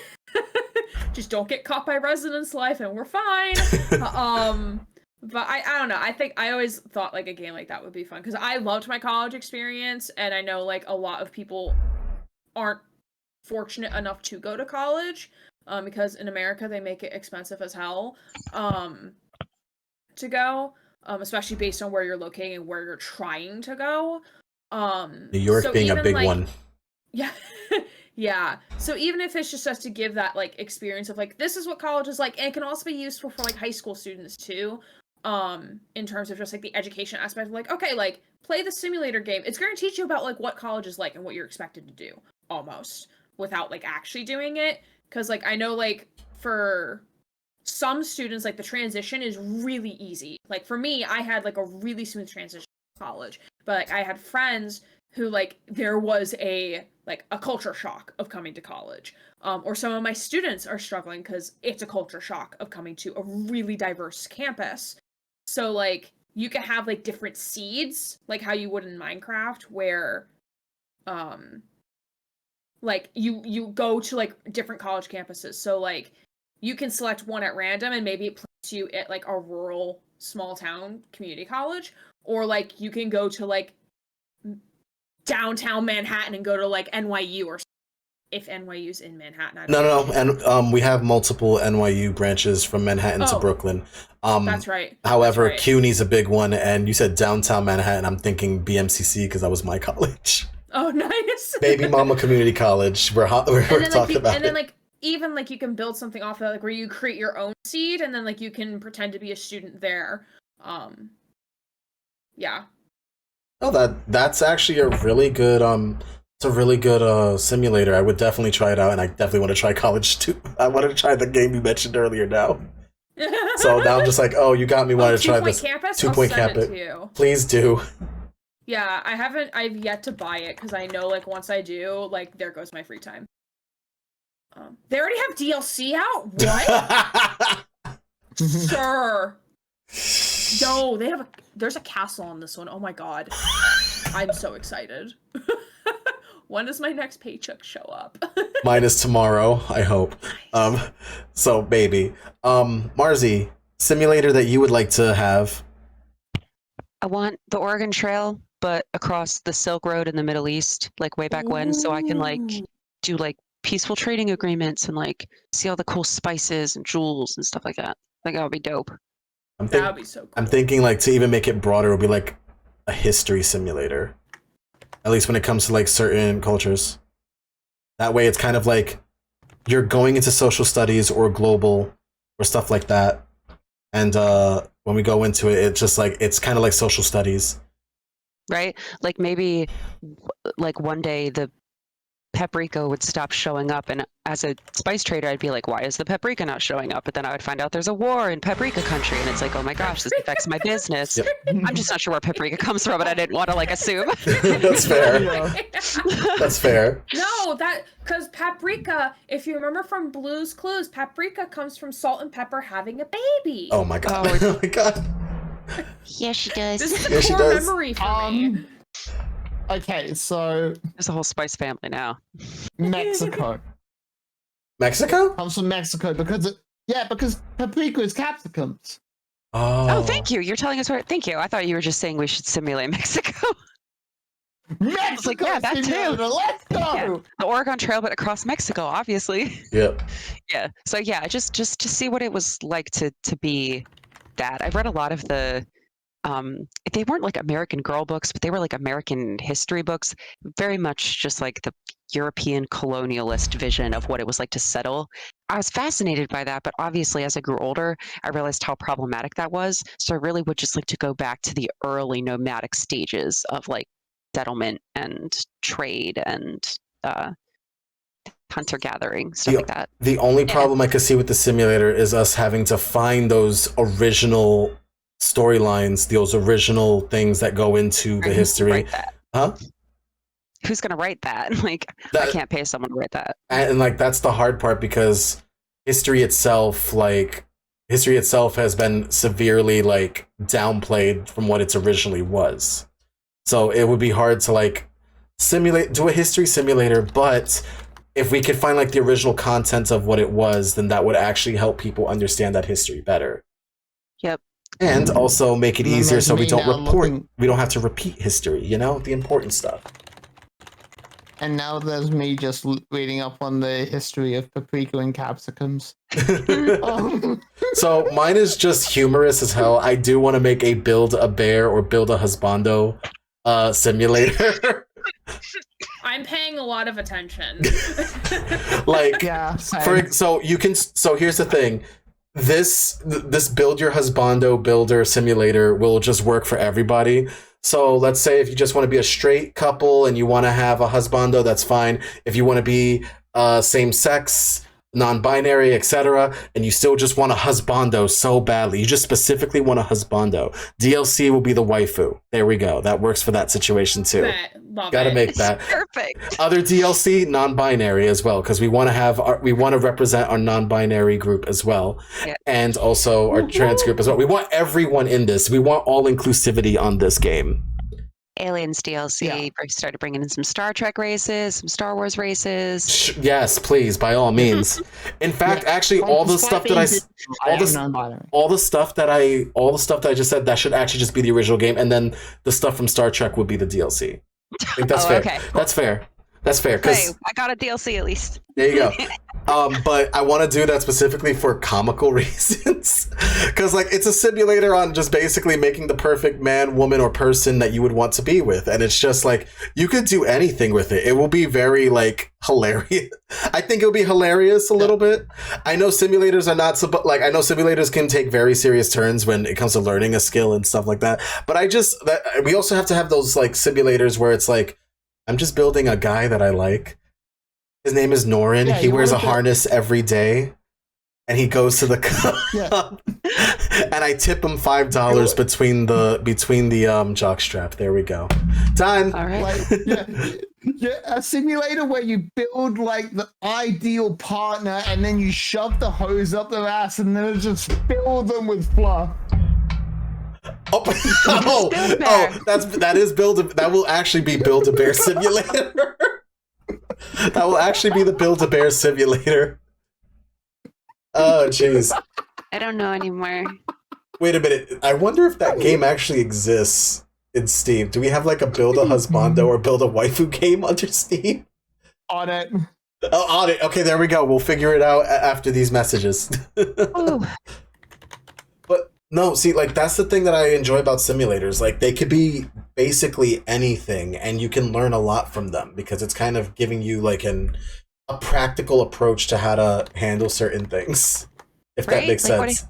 Just don't get caught by residence life and we're fine. But I don't know. I think I always thought like a game like that would be fun because I loved my college experience, and I know like a lot of people aren't fortunate enough to go to college because in America they make it expensive as hell to go, especially based on where you're located and where you're trying to go. New York so being a big like, one. Yeah. Yeah. So even if it's just to give that like experience of like this is what college is like, and it can also be useful for like high school students too. In terms of just like the education aspect of like, okay, like play the simulator game. It's going to teach you about like what college is like and what you're expected to do almost without like actually doing it. Cause like, I know like for some students, like the transition is really easy. Like for me, I had like a really smooth transition to college, but like I had friends who like, there was a culture shock of coming to college. Or some of my students are struggling cause it's a culture shock of coming to a really diverse campus. So, like, you can have, like, different seeds, like how you would in Minecraft, where, like, you go to, like, different college campuses. So, like, you can select one at random, and maybe it puts you at, like, a rural, small-town community college. Or, like, you can go to, like, downtown Manhattan and go to, like, NYU or something. If NYU's in Manhattan. No, and we have multiple NYU branches from Manhattan to Brooklyn. That's right. However, that's right. CUNY's a big one, and you said downtown Manhattan. I'm thinking BMCC because that was my college. Oh, nice. Baby Mama Community College. We're talking about. And then like even like you can build something off of that, like where you create your own seed, and then like you can pretend to be a student there. Yeah. Oh, that's actually a really good It's a really good simulator. I would definitely try it out, and I definitely want to try college too. I wanted to try the game you mentioned earlier now. So now I'm just like, oh, you got me wanting to try this. 2 Point Campus? Please do. Yeah, I've yet to buy it, because I know, like, once I do, like, there goes my free time. They already have DLC out? What? Sure. No, there's a castle on this one. Oh my god. I'm so excited. When does my next paycheck show up? Mine is tomorrow, I hope. So baby. Marzi, simulator that you would like to have. I want the Oregon Trail, but across the Silk Road in the Middle East, like way back when, so I can like do like peaceful trading agreements and like see all the cool spices and jewels and stuff like that. Like that would be dope. That would be so cool. I'm thinking like to even make it broader, it would be like a history simulator. At least when it comes to like certain cultures. That way it's kind of like you're going into social studies or global or stuff like that. And when we go into it, it's just like, it's kind of like social studies. Right? Like maybe like one day the paprika would stop showing up, and as a spice trader I'd be like, why is the paprika not showing up? But then I would find out there's a war in paprika country, and it's like, oh my gosh, this affects my business. Yep. I'm just not sure where paprika comes from, but I didn't want to like assume. That's fair. That's fair. No, because paprika, if you remember from Blue's Clues, paprika comes from salt and pepper having a baby. Oh my god. Oh my god. Yeah, she does. This is Yeah, a she core does. memory for me. Okay, so There's a whole spice family now. Mexico Mexico? comes from Mexico because paprika is capsicums. Oh, thank you. You're telling us where. Thank you. I thought you were just saying we should simulate Mexico. Mexico, like, yeah, that too. simulator, let's go. Yeah. The Oregon Trail, but across Mexico, obviously. Yep. Yeah. So yeah, just to see what it was like to be that. I've read a lot of the they weren't like American Girl books, but they were like American history books, very much just like the European colonialist vision of what it was like to settle. I was fascinated by that, but obviously as I grew older, I realized how problematic that was. So I really would just like to go back to the early nomadic stages of like settlement and trade and hunter gathering, stuff like that. The only problem I could see with the simulator is us having to find those original storylines, those original things that go into the history. Huh? Who's gonna write that? Like, I can't pay someone to write that. And like that's the hard part, because history itself has been severely like downplayed from what it originally was. So it would be hard to like do a history simulator, but if we could find like the original content of what it was, then that would actually help people understand that history better. Yep. And also make it easier so we don't we don't have to repeat history, you know, the important stuff. And now there's me just reading up on the history of paprika and capsicums. So mine is just humorous as hell. I do want to make a build a bear or build a husbando simulator. I'm paying a lot of attention. Like, yeah. So here's the thing. This build your husbando builder simulator will just work for everybody. So let's say if you just want to be a straight couple and you want to have a husbando, that's fine. If you want to be same sex, non-binary, etc., and you still just want a husbando so badly, you just specifically want a husbando, DLC will be the waifu. There we go. That works for that situation too. Gotta make that perfect. Other DLC, non-binary as well, because we want to represent our non-binary group as well, and also our trans group as well. We want everyone in this. We want all inclusivity on this game. Aliens DLC started bringing in some Star Trek races, some Star Wars races. Yes, please, by all means. In fact, actually, all the stuff that I just said, that should actually just be the original game, and then the stuff from Star Trek would be the DLC. I think that's fair. Okay. That's fair. That's fair. Because I got a DLC at least. There you go. But I want to do that specifically for comical reasons, because like it's a simulator on just basically making the perfect man, woman, or person that you would want to be with, and it's just like you could do anything with it. It will be very like hilarious. I think it'll be hilarious a little bit. I know simulators are not so, like I know simulators can take very serious turns when it comes to learning a skill and stuff like that. But we also have to have those like simulators where it's like, I'm just building a guy that I like. His name is Norin. He wears a harness every day, and he goes to the club. And I tip him $5 between the jockstrap. There we go. Done. All right. Like, a simulator where you build like the ideal partner, and then you shove the hose up their ass, and then just fill them with fluff. Oh, that is that will actually be Build-A-Bear Simulator. That will actually be the Build-A-Bear Simulator. Oh, jeez. I don't know anymore. Wait a minute. I wonder if that game actually exists in Steam. Do we have like a Build-A-Husbando or Build-A-Waifu game under Steam? On it. Oh, on it. Okay, there we go. We'll figure it out after these messages. But no, see, like that's the thing that I enjoy about simulators. Like they could be basically anything, and you can learn a lot from them because it's kind of giving you like a practical approach to how to handle certain things. If that makes sense.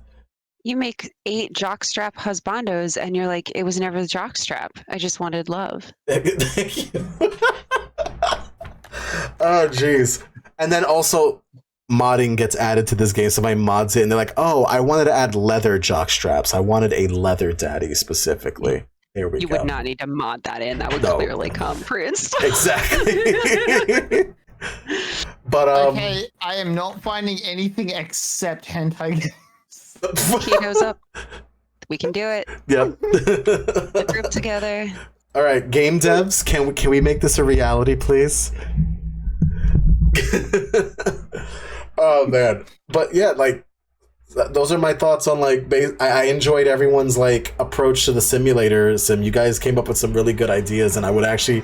You make 8 jockstrap husbandos, and you're like, it was never the jockstrap. I just wanted love. Thank you. Oh, jeez. And then also, modding gets added to this game. Somebody mods it, and they're like, oh, I wanted to add leather jockstraps. I wanted a leather daddy specifically. Here we go. You would not need to mod that in. That would clearly come pre-installed. Exactly. But okay, I am not finding anything except hentai games. Hito's up. We can do it. Yep. The group together. All right, game devs, can we make this a reality, please? Oh man, but yeah, like those are my thoughts on like. I enjoyed everyone's like approach to the simulator sim. You guys came up with some really good ideas, and I would actually,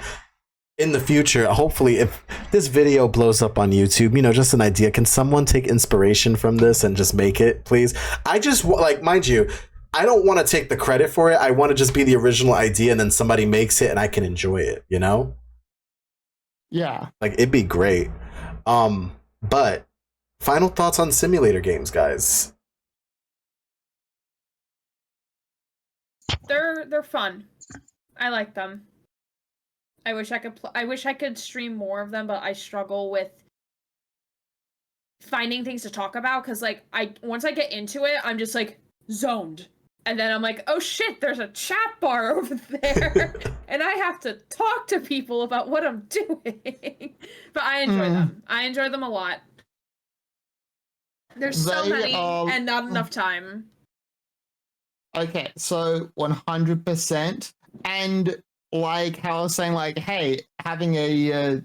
in the future, hopefully, if this video blows up on YouTube, just an idea. Can someone take inspiration from this and just make it, please? I just like, mind you, I don't want to take the credit for it. I want to just be the original idea, and then somebody makes it, and I can enjoy it. Yeah. Like it'd be great. But final thoughts on simulator games, guys. They're fun. I like them. I wish I could I wish I could stream more of them, but I struggle with finding things to talk about because like once I get into it, I'm just like zoned. And then I'm like, oh shit, there's a chat bar over there. And I have to talk to people about what I'm doing. But I enjoy them. I enjoy them a lot. There's so many and not enough time. Okay, so 100%. And like how I was saying, like, hey, having a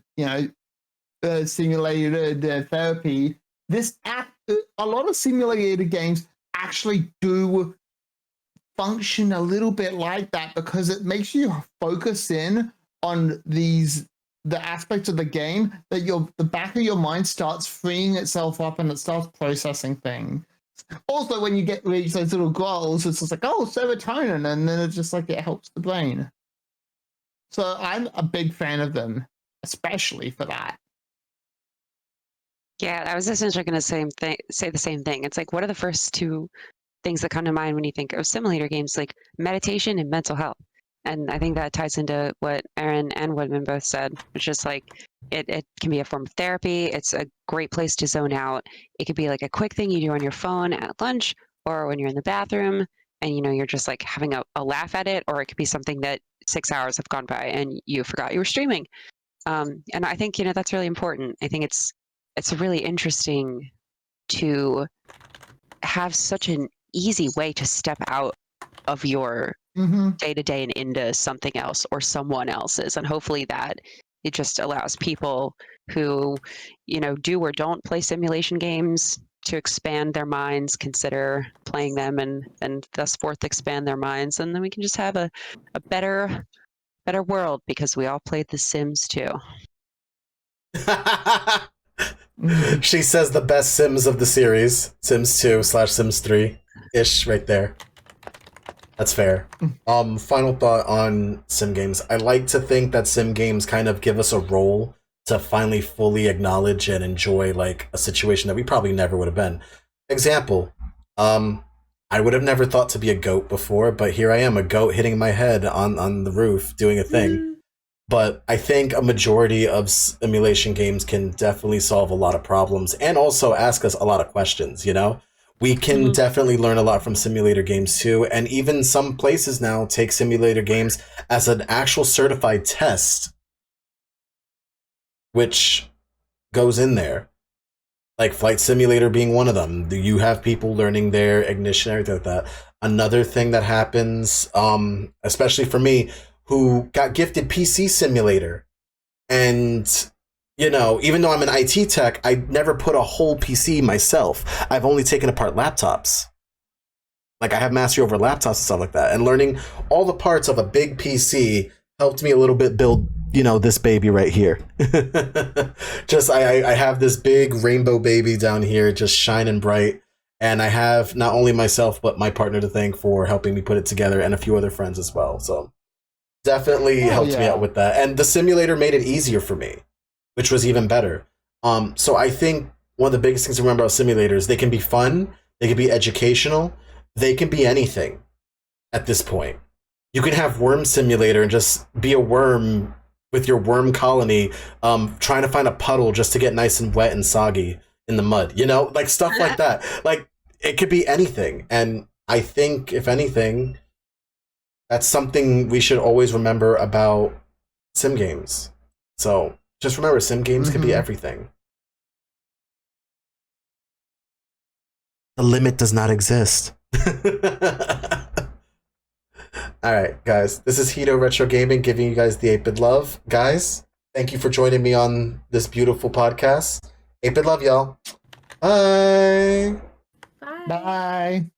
simulated therapy, a lot of simulated games actually do function a little bit like that because it makes you focus in on the aspects of the game that the back of your mind starts freeing itself up and it starts processing things. Also, when you reach those little goals, it's just like, oh, serotonin, and then it's just like it helps the brain. So I'm a big fan of them, especially for that. Yeah, I was essentially going to say the same thing. It's like, what are the first 2 things that come to mind when you think of simulator games? Like meditation and mental health. And I think that ties into what Aaron and Woodman both said, which is like it can be a form of therapy. It's a great place to zone out. It could be like a quick thing you do on your phone at lunch or when you're in the bathroom and you're just like having a laugh at it, or it could be something that 6 hours have gone by and you forgot you were streaming. And I think that's really important. I think it's really interesting to have such an easy way to step out of your day-to-day and into something else or someone else's, and hopefully that it just allows people who do or don't play simulation games to expand their minds, consider playing them, and thus forth expand their minds, and then we can just have a better world because we all played The Sims too. She says the best Sims of the series, Sims 2 / Sims 3 ish, right there. That's fair. Final thought on sim games. I like to think that sim games kind of give us a role to finally fully acknowledge and enjoy like a situation that we probably never would have been. Example, I would have never thought to be a goat before, but here I am, a goat hitting my head on the roof doing a thing. But I think a majority of simulation games can definitely solve a lot of problems and also ask us a lot of questions, We can definitely learn a lot from simulator games too, and even some places now take simulator games as an actual certified test, which goes in there. like Flight Simulator being one of them. You have people learning their ignition, everything like that. Another thing that happens, especially for me, who got gifted PC Simulator, and you know, even though I'm an IT tech, I never put a whole PC myself. I've only taken apart laptops. Like, I have mastery over laptops and stuff like that. And learning all the parts of a big PC helped me a little bit build, you know, this baby right here. Just, I have this big rainbow baby down here just shining bright. And I have not only myself, but my partner to thank for helping me put it together, and a few other friends as well. So definitely helped me out with that. And the simulator made it easier for me, which was even better. So I think one of the biggest things to remember about simulators, they can be fun, they can be educational, they can be anything at this point. You can have Worm Simulator and just be a worm with your worm colony, trying to find a puddle just to get nice and wet and soggy in the mud, you know, like stuff like that. Like, it could be anything. And I think, if anything, that's something we should always remember about sim games. So just remember, sim games can be everything. The limit does not exist. Alright, guys. This is Hito Retro Gaming giving you guys the 8-bit love. Guys, thank you for joining me on this beautiful podcast. 8-bit love, y'all. Bye. Bye. Bye.